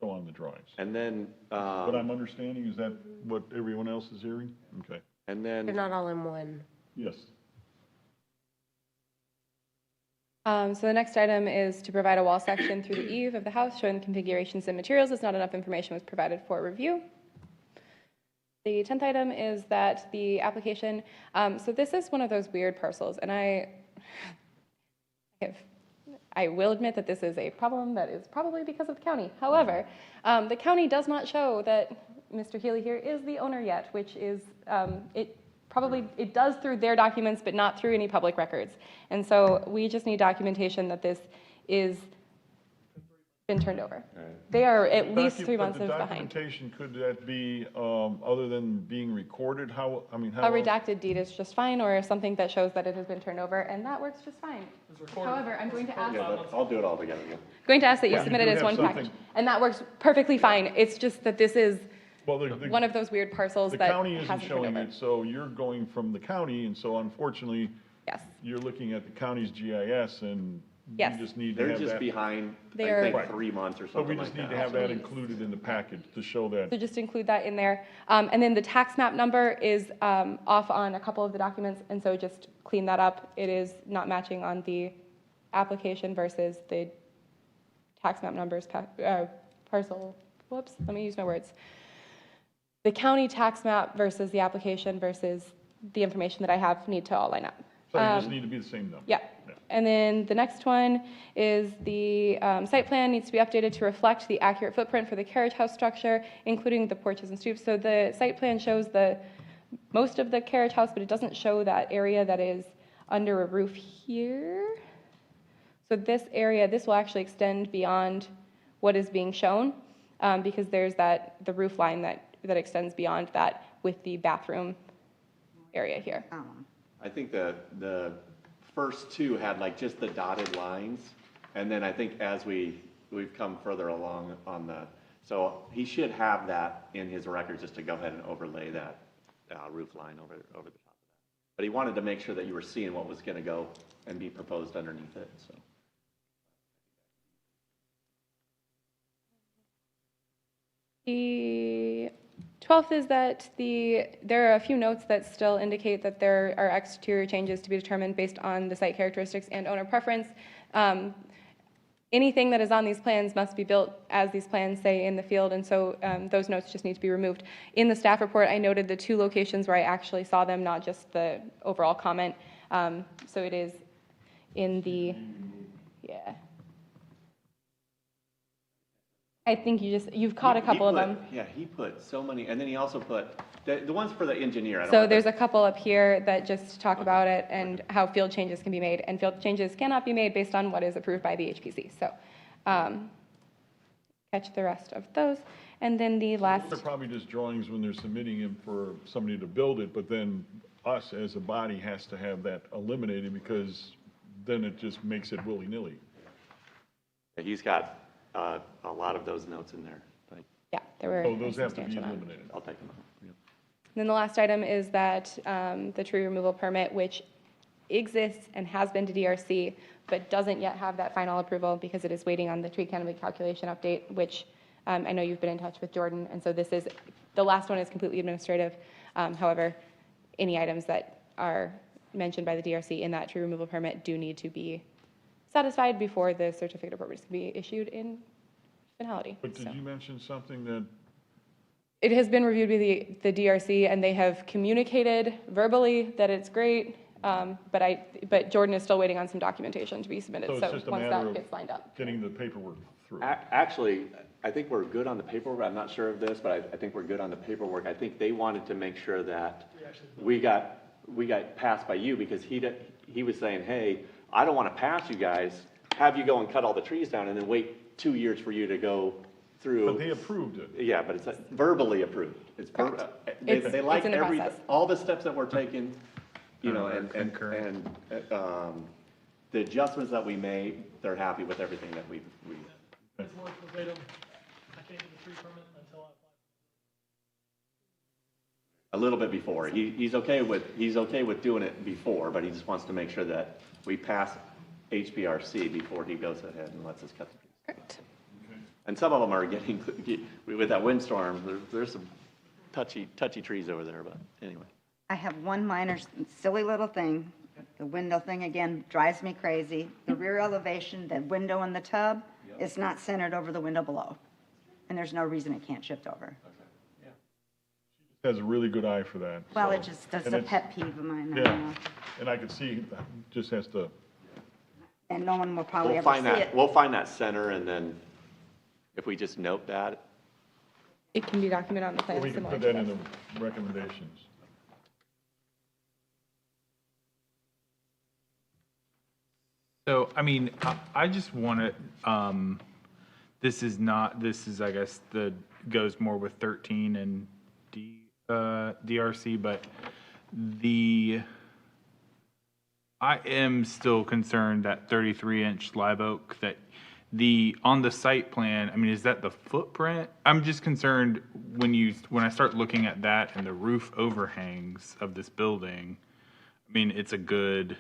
A: show on the drawings.
O: And then
A: what I'm understanding, is that what everyone else is hearing? Okay.
O: And then
F: They're not all in one.
A: Yes.
C: So the next item is to provide a wall section through the eave of the house showing the configurations and materials as not enough information was provided for review. The 10th item is that the application, so this is one of those weird parcels, and I will admit that this is a problem that is probably because of the county. However, the county does not show that Mr. Healy here is the owner yet, which is, it does through their documents, but not through any public records. And so we just need documentation that this is been turned over. They are at least 3 months
A: But the
C: behind.
A: documentation, could that be, other than being recorded, how, I mean, how?
C: A
A: else?
C: redacted deed is just fine, or something that shows that it has been turned over, and that works just fine. However, I'm going to ask,
O: Yeah, but I'll do it all together, yeah.
C: that you
A: Well,
C: submit it
A: do
C: as
A: have
C: one
A: something-
C: package, and that works perfectly fine. It's just that this is
A: Well,
C: one of those weird parcels
A: the
C: that
A: county isn't
C: hasn't turned
A: showing
C: over.
A: it, so you're going from the county, and so unfortunately,
C: Yes.
A: you're looking at the county's GIS, and you
C: Yes.
A: just need to
O: They're
A: have
O: just
A: that.
O: behind,
C: They
O: I
C: are-
O: think,
A: Right.
O: 3 months or
A: But we
O: something like
A: just need
O: that.
A: to have that included in the package to show that.
C: So just include that in there. And then the tax map number is off on a couple of the documents, and so just clean that up. It is not matching on the application versus the tax map numbers, parcel, whoops, let me use my words. The county tax map versus the application versus the information that I have need to all line up.
A: So you just need to be the same number.
C: Yeah. And then the next one is the site plan needs to be updated to reflect the accurate footprint for the carriage house structure, including the porches and stoops. So the site plan shows most of the carriage house, but it doesn't show that area that is under a roof here. So this area, this will actually extend beyond what is being shown, because there's the roof line that extends beyond that with the bathroom area here.
O: I think the first two had like just the dotted lines, and then I think as we've come further along on so he should have that in his record just to go ahead and overlay that roof line over the top of that. But he wanted to make sure that you were seeing what was going to go and be proposed underneath it, so.
C: The 12th is that there are a few notes that still indicate that there are exterior changes to be determined based on the site characteristics and owner preference. Anything that is on these plans must be built as these plans say in the field, and so those notes just need to be removed. In the staff report, I noted the 2 locations where I actually saw them, not just the overall comment. So it is in the, yeah. I think you've caught a couple of them.
O: Yeah, he put so many, and then he also put, the ones for the engineer.
C: So there's a couple up here that just talk about it and how field changes can be made, and field changes cannot be made based on what is approved by the HPC. So catch the rest of those. And then the last.
A: They're probably just drawings when they're submitting them for somebody to build it, but then us as a body has to have that eliminated, because then it just makes it willy-nilly.
O: He's got a lot of those notes in there. Like,
C: Yeah, there were.
A: So those have to be
C: substantial amount.
A: eliminated.
O: I'll take them out. Yep.
C: Then the last item is that the tree removal permit, which exists and has been to DRC, but doesn't yet have that final approval because it is waiting on the tree canopy calculation update, which I know you've been in touch with Jordan, and so the last one is completely administrative. However, any items that are mentioned by the DRC in that tree removal permit do need to be satisfied before the certificate of appropriateness can be issued in finality.
A: But did you mention something that,
C: It has been reviewed by the DRC, and they have communicated verbally that it's great, but Jordan is still waiting on some documentation to be submitted,
A: so it's
C: so
A: just a
C: once
A: matter
C: that
A: of
C: gets lined up.
A: getting the paperwork through?
O: Actually, I think we're good on the paperwork. I'm not sure of this, but I think we're good on the paperwork. I think they wanted to make sure that we got passed by you, because he was saying, hey, I don't want to pass you guys, have you go and cut all the trees down and then wait 2 years for you to go through.
A: But they approved it.
O: Yeah, but it's verbally approved. It's they like
C: it's in the
O: every,
C: process.
O: all the steps that we're taking, you know, and the adjustments that we made, they're happy with everything that we.
P: It's more verbatim. I can't get the tree permit until I apply.
O: A little bit before. He's okay with doing it before, but he just wants to make sure that we pass HPRC before he goes ahead and lets us cut the trees.
C: Correct.
O: And some of them are getting, with that windstorm, there's some touchy trees over there, but anyway.
G: I have one minor, silly little thing. The window thing, again, drives me crazy. The rear elevation, the window in the tub is not centered over the window below. And there's no reason it can't shift over.
A: Has a really good eye for that.
G: Well,
A: so-
G: it just, that's
A: and
G: a
A: it's-
G: pet peeve of mine. I don't
A: Yeah,
G: know.
A: and I could see, just has to,
G: And no one will probably
O: We'll
G: ever
O: find
G: see it.
O: we'll find that center, and then if we just note that,
C: It can be documented on the plan
A: we can
C: similar
A: put
C: to
A: that in
C: this.
A: the recommendations.
D: So, I mean, I just want to, this is, I guess, goes more with 13 and DRC, but I am still concerned that 33-inch live oak, that on the site plan, I mean, is that the footprint? I'm just concerned when I start looking at that and the roof overhangs of this building, I mean, it's a good,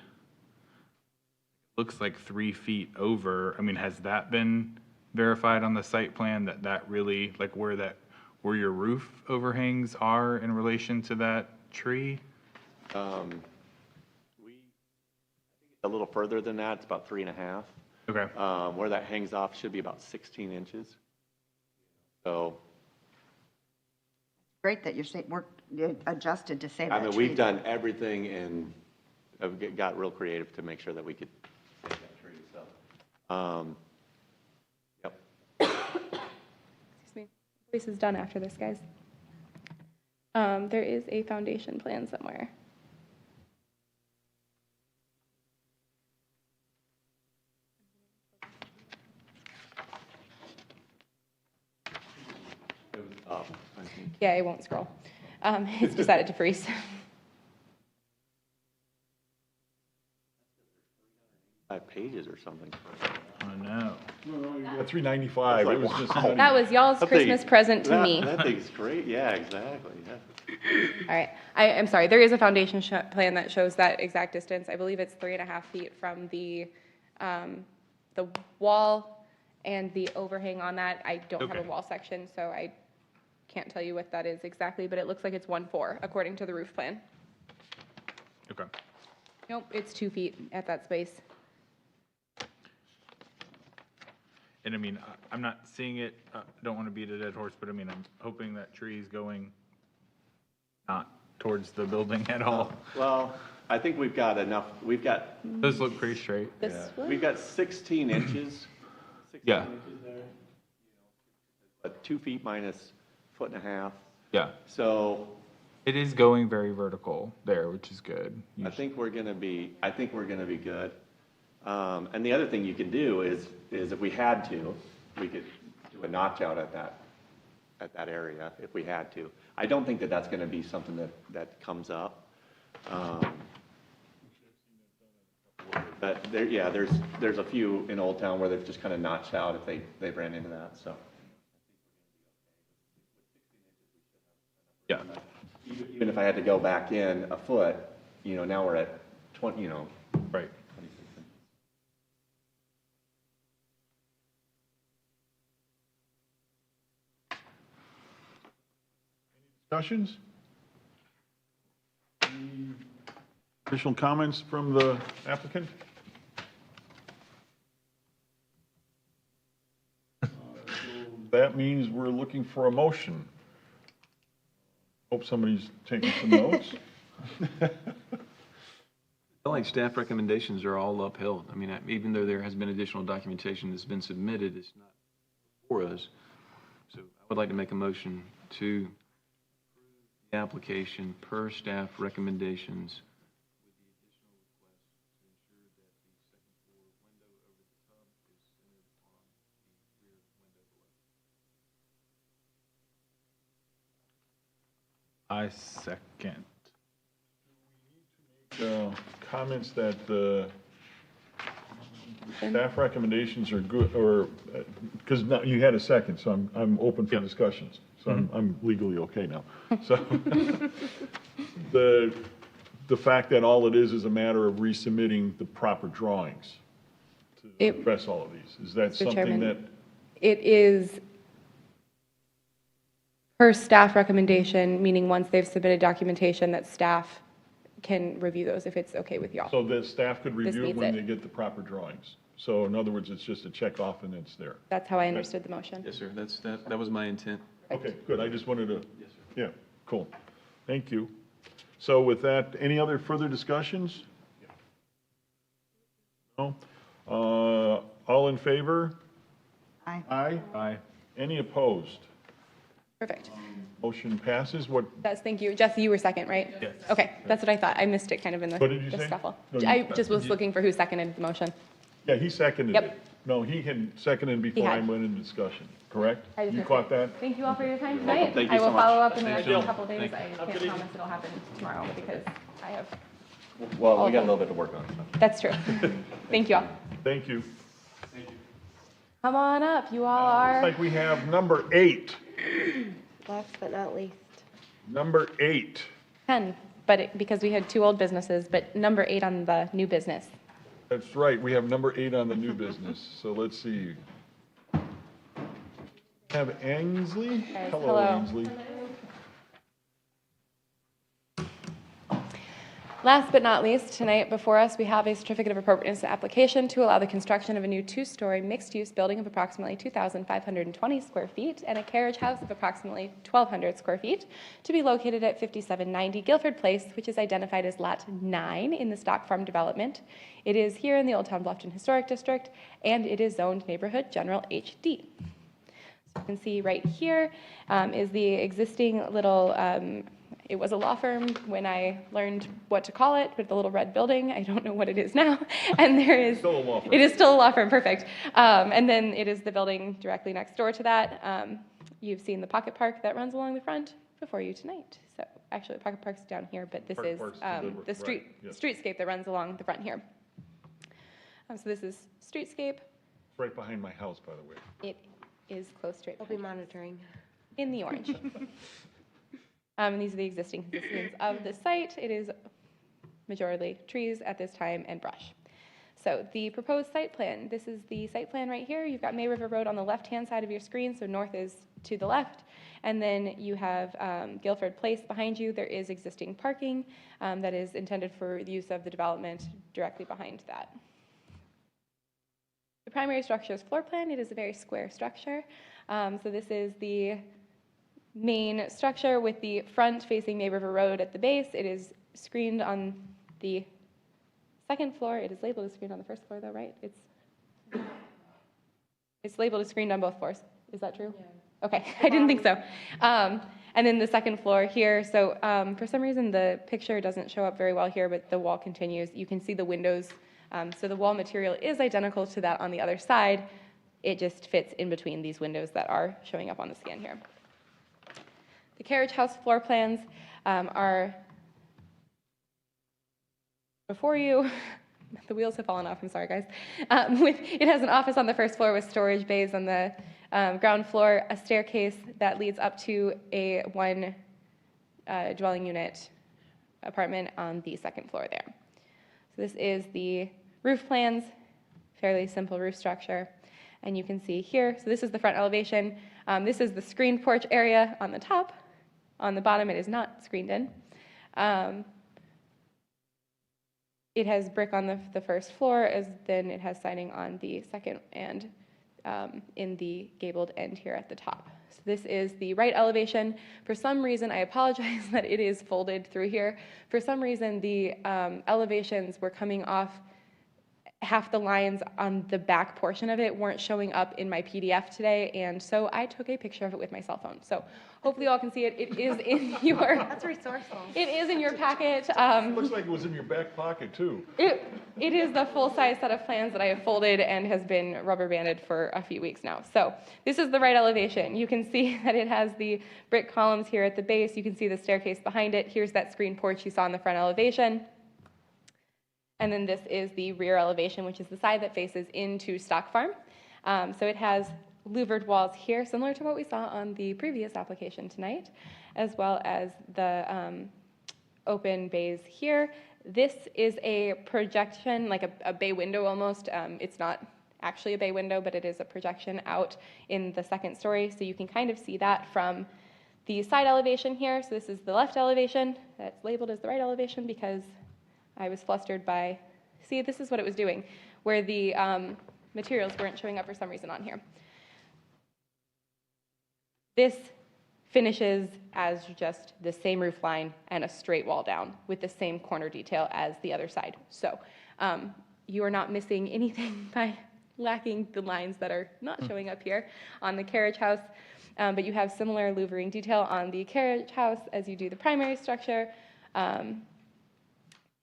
D: looks like 3 feet over. I mean, has that been verified on the site plan that really, like where your roof overhangs are in relation to that tree?
O: a little further than that, it's about 3.5.
D: Okay.
O: Where that hangs off should be about 16 inches. So,
G: Great that you're adjusted to say that.
O: I mean,
G: tree.
O: we've done everything and have got real creative to make sure that we could save that tree, so. Yep.
C: Excuse me. This is done after this, guys. There is a foundation plan somewhere.
O: It was up, I think.
C: Yeah, it won't scroll. It's decided to freeze.
O: 5 pages or something.
D: Oh, no.
A: Yeah, 395. It was just. not
C: That
A: even-
C: was y'all's
O: That thing-
C: Christmas present to me.
O: That thing's great, yeah, exactly, yeah.
C: All right, I'm sorry, there is a foundation plan that shows that exact distance. I believe it's 3.5 feet from the wall and the overhang on that. I don't have a
D: Okay.
C: wall section, so I can't tell you what that is exactly, but it looks like it's 1.4 according to the roof plan.
D: Okay.
C: Nope, it's 2 feet at that space.
D: And I mean, I'm not seeing it, I don't want to beat a dead horse, but I mean, I'm hoping that tree is going not towards the building at all.
O: Well, I think we've got enough,
D: Those look pretty straight.
C: This one?
O: we've got 16 inches. 16
D: Yeah.
O: inches there. But 2 feet minus 1.5 feet.
D: Yeah.
O: So
D: It is going very vertical there, which is good.
O: I think we're gonna be good. And the other thing you can do is if we had to, we could do a notch out at that area if we had to. I don't think that that's gonna be something that comes up. But there's a few in Old Town where they've just kind of notched out if they've ran into that, so.
D: Yeah.
O: Even if I had to go back in a foot, now we're at 20,
D: Right.
O: 26 inches.
A: Discussions? Any additional comments from the applicant? That means we're looking for a motion. Hope somebody's taking some notes.
I: I feel like staff recommendations are all upheld. I mean, even though there has been additional documentation that's been submitted, it's not for us. So I would like to make a motion to approve the application per staff recommendations with the additional request to ensure that the second floor window over the tub is centered on the rear window below.
D: I second.
A: Comments that the staff recommendations are good, or, because now you had a second, so I'm open for discussions. So I'm legally okay now. So the fact that all it is a matter of resubmitting the proper drawings to address all of these, is that
C: Mr.
A: something
C: Chairman,
A: that?
C: It is per staff recommendation, meaning once they've submitted documentation that staff can review those if it's okay with y'all.
A: So that staff could
C: This
A: review it
C: needs
A: when
C: it.
A: they get the proper drawings. So in other words, it's just a check off and it's there.
C: That's how I understood the motion.
I: Yes, sir, that was my intent.
A: Okay, good. I just wanted to. Yes, sir. Yeah, cool. Thank you. So with that, any other further discussions? No? All in favor?
G: Aye.
A: Aye? Aye. Any opposed?
C: Perfect.
A: Motion passes. What,
C: Thank you. Jesse, you were second, right?
D: Yes.
C: Okay, that's what I thought. I missed it kind of in the
A: What did you
C: the
A: say?
C: scuffle.
A: No, you-
C: I just was looking for who seconded the motion.
A: yeah, he seconded
C: Yep.
A: it. No, he had seconded before I
C: had.
A: went into discussion, correct?
C: I just
A: You
C: missed
A: caught
C: it.
A: that?
C: Thank you all for your time tonight.
I: Thank you
C: I will
I: so much.
C: follow up in the
I: Thank
C: next
I: you.
C: couple days.
I: Thank
C: I can't promise it'll happen tomorrow because I have,
O: Well, we got a little bit to work on.
C: that's true. Thank you all.
A: Thank you.
C: Come on up. You all
A: Looks
C: are
A: like we have number 8.
F: Last but not least.
A: Number 8.
C: 10, but because we had 2 old businesses, but number 8 on the new business.
A: That's right. We have number 8 on the new business. So let's see. Have Ainsley?
C: Yes,
A: Hello,
C: hello.
A: Ainsley.
C: Last but not least, tonight before us, we have a Certificate of Appropriateness application to allow the construction of a new 2-story mixed-use building of approximately 2,520 square feet and a carriage house of approximately 1,200 square feet to be located at 5790 Guilford Place, which is identified as Lot 9 in the Stock Farm development. It is here in the Old Town Bluffton Historic District, and it is zoned Neighborhood General HD. So you can see right here is the existing little, it was a law firm when I learned what to call it, with the little red building. I don't know what it is now. And there is.
A: Still a law firm.
C: It is still a law firm, perfect. And then it is the building directly next door to that. You've seen the pocket park that runs along the front before you tonight. So actually, the pocket park's down here, but this
A: Pocket
C: is
A: park's delivered,
C: the street
A: right, yes.
C: streetscape that runs along the front here. So this is streetscape.
A: It's right behind my house, by the way.
C: It is close to it.
F: I'll be monitoring.
C: In the orange. These are the existing constituents of the site. It is majority trees at this time and brush. So the proposed site plan, this is the site plan right here. You've got May River Road on the left-hand side of your screen, so north is to the left. And then you have Guilford Place behind you. There is existing parking that is intended for the use of the development directly behind that. The primary structure is floor plan. It is a very square structure. So this is the main structure with the front facing May River Road at the base. It is screened on the second floor. It is labeled as screened on the first floor though, right? It's labeled as screened on both floors. Is that true? Yeah. Okay, I didn't think so. And then the second floor here. So for some reason the picture doesn't show up very well here, but the wall continues. You can see the windows. So the wall material is identical to that on the other side. It just fits in between these windows that are showing up on the scan here. The carriage house floor plans are before you. The wheels have fallen off, I'm sorry guys. It has an office on the first floor with storage bays on the ground floor, a staircase that leads up to a 1 dwelling unit apartment on the second floor there. So this is the roof plans, fairly simple roof structure. And you can see here, so this is the front elevation. This is the screened porch area on the top. On the bottom, it is not screened in. It has brick on the first floor, as then it has siding on the second and in the gabled end here at the top. So this is the right elevation. For some reason, I apologize that it is folded through here. For some reason, the elevations were coming off. Half the lines on the back portion of it weren't showing up in my PDF today, and so I took a picture of it with my cell phone. So hopefully you all can see it. It is in your...
F: That's resourceful.
C: It is in your packet.
A: Looks like it was in your back pocket, too.
C: It is the full-size set of plans that I have folded and has been rubber banded for a few weeks now. So this is the right elevation. You can see that it has the brick columns here at the base. You can see the staircase behind it. Here's that screen porch you saw in the front elevation. And then this is the rear elevation, which is the side that faces into Stock Farm. So it has louvered walls here, similar to what we saw on the previous application tonight, as well as the open bays here. This is a projection, like a bay window almost. It's not actually a bay window, but it is a projection out in the second story. So you can kind of see that from the side elevation here. So this is the left elevation. That's labeled as the right elevation because I was flustered by, see, this is what it was doing, where the materials weren't showing up for some reason on here. This finishes as just the same roof line and a straight wall down with the same corner detail as the other side. So you are not missing anything by lacking the lines that are not showing up here on the Carriage House, but you have similar louvering detail on the Carriage House as you do the primary structure.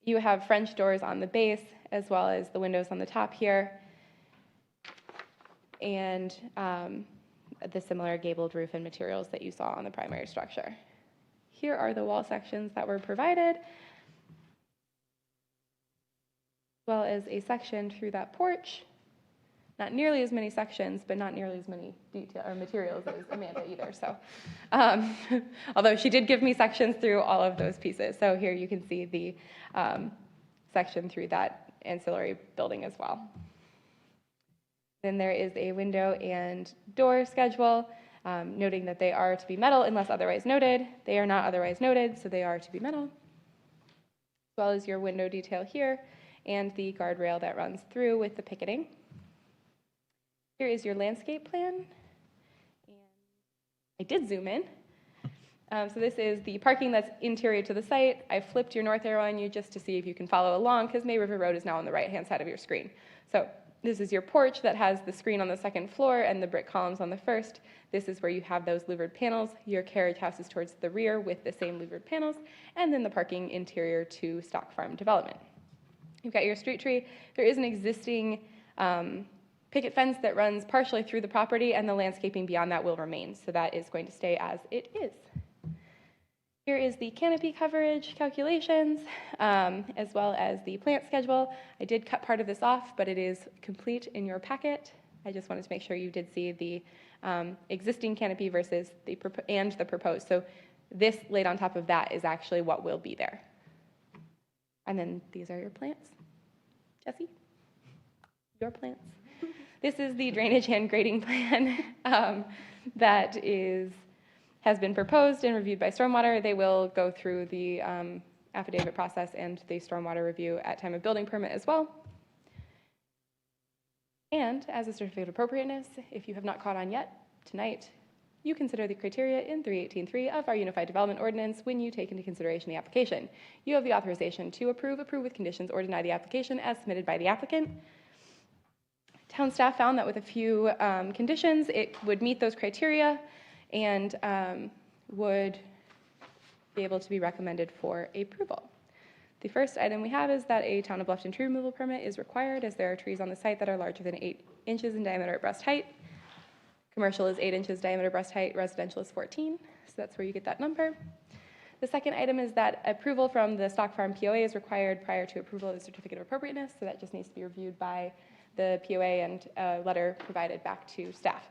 C: You have French doors on the base as well as the windows on the top here, and the similar gabled roof and materials that you saw on the primary structure. Here are the wall sections that were provided, as well as a section through that porch. Not nearly as many sections, but not nearly as many detail or materials as Amanda either. So, although she did give me sections through all of those pieces. So here you can see the section through that ancillary building as well. Then there is a window and door schedule, noting that they are to be metal unless otherwise noted. They are not otherwise noted, so they are to be metal, as well as your window detail here and the guardrail that runs through with the picketing. Here is your landscape plan, and I did zoom in. So this is the parking that's interior to the site. I flipped your north arrow on you just to see if you can follow along, because Meriwether Road is now on the right-hand side of your screen. So this is your porch that has the screen on the second floor and the brick columns on the first. This is where you have those louvered panels. Your Carriage House is towards the rear with the same louvered panels, and then the parking interior to Stock Farm Development. You've got your street tree. There is an existing picket fence that runs partially through the property, and the landscaping beyond that will remain. So that is going to stay as it is. Here is the canopy coverage calculations, as well as the plant schedule. I did cut part of this off, but it is complete in your packet. I just wanted to make sure you did see the existing canopy versus the proposed. So this laid on top of that is actually what will be there. And then these are your plants. Jesse, your plants. This is the drainage and grading plan that has been proposed and reviewed by Stormwater. They will go through the affidavit process and the stormwater review at time of building permit as well. And as a certificate of appropriateness, if you have not caught on yet, tonight, you consider the criteria in 318.3 of our Unified Development Ordinance when you take into consideration the application. You have the authorization to approve with conditions, or deny the application as submitted by the applicant. Town staff found that with a few conditions, it would meet those criteria and would be able to be recommended for approval. The first item we have is that a Town of Bluffton tree removal permit is required, as there are trees on the site that are larger than 8 inches in diameter at breast height. Commercial is 8 inches diameter breast height, residential is 14, so that's where you get that number. The second item is that approval from the Stock Farm POA is required prior to approval of the Certificate of Appropriateness, so that just needs to be reviewed by the POA and a letter provided back to staff.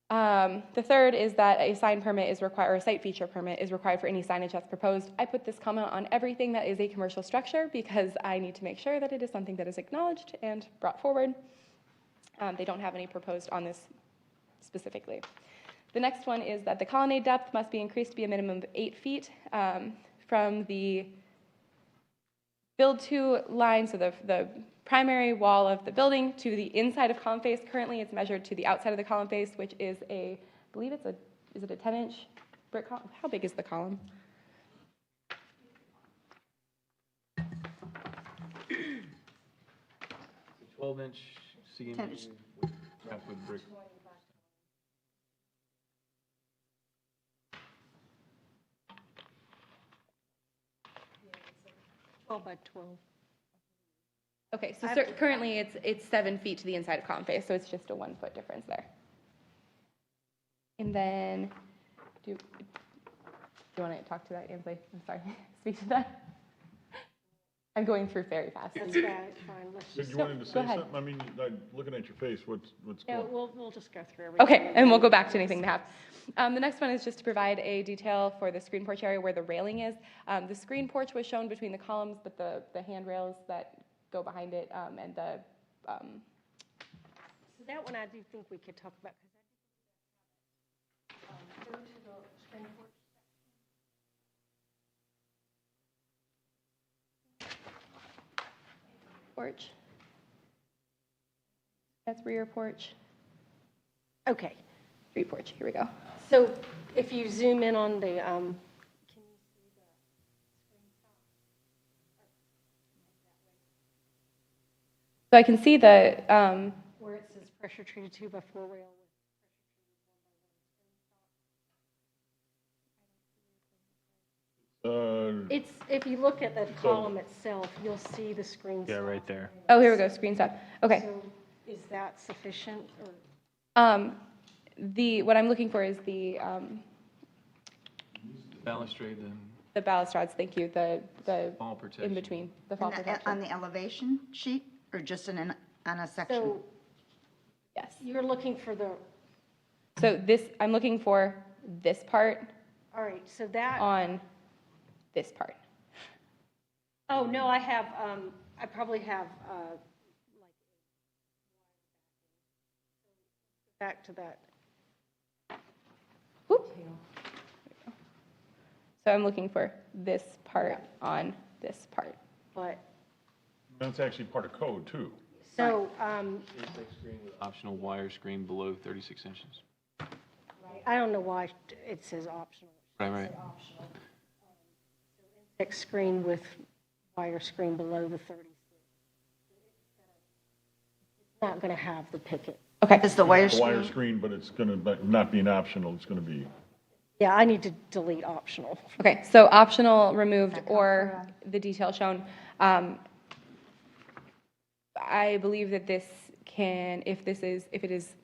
C: The third is that a sign permit is required, or a site feature permit is required for any signage that's proposed. I put this comment on everything that is a commercial structure because I need to make sure that it is something that is acknowledged and brought forward. They don't have any proposed on this specifically. The next one is that the colonnade depth must be increased to be a minimum of 8 feet from the build-to line, so the primary wall of the building, to the inside of column face. Currently, it's measured to the outside of the column face, which is I believe is it a 10-inch brick column? How big is the column?
I: 12-inch CMU
G: 10-inch.
I: wrapped with brick.
B: 12 by 12.
C: Okay, so currently it's 7 feet to the inside of column face, so it's just a 1 foot difference there. And then, do you want to talk to that, Ansley? I'm sorry, speak to that. I'm going through very fast.
B: That's fine, let's just,
A: You wanted to say
C: go ahead.
A: something? I mean, looking at your face, what's
B: yeah,
A: going on?
B: we'll just go through everything.
C: Okay, and we'll go back to anything to have. The next one is just to provide a detail for the screen porch area where the railing is. The screen porch was shown between the columns, but the handrails that go behind it and the...
B: So that one I do think we could talk about. Go to the
C: Porch. That's rear porch.
B: Okay,
C: Street porch, here we go.
B: so if you zoom in on the,
C: So I can see the,
B: where it says pressure treated 2x4 rail. It's, if you look at the column itself, you'll see the screen.
D: Yeah, right there.
C: oh, here we go, screen stop. Okay.
B: So is that sufficient or?
C: What I'm looking for is the
I: Balustrade,
C: balustrades, thank you, the
I: fall protection.
C: in between, the fall
G: On
C: protection.
G: the elevation sheet, or just on a section?
B: So
C: Yes.
B: you're looking for the,
C: So this, I'm looking for this part
B: all right, so that,
C: on this part.
B: oh, no, I have, I probably have, like, back to that.
C: Whoop. So I'm looking for this part on this part.
B: But,
A: That's actually part of code, too.
B: so,
I: Optional wire screen below 36 inches.
B: I don't know why it says optional.
I: Right.
B: Insect screen with wire screen below the 36. It's not going to have the picket.
C: Okay.
G: Is the wire
A: The wire
G: screen?
A: screen, but it's going to not be an optional, it's going to be.
B: Yeah, I need to delete optional.
C: Okay, so optional removed or the detail shown. I believe that this can, if it is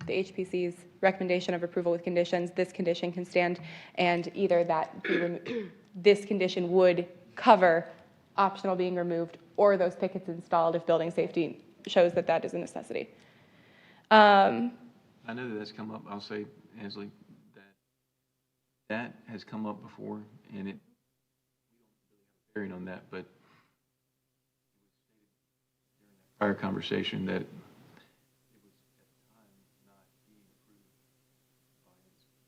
C: the HPC's recommendation of approval with conditions, this condition can stand, and either that be this condition would cover optional being removed or those pickets installed if building safety shows that that is a necessity.
I: I know that that's come up, I'll say, Ansley, that has come up before, and it, bearing on that, but prior conversation that it was at the time not being approved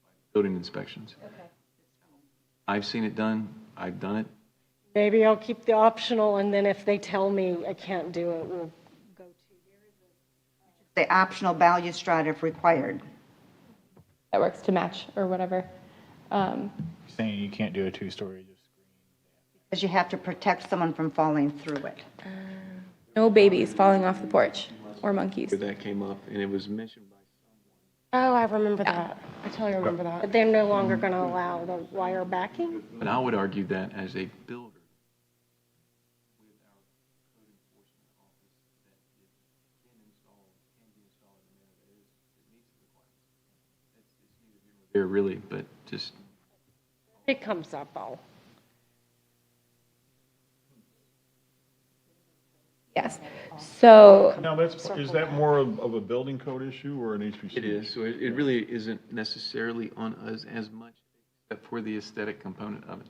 I: by building inspections. Okay. I've seen it done, I've done it.
B: Maybe I'll keep the optional, and then if they tell me I can't do it, we'll go to.
G: The optional balustrade if required.
C: That works to match or whatever.
D: Saying you can't do a two-story, just
G: Because you have to protect someone from falling through it.
C: No babies falling off the porch or monkeys.
I: That came up, and it was mentioned by
F: Oh, I remember that. I totally remember that.
B: But they're no longer going to allow the wire backing?
I: But I would argue that as a builder, with our code enforcement office, that it can be installed in a manner that meets the requirements. It's neither here nor there really, but just.
B: It comes up, I'll.
C: Yes. So
A: Now, is that more of a building code issue or an HPC?
I: It is, so it really isn't necessarily on us as much, except for the aesthetic component of it.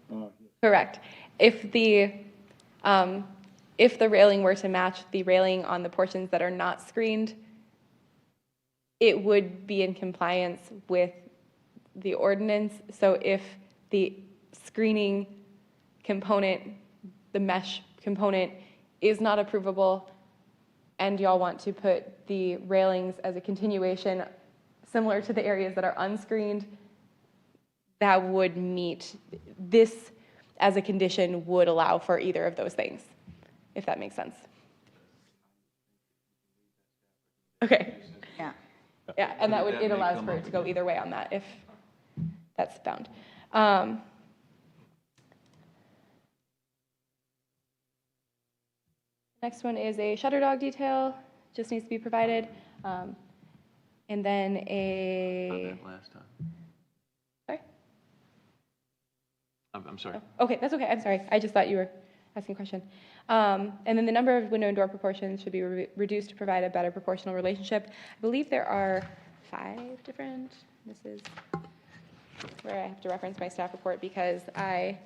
C: correct. If the railing were to match the railing on the portions that are not screened, it would be in compliance with the ordinance. So if the screening component, the mesh component, is not approvable, and y'all want to put the railings as a continuation similar to the areas that are unscreened, that would meet, this as a condition would allow for either of those things, if that makes sense. Okay.
G: Yeah.
C: Yeah, and that would,
I: That
C: it
I: may
C: allows
I: come
C: for
I: up
C: it to go
I: again.
C: either way on that, if that's found. Next one is a shutter dog detail, just needs to be provided. And then
I: Done
C: a,
I: that last time.
C: sorry?
I: I'm sorry.
C: Okay, that's okay, I'm sorry, I just thought you were asking a question. And then the number of window and door proportions should be reduced to provide a better proportional relationship. I believe there are 5 different, this is where I have to reference my staff report because I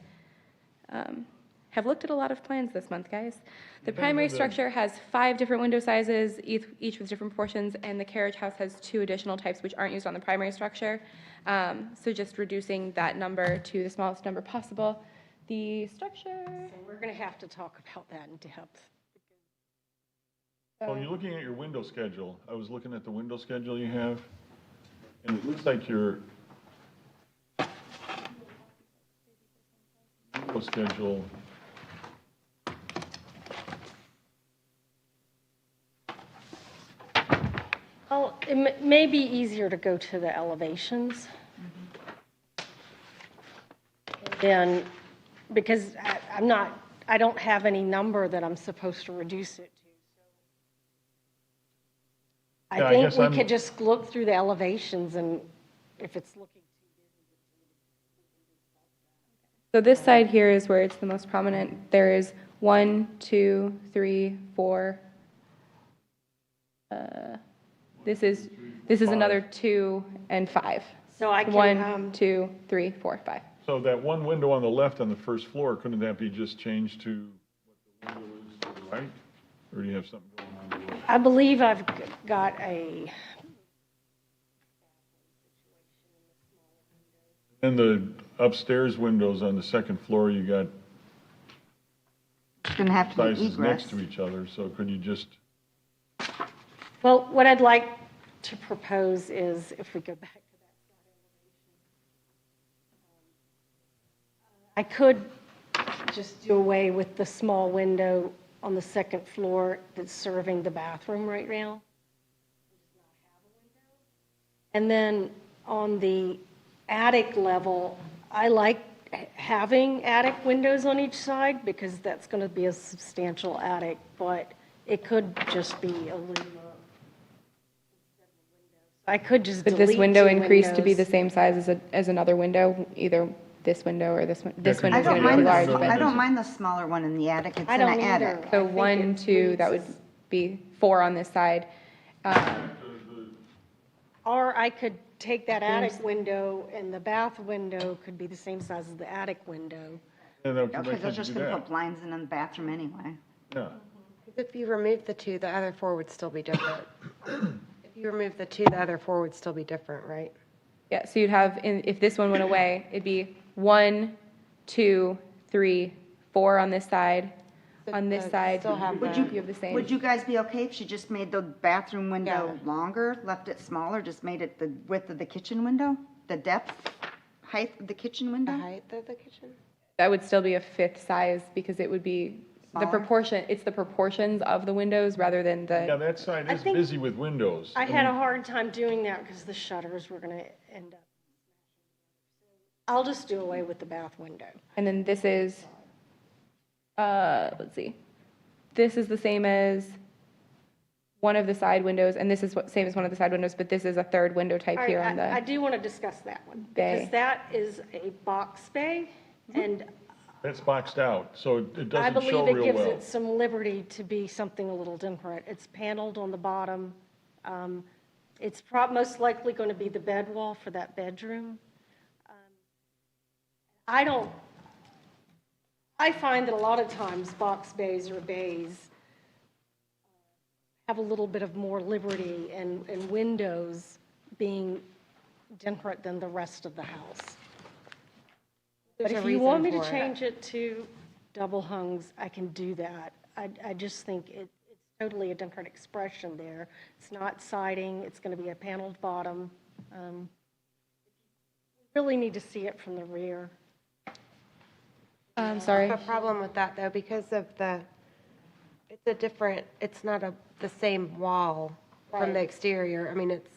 C: have looked at a lot of plans this month, guys. The primary structure has 5 different window sizes, each with different proportions, and the carriage house has 2 additional types which aren't used on the primary structure. So just reducing that number to the smallest number possible. The structure.
B: So we're going to have to talk about that in depth.
A: Well, you're looking at your window schedule. I was looking at the window schedule you have, and it looks like your window schedule.
B: Well, it may be easier to go to the elevations. Then, because I don't have any number that I'm supposed to reduce it to.
A: Yeah,
B: I
A: I
B: think
A: guess
B: we
A: I'm-
B: could just look through the elevations, and if it's looking.
C: So this side here is where it's the most prominent. There is 1, 2, 3, 4. This is another 2 and 5.
B: So I can,
C: 1, 2, 3, 4, 5.
A: So that one window on the left on the first floor, couldn't that be just changed to what the window is to the right? Or do you have something going on? Below?
B: I believe I've got a,
A: And the upstairs windows on the second floor, you got
G: It's going to have to be
A: sizes
G: egress.
A: next to each other, so could you just,
B: well, what I'd like to propose is, if we go back to that slide elevation, I could just do away with the small window on the second floor that's serving the bathroom right now. And then on the attic level, I like having attic windows on each side because that's going to be a substantial attic, but it could just be a window. I could just
C: Would
B: delete
C: this window
B: 2
C: increase to be the
B: windows.
C: same size as another window, either this window or this one? This
A: Yeah,
C: window
G: I
C: is
G: don't
C: going to be
G: mind
C: large,
G: the, I
C: but
G: don't mind the smaller one in the attic. It's
B: I
G: in an
B: don't either.
G: attic.
C: so
B: I think
C: 1,
B: it
C: 2, that would
B: reads-
C: be 4 on this side.
B: Or I could take that attic window, and the bath window could be the same size as the attic window.
A: and then
G: Okay, they're just going to put blinds in the bathroom anyway.
A: Yeah.
F: If you remove the 2, the other 4 would still be different. If you remove the 2, the other 4 would still be different, right?
C: Yeah, so you'd have, if this one went away, it'd be 1, 2, 3, 4 on this side. On this
F: But
C: side,
F: still have
C: you
F: the-
C: have the same.
G: Would you guys be okay if she just made the bathroom window
F: Yeah.
G: longer, left it smaller, just made it the width of the kitchen window? The depth, height of the kitchen window?
F: The height of the kitchen?
C: That would still be a 5th size because it would be the
G: Smaller?
C: proportion, it's the proportions of the windows rather than
A: Yeah,
C: the,
A: that side
B: I
A: is
B: think-
A: busy with windows.
B: I had a hard time doing that because the shutters were going to end up. I'll just do away with the bath window.
C: and then this is, let's see. This is the same as one of the side windows, and this is same as one of the side windows, but this is a 3rd window type
B: All right,
C: here on
B: I
C: the,
B: do want to discuss that one,
C: Bay.
B: because that is a box bay, and
A: That's boxed out, so it
B: I
A: doesn't show
B: believe it
A: real
B: gives
A: well.
B: it some liberty to be something a little different. It's paneled on the bottom. It's most likely going to be the bed wall for that bedroom. I find that a lot of times box bays or bays have a little bit of more liberty and windows being different than the rest of the house. But
F: There's a
B: if you
F: reason
B: want me to
F: for it.
B: change it to double hungs, I can do that. I just think it's totally a different expression there. It's not siding, it's going to be a paneled bottom. Really need to see it from the rear.
C: sorry.
F: I have a problem with that, though, because of it's a different, it's not the same wall from the
B: Right.
F: exterior. I mean, it's,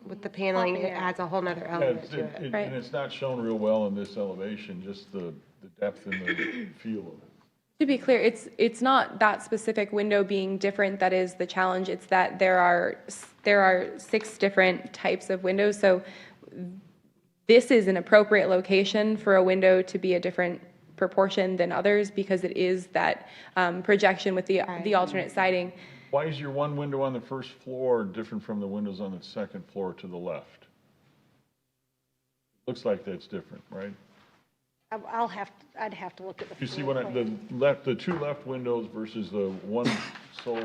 F: with the paneling, it
B: Popping out.
F: adds a whole nother
A: Yeah,
F: element to it.
C: Right.
A: and it's not shown real well in this elevation, just the depth and the feel of it.
C: To be clear, it's not that specific window being different that is the challenge. It's that there are 6 different types of windows. So this is an appropriate location for a window to be a different proportion than others because it is that projection with the alternate siding.
A: Why is your one window on the first floor different from the windows on the second floor to the left? Looks like that's different, right?
B: I'd have to look at the.
A: You see
B: floor
A: what
B: plan.
A: the two left windows versus the one sole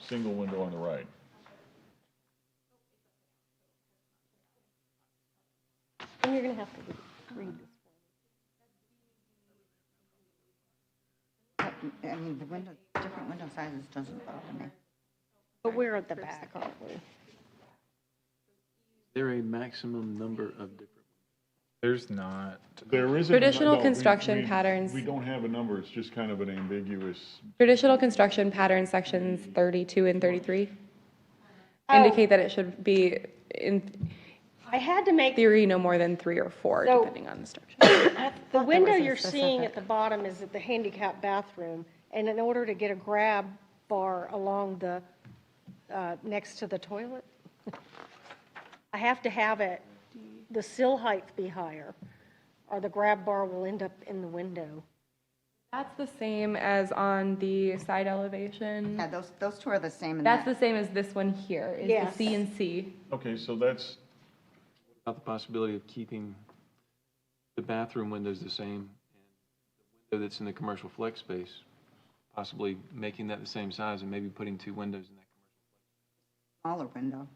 A: single window on the right.
B: And you're gonna have to read this.
G: I mean, the window, different window sizes doesn't bother me.
B: But we're at the back, aren't we?
I: Is there a maximum number of different?
D: There's not.
A: There isn't.
C: Traditional
A: no,
C: construction patterns.
A: We don't have a number, it's just kind of an ambiguous.
C: Traditional construction pattern sections 32 and 33
B: Oh.
C: indicate that it should be, in
B: I had to make,
C: theory, no more than 3 or 4,
B: So-
C: depending on the structure.
B: the window
F: wasn't
B: you're seeing at
F: specific.
B: the bottom is at the handicap bathroom. And in order to get a grab bar along the, next to the toilet, I have to have it, the sill height be higher, or the grab bar will end up in the window.
C: That's the same as on the side elevation.
G: Yeah, those two are the same in
C: That's
G: that.
C: the same as this one here, is the
B: Yes.
C: C and C.
A: Okay, so that's,
I: About the possibility of keeping the bathroom windows the same, and the window that's in the commercial flex space, possibly making that the same size and maybe putting 2 windows in that
G: Smaller window.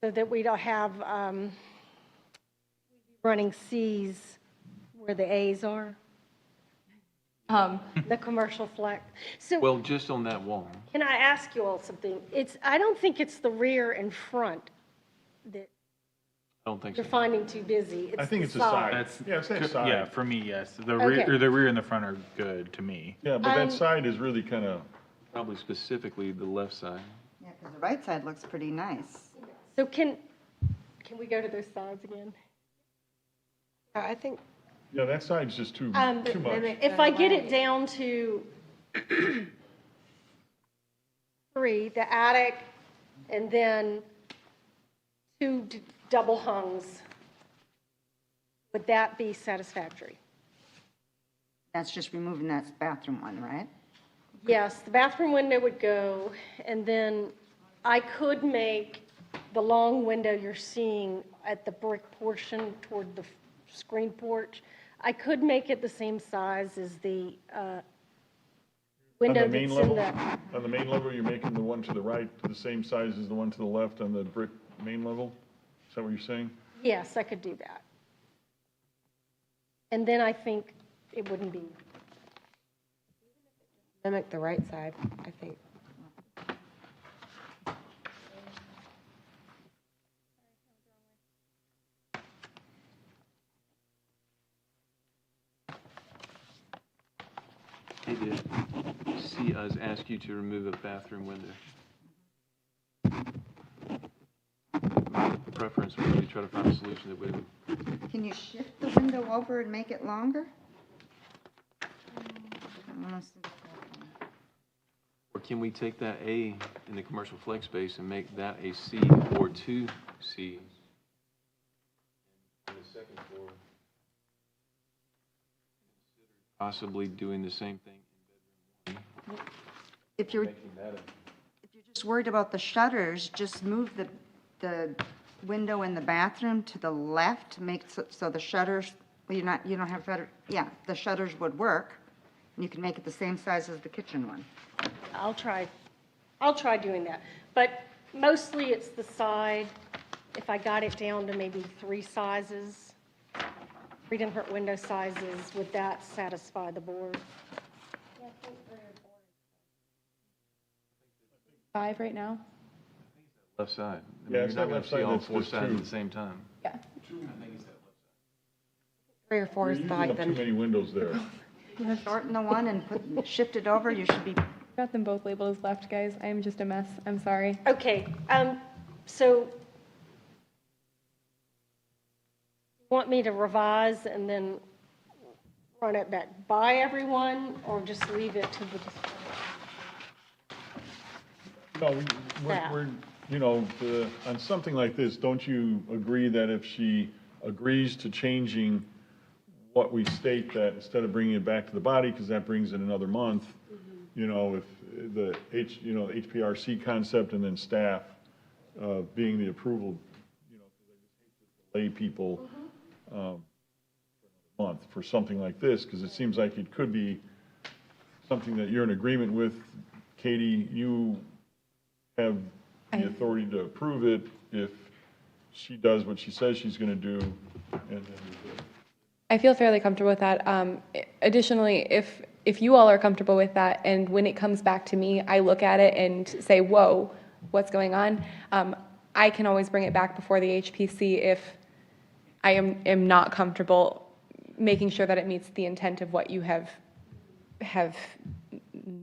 B: So that we don't have, running Cs where the As are, the commercial flex. So.
I: Well, just on that wall.
B: Can I ask you all something? I don't think it's the rear and front that
I: I don't think
B: you're
I: so.
B: finding too busy.
A: I think it's
B: the
A: a side.
D: That's,
A: Yeah, it's that side.
D: yeah, for me, yes. The
B: Okay.
D: rear and the front are good to me.
A: Yeah, but that side is really kind of,
I: Probably specifically the left side.
G: Yeah, because the right side looks pretty nice.
B: So can we go to those sides again?
F: I think
A: yeah, that side's just too
B: Um,
A: much.
B: If I get it down to 3, the attic, and then 2 double hungs, would that be satisfactory?
G: That's just removing that bathroom one, right?
B: Yes, the bathroom window would go, and then I could make the long window you're seeing at the brick portion toward the screen porch, I could make it the same size as the window
A: On the main
B: that's in
A: level,
B: the,
A: on the main level, you're making the one to the right the same size as the one to the left on the brick main level? Is that what you're saying?
B: yes, I could do that. And then I think it wouldn't be,
F: mimic the right side, I think.
I: I did see us ask you to remove a bathroom window. My preference would be to try to find a solution that would,
G: Can you shift the window over and make it longer? I wanna see the bathroom.
I: or can we take that A in the commercial flex space and make that a C or 2 Cs? On the second floor, possibly doing the same thing in bedroom 1,
G: If you're,
I: making that a
G: if you're just worried about the shutters, just move the window in the bathroom to the left, make so the shutters, well, you don't have shutter, yeah, the shutters would work, and you can make it the same size as the kitchen one.
B: I'll try doing that. But mostly it's the side, if I got it down to maybe 3 sizes, 3 different window sizes, would that satisfy the board?
C: 5 right now?
I: left side. I mean,
A: Yeah,
I: you're
A: it's
I: not
A: that
I: gonna
A: left
I: see
A: side
I: all
A: that's
I: 4
A: just
I: sides at
A: two.
I: the same time.
C: Yeah.
F: 3 or 4
A: You
F: is
A: usually
F: like
A: have too
F: the,
A: many windows there.
G: Shorten the one and shift it over, you should be,
C: Got them both labeled as left, guys. I am just a mess. I'm sorry.
B: Okay, so want me to revise and then run it back by everyone, or just leave it to the,
A: No, we're, you know, on something like this, don't you agree that if she agrees to changing what we state, that instead of bringing it back to the body, because that brings in another month, you know, if the HPRC concept and then staff being the approval, you know, because I just hate to delay people for another month. month for something like this, because it seems like it could be something that you're in agreement with. Katie, you have the authority to approve it if she does what she says she's going to do, and then you're good.
C: I feel fairly comfortable with that. Additionally, if you all are comfortable with that, and when it comes back to me, I look at it and say, whoa, what's going on? I can always bring it back before the HPC if I am not comfortable making sure that it meets the intent of what you have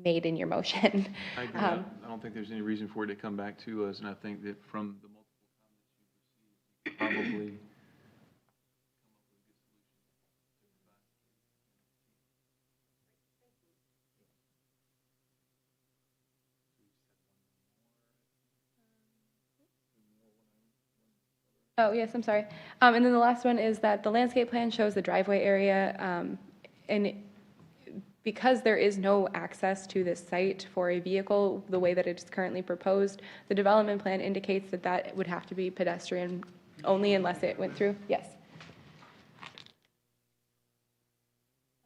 C: made in your motion.
I: I agree. I don't think there's any reason for it to come back to us, and I think that from the multiple comments you've received, probably
C: Oh, yes, I'm sorry. And then the last one is that the landscape plan shows the driveway area, and because there is no access to this site for a vehicle, the way that it's currently proposed, the development plan indicates that that would have to be pedestrian only unless it went through. Yes.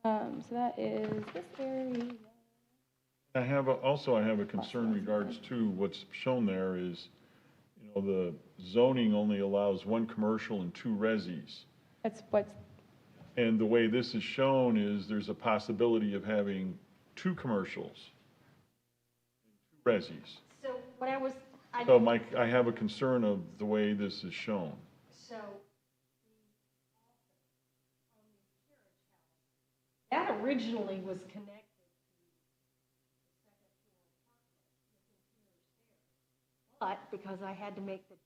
C: So that is this area.
A: I have a concern regards to what's shown there is, the zoning only allows one commercial and two resis.
C: That's what's,
A: And the way this is shown is there's a possibility of having two commercials, two resis.
B: So what I was,
A: So I have a concern of the way this is shown.
B: so that originally was connected. But because I had to make the depth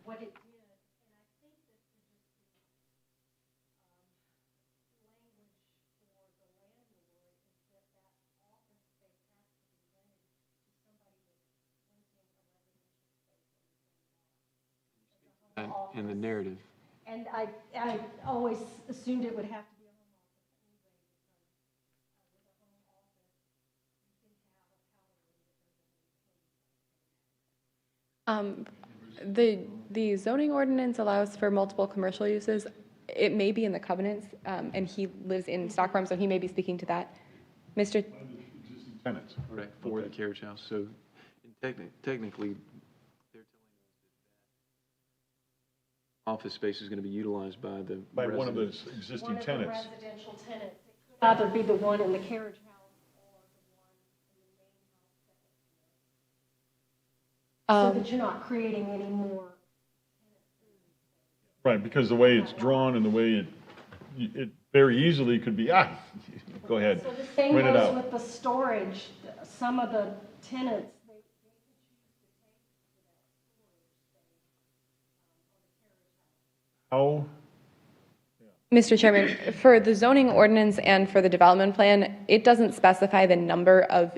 B: what it did, and I think that to just the language for the landlord is that office space has to be rented to somebody that's renting a residential space.
I: in the narrative.
B: And I always assumed it would have to be a home office anyway, because with a home office, you can have a power that
C: the zoning ordinance allows for multiple commercial uses. It may be in the covenants, and he lives in Stock Farm, so he may be speaking to that. Mr.
A: Tenants.
I: Correct, for the Carriage House. So technically, they're telling us that office space is going to be utilized by the
A: By one of the
I: residents.
A: existing
B: one of the
A: tenants.
B: residential tenants. It could either be the one in the carriage house or the one in the main house. So that you're not creating any more.
A: Right, because the way it's drawn and the way it very easily could be, go ahead,
B: So the same
A: rent it
B: goes
A: out.
B: with the storage. Some of the tenants, they could choose to take
A: How,
C: Mr. Chairman, for the zoning ordinance and for the development plan, it doesn't specify the number of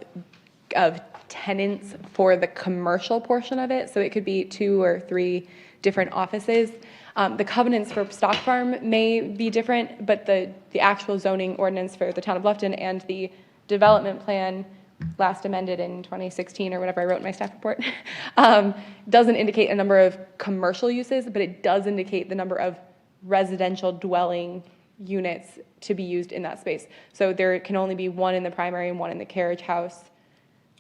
C: tenants for the commercial portion of it, so it could be 2 or 3 different offices. The covenants for Stock Farm may be different, but the actual zoning ordinance for the town of Bluffton and the development plan, last amended in 2016 or whatever I wrote in my staff report, doesn't indicate a number of commercial uses, but it does indicate the number of residential dwelling units to be used in that space. So there can only be one in the primary and one in the carriage house,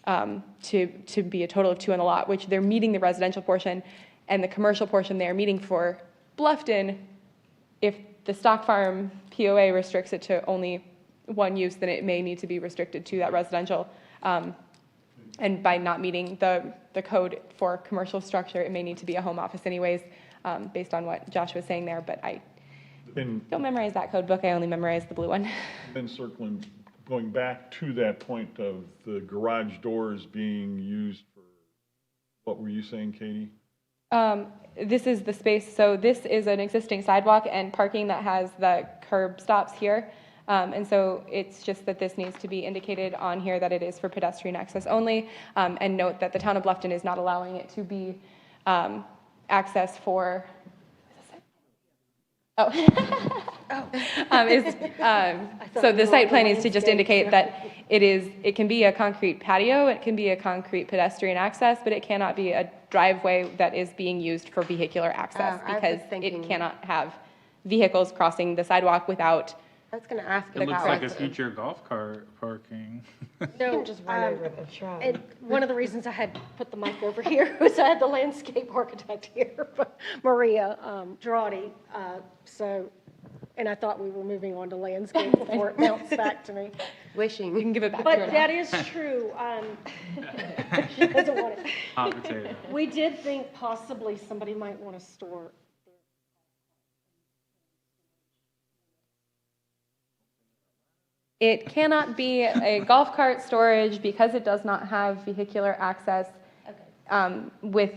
C: to be a total of 2 on the lot, which they're meeting the residential portion, and the commercial portion they're meeting for Bluffton. If the Stock Farm POA restricts it to only one use, then it may need to be restricted to that residential. And by not meeting the code for commercial structure, it may need to be a home office anyways, based on what Josh was saying there, but I don't memorize that code book, I only memorize the blue one.
A: then going back to that point of the garage doors being used for, what were you saying, Katie?
C: This is the space, so this is an existing sidewalk and parking that has the curb stops here. And so it's just that this needs to be indicated on here that it is for pedestrian access only, and note that the town of Bluffton is not allowing it to be access for Oh. So the site plan needs to just indicate that it can be a concrete patio, it can be a concrete pedestrian access, but it cannot be a driveway that is being used for vehicular access
F: I was
C: because
F: thinking-
C: it cannot have vehicles crossing the sidewalk without,
F: I was going to ask
D: It looks like a
F: about,
D: future golf cart parking.
B: No,
F: just run over the shrub.
B: and one of the reasons I had put the mic over here was I had the landscape architect here, Maria Girardi, and I thought we were moving on to landscape before it bounced back to me.
F: wishing.
C: you can give it back to
B: But
C: her.
B: that is true. She doesn't want it.
D: Hot potato.
B: We did think possibly somebody might want to store.
C: It cannot be a golf cart storage because it does not have vehicular access with,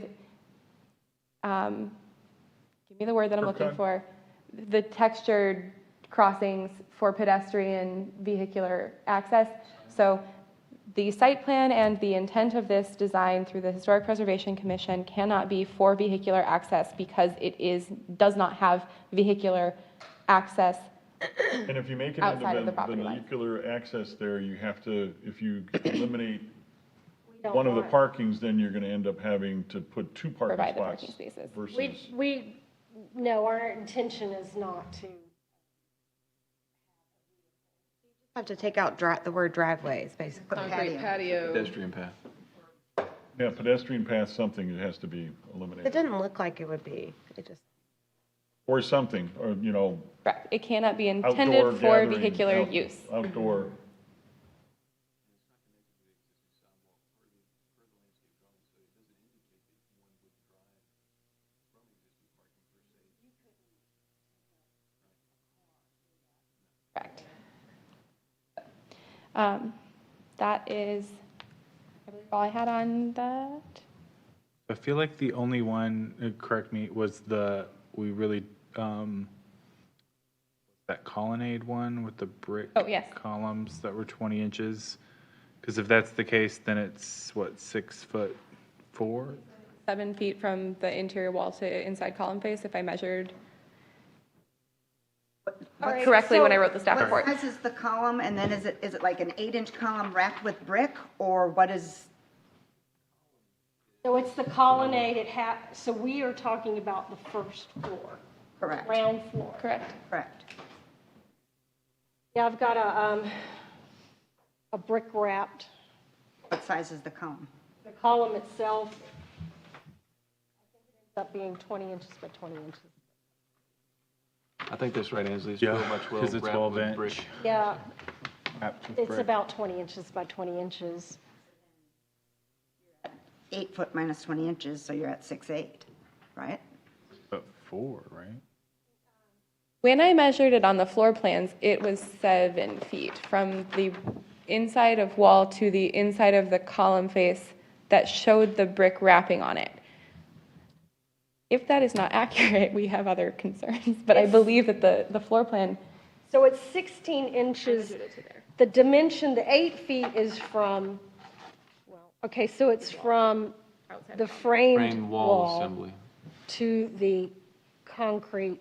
C: give me the word that I'm looking for, the textured crossings for pedestrian vehicular access. So the site plan and the intent of this design through the Historic Preservation Commission cannot be for vehicular access because it does not have vehicular access.
A: And if you make it
C: Outside of
A: into
C: the property line.
A: vehicular access there, you have to, if you eliminate
B: don't
A: one of the
B: want-
A: parkings, then you're gonna end up having to put two parking
C: Provide the
A: spots.
C: parking spaces.
A: Versus,
B: No, our intention is not to.
F: Have to take out the word driveways, basically.
J: Concrete patio.
I: Pedestrian path.
A: yeah, pedestrian path, something that has to be
F: It
A: eliminated.
F: didn't look like it would be. It just,
A: Or something, or, you know,
C: Correct. It cannot be
A: outdoor
C: intended for
A: gathering,
C: vehicular use.
A: Outdoor.
C: Correct. That is, I believe, all I had on that.
D: I feel like the only one, correct me, was we really, that colonnade one with the brick
C: Oh, yes.
D: columns that were 20 inches. Because if that's the case, then it's, what, 6'4"?
C: 7 feet from the interior wall to inside column face, if I measured correctly when I wrote the staff report.
G: What size is the column, and then is it like an 8-inch column wrapped with brick, or what is?
B: So it's the colonnade, so we are talking about the first floor.
G: Correct.
B: Ground floor.
C: Correct.
G: Correct.
B: Yeah, I've got a brick wrapped.
G: What size is the column?
B: The column itself, I think it ends up being 20 inches by 20 inches.
I: I think that's right, Ansley. It's
D: Yeah,
I: 12 by 12
D: because it's
I: wrapped
D: 12
I: with
D: inch.
I: brick.
B: Yeah,
D: wrapped with
B: it's
D: brick.
B: about 20 inches by 20 inches.
G: 8 foot minus 20 inches, so you're at 6'8", right?
D: But 4, right?
C: When I measured it on the floor plans, it was 7 feet from the inside of wall to the inside of the column face that showed the brick wrapping on it. If that is not accurate, we have other concerns, but I believe that the floor plan.
B: So it's 16 inches. The dimension, the 8 feet is from, well, okay, so it's from the framed
I: Frame wall assembly.
B: to the concrete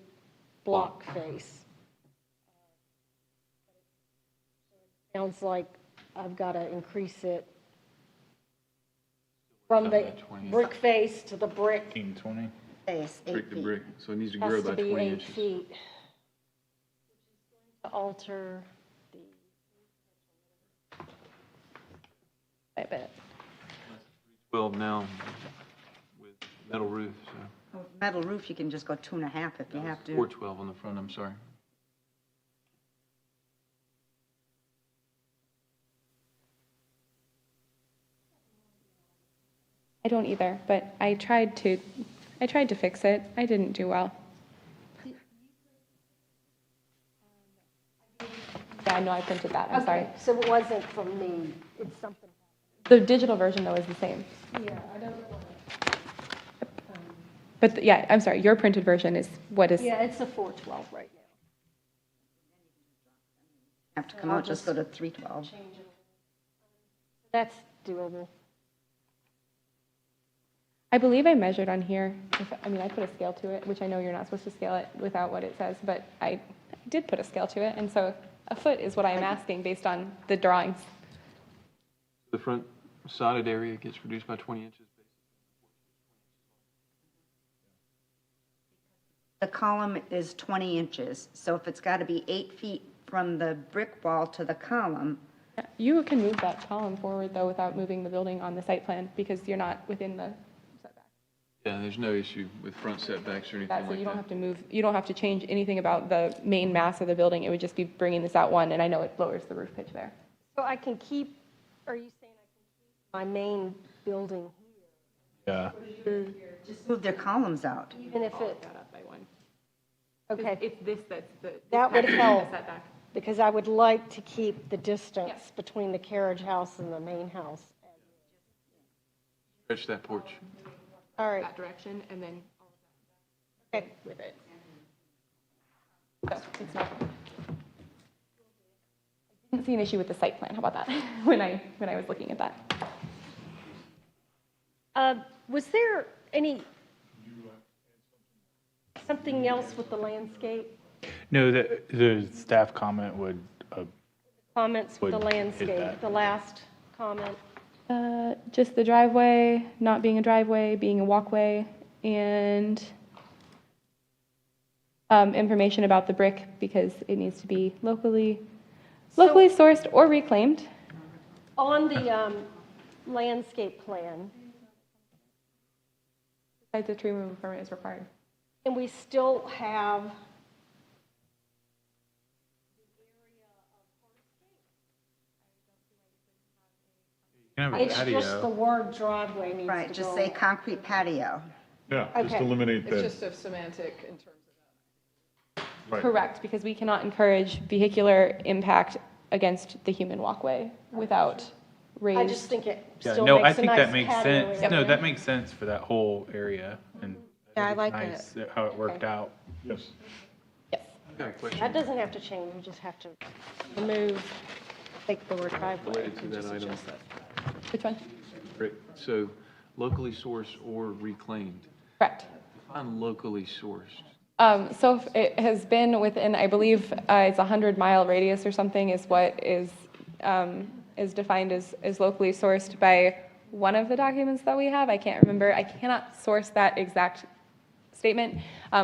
B: block face. Sounds like I've got to increase it from the
I: 20.
B: brick face to the brick.
D: 18, 20.
G: Base, 8
I: Brick to
G: feet.
I: brick, so it needs to
B: Has
I: grow
B: to
I: by
B: be
I: 20
B: 8
I: inches.
B: feet. To alter the.
C: I bet.
I: 12 now with metal roof, so.
G: With metal roof, you can just go 2.5 if you have to.
I: 412 on the front, I'm sorry.
C: I don't either, but I tried to fix it. I didn't do well. Yeah, I know I printed that. I'm sorry.
B: Okay, so it wasn't from me, it's something.
C: The digital version, though, is the same.
B: Yeah, I don't know.
C: But yeah, I'm sorry, your printed version is what is.
B: Yeah, it's a 412 right now.
G: Have to come out, just go to 312.
B: That's doable.
C: I believe I measured on here. I mean, I put a scale to it, which I know you're not supposed to scale it without what it says, but I did put a scale to it, and so a foot is what I am asking based on the drawings.
I: The front sodded area gets reduced by 20 inches.
G: The column is 20 inches, so if it's got to be 8 feet from the brick wall to the column,
C: You can move that column forward, though, without moving the building on the site plan, because you're not within the setback.
I: Yeah, there's no issue with front setbacks or anything
C: So
I: like
C: you don't
I: that.
C: have to move, you don't have to change anything about the main mass of the building. It would just be bringing this out one, and I know it lowers the roof pitch there.
B: So I can keep, are you saying I can keep my main building
D: Yeah.
G: just move their columns out.
B: here, even if it,
C: That up by one.
B: okay,
C: It's this that's the.
B: That would
C: the
B: help.
C: setback.
B: because I would like to keep the distance between the carriage house and the main house.
I: Stretch that porch.
B: All right,
C: That direction, and then
B: okay.
C: with it. So it's not. I didn't see an issue with the site plan. How about that? when I was looking at that.
B: Was there something else with the landscape?
D: No, the staff comment would,
B: Comments with the
D: Would hit
B: landscape,
D: that.
B: the last comment?
C: Just the driveway, not being a driveway, being a walkway, and information about the brick because it needs to be locally sourced or reclaimed.
B: On the landscape plan,
C: Besides, a tree removal permit is required.
B: and we still have it's just the word driveway needs to go.
G: Right, just say concrete patio.
A: Yeah, just
B: Okay.
A: eliminate
J: It's
A: that.
J: just a semantic in terms of
A: Right.
C: Correct, because we cannot encourage vehicular impact against the human walkway without raised.
B: I just think it
D: yeah,
B: still
D: no, I
B: makes a
D: think
B: nice
D: that makes
B: patio
D: sense.
B: area.
D: No, that makes sense for that whole area, and
F: Yeah, I
D: it's
F: like
D: nice how it worked out.
A: Yes.
C: Yes.
I: I've got a question
B: That doesn't have to change, we just have to remove, take the word driveway.
I: related to
B: and
I: that
B: just
I: item.
B: adjust it.
C: Which one?
I: Rick, so locally sourced or reclaimed.
C: Correct.
I: Define locally sourced.
C: So it has been within, I believe, it's 100-mile radius or something is what is defined as locally sourced by one of the documents that we have. I can't remember. I cannot source that exact statement.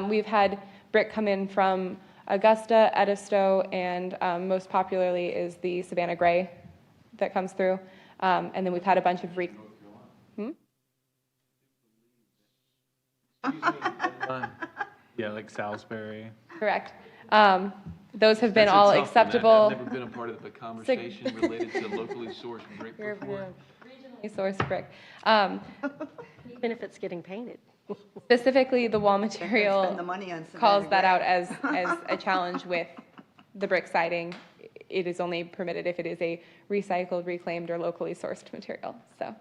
C: We've had brick come in from Augusta, Edisto, and most popularly is the Savannah Gray that comes through. And then we've had a bunch of
D: Yeah, like Salisbury.
C: Correct. Those have been
I: That's
C: all
I: a tough one.
C: acceptable.
I: I've never been a part of a conversation related to locally sourced brick before.
C: Regionally sourced brick.
B: Even if it's getting painted.
C: Specifically, the wall
G: Spend
C: material
G: the money on
C: calls
G: Savannah
C: that
G: Gray.
C: out as a challenge with the brick siding. It is only permitted if it is a recycled, reclaimed, or locally sourced material. So,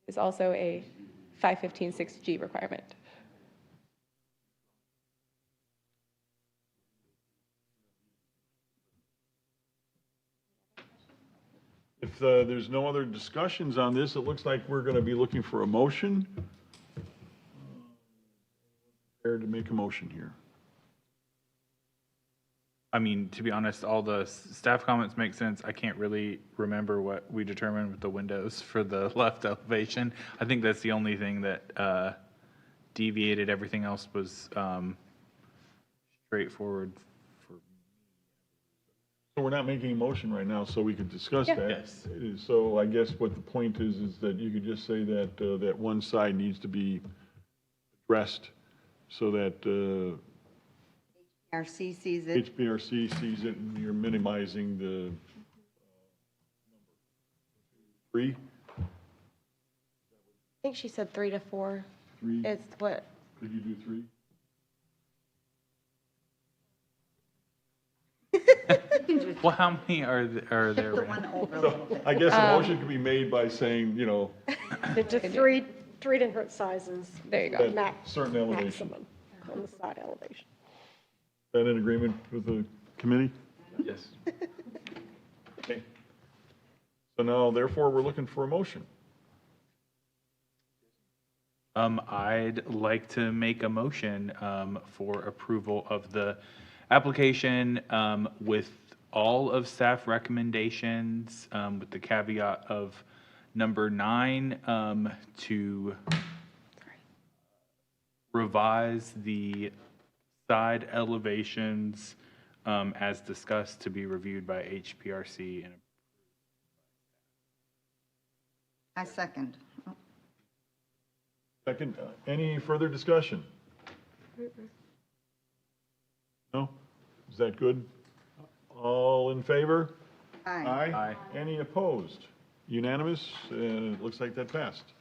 C: is also a 515-6G requirement.
A: If there's no other discussions on this, it looks like we're going to be looking for a motion. Prepared to make a motion here.
D: I mean, to be honest, all the staff comments make sense. I can't really remember what we determined with the windows for the left elevation. I think that's the only thing that deviated. Everything else was straightforward.
A: So we're not making a motion right now, so we could discuss
C: Yeah.
A: that.
D: Yes.
A: So I guess what the point is that you could just say that, that one side needs to be addressed so that
G: RC sees it.
A: HPRC sees it and you're minimizing the three?
F: I think she said 3 to 4.
A: Three?
F: It's what,
A: Could you do three?
D: Well, how many are there?
G: The
D: right
G: one
D: now?
G: over a little bit.
A: I guess a motion could be made by saying, you know,
B: The three different sizes.
C: There you go.
A: at certain elevation.
B: Maximum on the side elevation.
A: That in agreement with the committee?
D: Yes.
A: Okay. So now, therefore, we're looking for a motion.
D: I'd like to make a motion for approval of the application with all of staff recommendations, with the caveat of number 9, to revise the side elevations as discussed, to be reviewed by HPRC. And
G: I second. Oh,
A: Second, any further discussion? No? Is that good? All in favor?
G: Aye.
A: Aye. Any opposed? Unanimous? It looks like that passed.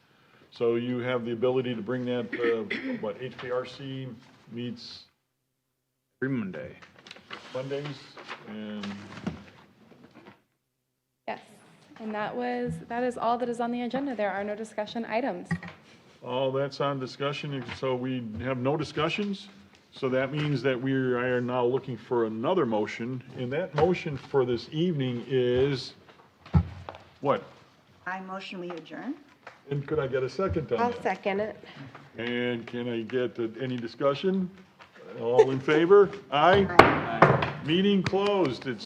A: So you have the ability to bring that, HPRC meets
D: every Monday.
A: Mondays, and
C: Yes, and that is all that is on the agenda. There are no discussion items.
A: all that's on discussion, and so we have no discussions. So that means that we are now looking for another motion, and that motion for this evening is what?
G: I motion we adjourn.
A: And could I get a second on
F: I'll
A: that?
F: second it.
A: And can I get any discussion? All in favor? Aye? Meeting closed. It's